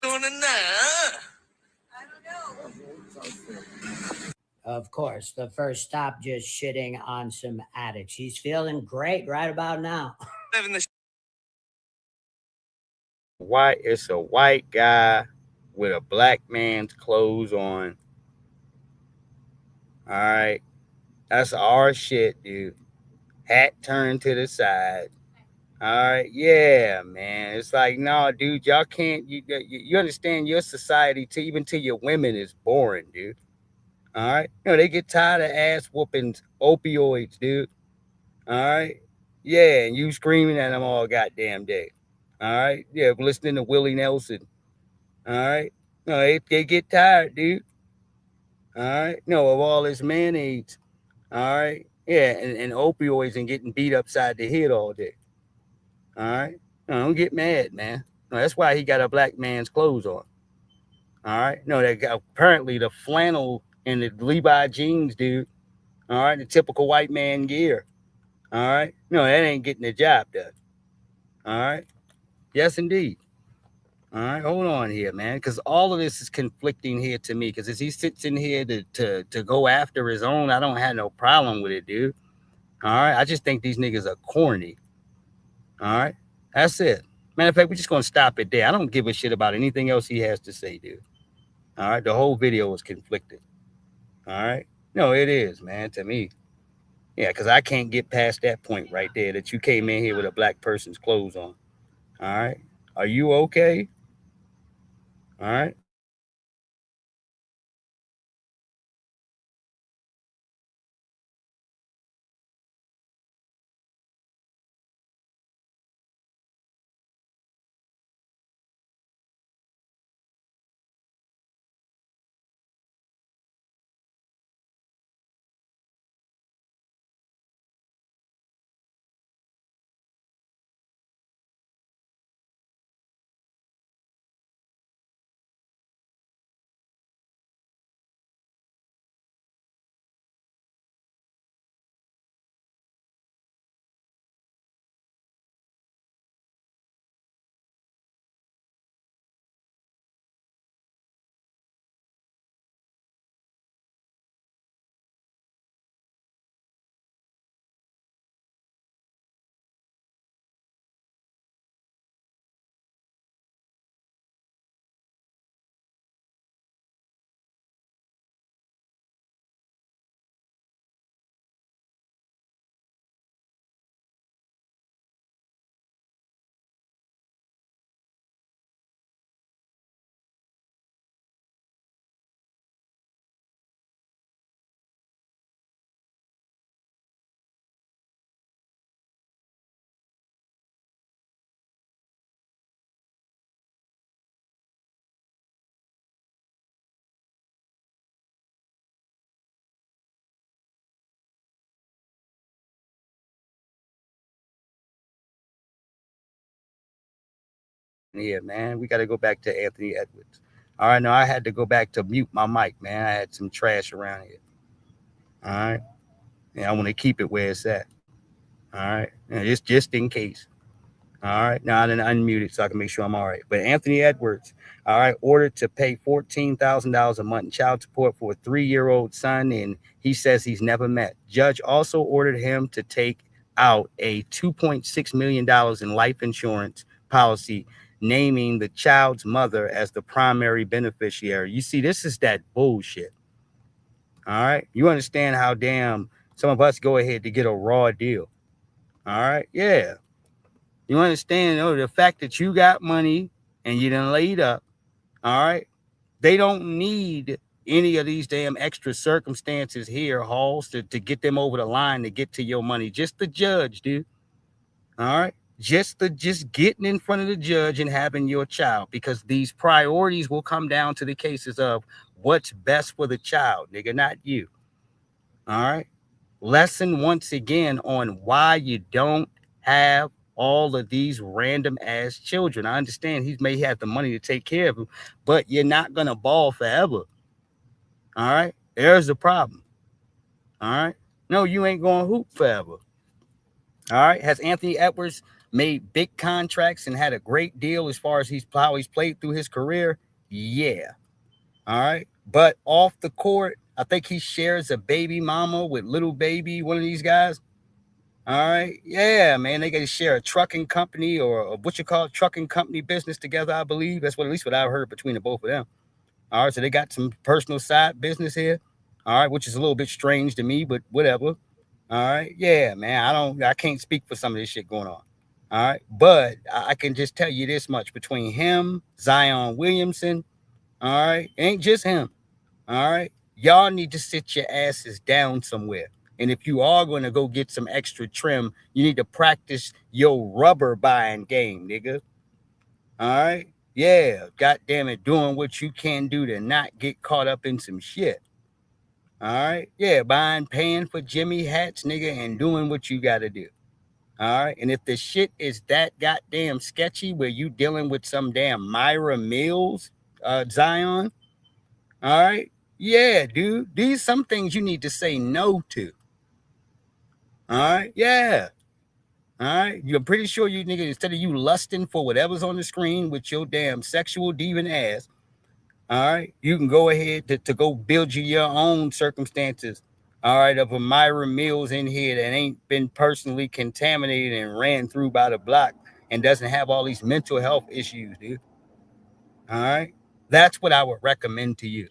doing tonight? Of course, the first stop just shitting on some addicts. He's feeling great right about now. Why it's a white guy with a black man's clothes on. All right. That's our shit, dude. Hat turned to the side. All right. Yeah, man. It's like, no, dude, y'all can't, you understand your society, even to your women, is boring, dude. All right. They get tired of ass whoopings, opioids, dude. All right. Yeah. And you screaming at them all goddamn day. All right. Yeah. Listening to Willie Nelson. All right. No, they get tired, dude. All right. Of all this mayonnaise. All right. Yeah. And opioids and getting beat upside the head all day. All right. No, don't get mad, man. No, that's why he got a black man's clothes on. All right. No, that apparently the flannel and the Levi jeans, dude. All right. The typical white man gear. All right. No, that ain't getting the job done. All right. Yes, indeed. All right, hold on here, man, because all of this is conflicting here to me. Because as he sits in here to go after his own, I don't have no problem with it, dude. All right, I just think these niggas are corny. All right, that's it. Matter of fact, we're just gonna stop it there. I don't give a shit about anything else he has to say, dude. All right, the whole video is conflicted. All right, no, it is, man, to me. Yeah, because I can't get past that point right there that you came in here with a black person's clothes on. All right, are you okay? All right. Yeah, man, we got to go back to Anthony Edwards. All right, no, I had to go back to mute my mic, man. I had some trash around here. All right, and I want to keep it where it's at. All right, and it's just in case. All right, now I didn't unmute it so I can make sure I'm all right. But Anthony Edwards, all right, ordered to pay $14,000 a month in child support for a 3-year-old son, and he says he's never met. Judge also ordered him to take out a $2.6 million in life insurance policy, naming the child's mother as the primary beneficiary. You see, this is that bullshit. All right, you understand how damn some of us go ahead to get a raw deal. All right, yeah. You understand, the fact that you got money and you done laid up, all right? They don't need any of these damn extra circumstances here, Halls, to get them over the line to get to your money. Just the judge, dude. All right? Just getting in front of the judge and having your child, because these priorities will come down to the cases of what's best for the child, nigga, not you. All right? Lesson once again on why you don't have all of these random ass children. I understand he may have the money to take care of them, but you're not gonna ball forever. All right, there's the problem. All right, no, you ain't gonna hoop forever. All right, has Anthony Edwards made big contracts and had a great deal as far as how he's played through his career? Yeah. All right, but off the court, I think he shares a baby mama with little baby, one of these guys. All right, yeah, man, they got to share a trucking company or what you call trucking company business together. I believe that's what at least what I've heard between the both of them. All right, so they got some personal side business here. All right, which is a little bit strange to me, but whatever. All right, yeah, man, I can't speak for some of this shit going on. All right, but I can just tell you this much: between him, Zion Williamson, all right, ain't just him. All right, y'all need to sit your asses down somewhere. And if you are going to go get some extra trim, you need to practice your rubber buying game, nigga. All right, yeah, goddamn it, doing what you can do to not get caught up in some shit. All right, yeah, paying for Jimmy hats, nigga, and doing what you got to do. All right, and if the shit is that goddamn sketchy where you dealing with some damn Myra Mills, Zion, all right, yeah, dude, these some things you need to say no to. All right, yeah. All right, you're pretty sure you nigga, instead of you lusting for whatever's on the screen with your damn sexual demon ass, all right, you can go ahead to go build you your own circumstances, all right, of a Myra Mills in here that ain't been personally contaminated and ran through by the block and doesn't have all these mental health issues, dude. All right, that's what I would recommend to you.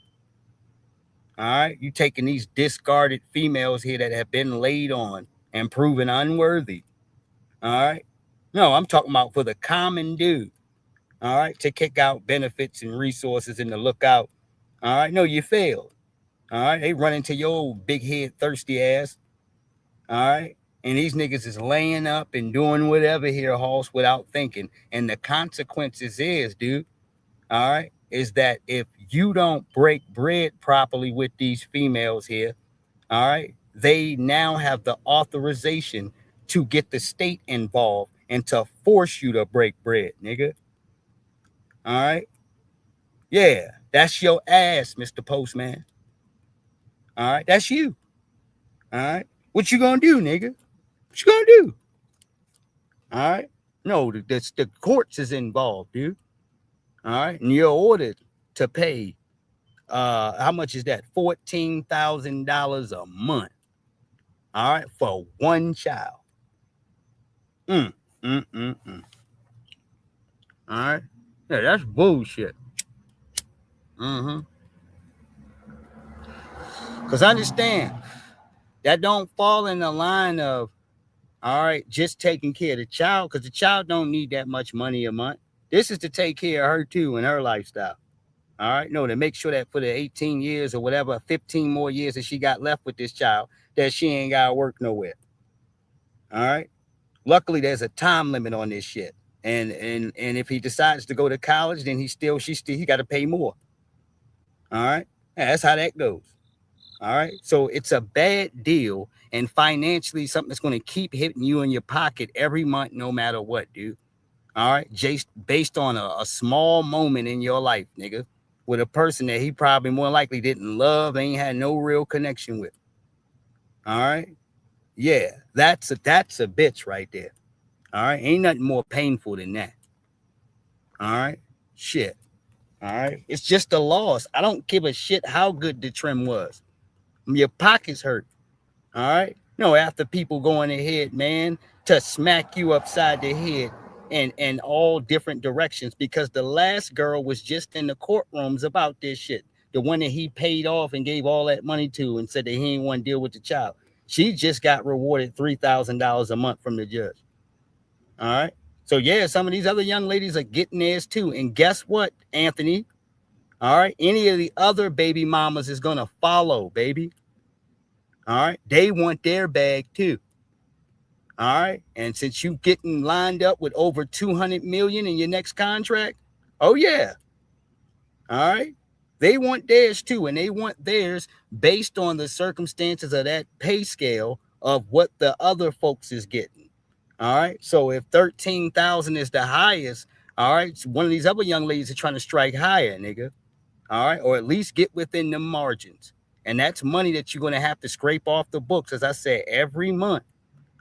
All right, you taking these discarded females here that have been laid on and proven unworthy. All right, no, I'm talking about for the common dude. All right, to kick out benefits and resources and to look out. All right, no, you failed. All right, they run into your old big head thirsty ass. All right, and these niggas is laying up and doing whatever here, Hoss, without thinking. And the consequences is, dude, all right, is that if you don't break bread properly with these females here, all right, they now have the authorization to get the state involved and to force you to break bread, nigga. All right, yeah, that's your ass, Mr. Postman. All right, that's you. All right, what you gonna do, nigga? What you gonna do? All right, no, the courts is involved, dude. All right, and you're ordered to pay. How much is that? $14,000 a month. All right, for one child. All right, yeah, that's bullshit. Because understand, that don't fall in the line of, all right, just taking care of the child, because the child don't need that much money a month. This is to take care of her too and her lifestyle. All right, no, to make sure that for the 18 years or whatever, 15 more years that she got left with this child, that she ain't got to work nowhere. All right. Luckily, there's a time limit on this shit. And if he decides to go to college, then he got to pay more. All right. Yeah, that's how that goes. All right. So it's a bad deal. And financially, something that's going to keep hitting you in your pocket every month, no matter what, dude. All right. Just based on a small moment in your life, nigga, with a person that he probably more likely didn't love, ain't had no real connection with. All right. Yeah, that's a bitch right there. All right. Ain't nothing more painful than that. All right. Shit. All right. It's just a loss. I don't give a shit how good the trim was. Your pockets hurt. All right. No, after people going ahead, man, to smack you upside the head in all different directions, because the last girl was just in the courtrooms about this shit. The one that he paid off and gave all that money to and said that he ain't want to deal with the child. She just got rewarded $3,000 a month from the judge. All right. So, yeah, some of these other young ladies are getting theirs too. And guess what, Anthony? All right. Any of the other baby mamas is going to follow, baby. All right. They want their bag too. All right. And since you getting lined up with over 200 million in your next contract, oh, yeah. All right. They want theirs too, and they want theirs based on the circumstances of that pay scale of what the other folks is getting. All right. So if 13,000 is the highest, all right, so one of these other young ladies are trying to strike higher, nigga. All right, or at least get within the margins. And that's money that you're going to have to scrape off the books, as I said, every month.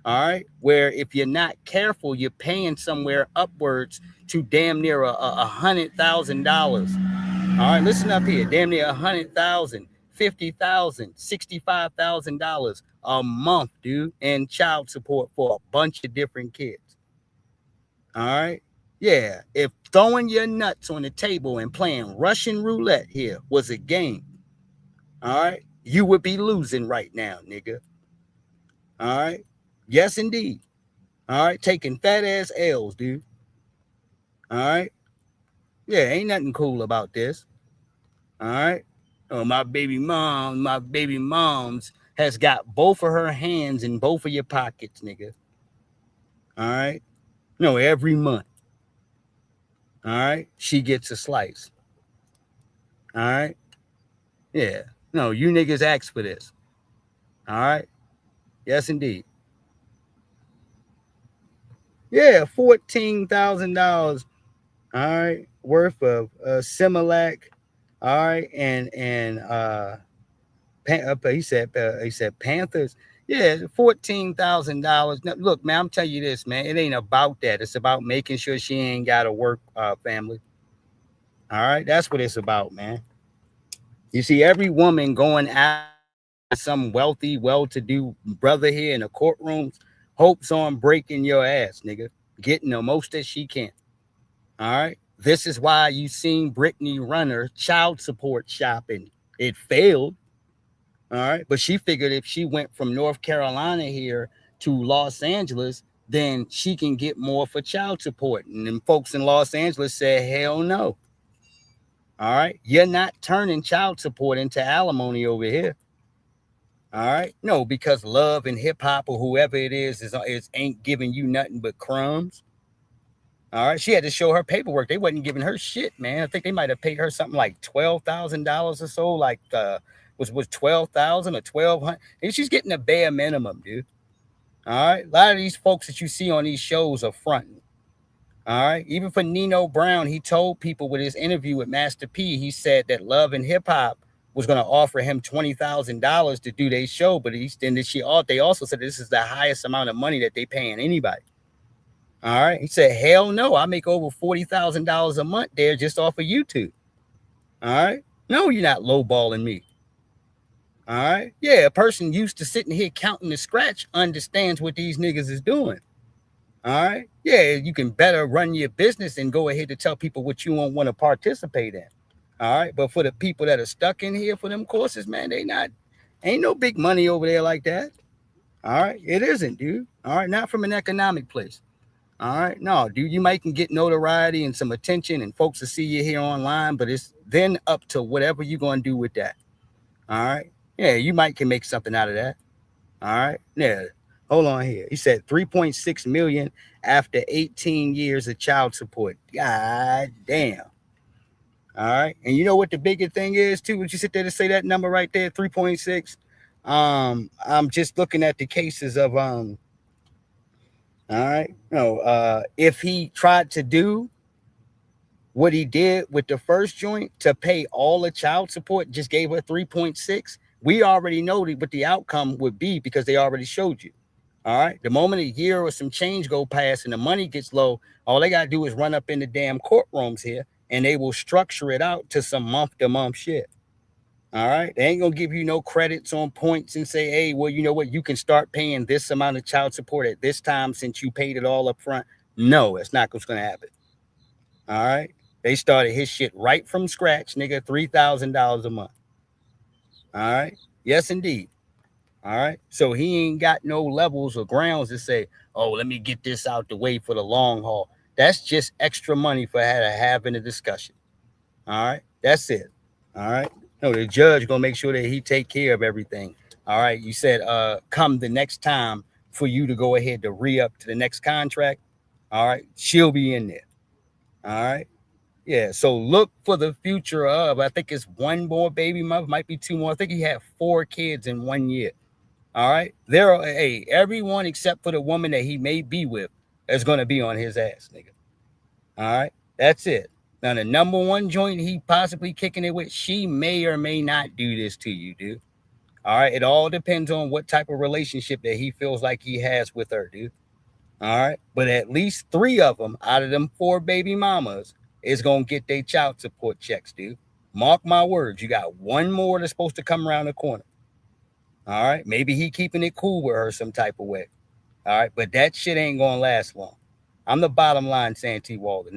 All right, where if you're not careful, you're paying somewhere upwards to damn near $100,000. All right, listen up here, damn near $100,000, $50,000, $65,000 a month, dude, and child support for a bunch of different kids. All right, yeah, if throwing your nuts on the table and playing Russian roulette here was a game, all right, you would be losing right now, nigga. All right. Yes, indeed. All right. Taking fat ass L's, dude. All right. Yeah, ain't nothing cool about this. All right. Oh, my baby mom's has got both of her hands in both of your pockets, nigga. All right. No, every month. All right. She gets a slice. All right. Yeah. No, you niggas asked for this. All right. Yes, indeed. Yeah, $14,000. All right, worth of Similac. All right, and he said Panthers. Yeah, $14,000. Now, look, man, I'm telling you this, man. It ain't about that. It's about making sure she ain't got to work, family. All right, that's what it's about, man. You see, every woman going out some wealthy, well-to-do brother here in the courtrooms hopes on breaking your ass, nigga, getting the most that she can. All right. This is why you seen Brittany Runner child support shopping. It failed. All right. But she figured if she went from North Carolina here to Los Angeles, then she can get more for child support. And then folks in Los Angeles said, hell no. All right. You're not turning child support into alimony over here. All right. No, because Love and Hip Hop or whoever it is ain't giving you nothing but crumbs. All right. She had to show her paperwork. They wasn't giving her shit, man. I think they might have paid her something like $12,000 or so. Like was 12,000 or 1,200. And she's getting a bare minimum, dude. All right. A lot of these folks that you see on these shows are fronting. All right. Even for Nino Brown, he told people with his interview with Master P, he said that Love and Hip Hop was going to offer him $20,000 to do their show. But they also said this is the highest amount of money that they paying anybody. All right. He said, hell no, I make over $40,000 a month there just off of YouTube. All right. No, you're not lowballing me. All right. Yeah. A person used to sitting here counting the scratch understands what these niggas is doing. All right. Yeah. You can better run your business and go ahead to tell people what you won't want to participate in. All right. But for the people that are stuck in here for them courses, man, ain't no big money over there like that. All right. It isn't, dude. All right. Not from an economic place. All right. No, dude, you might can get notoriety and some attention and folks will see you here online, but it's then up to whatever you're going to do with that. All right. Yeah. You might can make something out of that. All right. Yeah. Hold on here. He said 3.6 million after 18 years of child support. God damn. All right. And you know what the bigger thing is too? Would you sit there to say that number right there, 3.6? I'm just looking at the cases of all right. No, if he tried to do what he did with the first joint to pay all the child support, just gave her 3.6. We already know what the outcome would be because they already showed you. All right. The moment a year or some change go past and the money gets low, all they got to do is run up in the damn courtrooms here and they will structure it out to some month-to-month shit. All right. They ain't going to give you no credits on points and say, hey, well, you know what? You can start paying this amount of child support at this time since you paid it all up front. No, it's not what's going to happen. All right. They started his shit right from scratch, nigga, $3,000 a month. All right. Yes, indeed. All right. So he ain't got no levels or grounds to say, oh, let me get this out the way for the long haul. That's just extra money for having a discussion. All right. That's it. All right. No, the judge gonna make sure that he take care of everything. All right. You said come the next time for you to go ahead to re-up to the next contract. All right. She'll be in there. All right. Yeah. So look for the future of, I think it's one more baby mother, might be two more. I think he had 4 kids in 1 year. All right. There are, hey, everyone except for the woman that he may be with is going to be on his ass, nigga. All right. That's it. Now, the number one joint he possibly kicking it with, she may or may not do this to you, dude. All right. It all depends on what type of relationship that he feels like he has with her, dude. All right. But at least 3 of them out of them 4 baby mamas is going to get their child support checks, dude. Mark my words. You got 1 more that's supposed to come around the corner. All right. Maybe he keeping it cool with her some type of way. All right. But that shit ain't going to last long. I'm the bottom line, Santee Walden.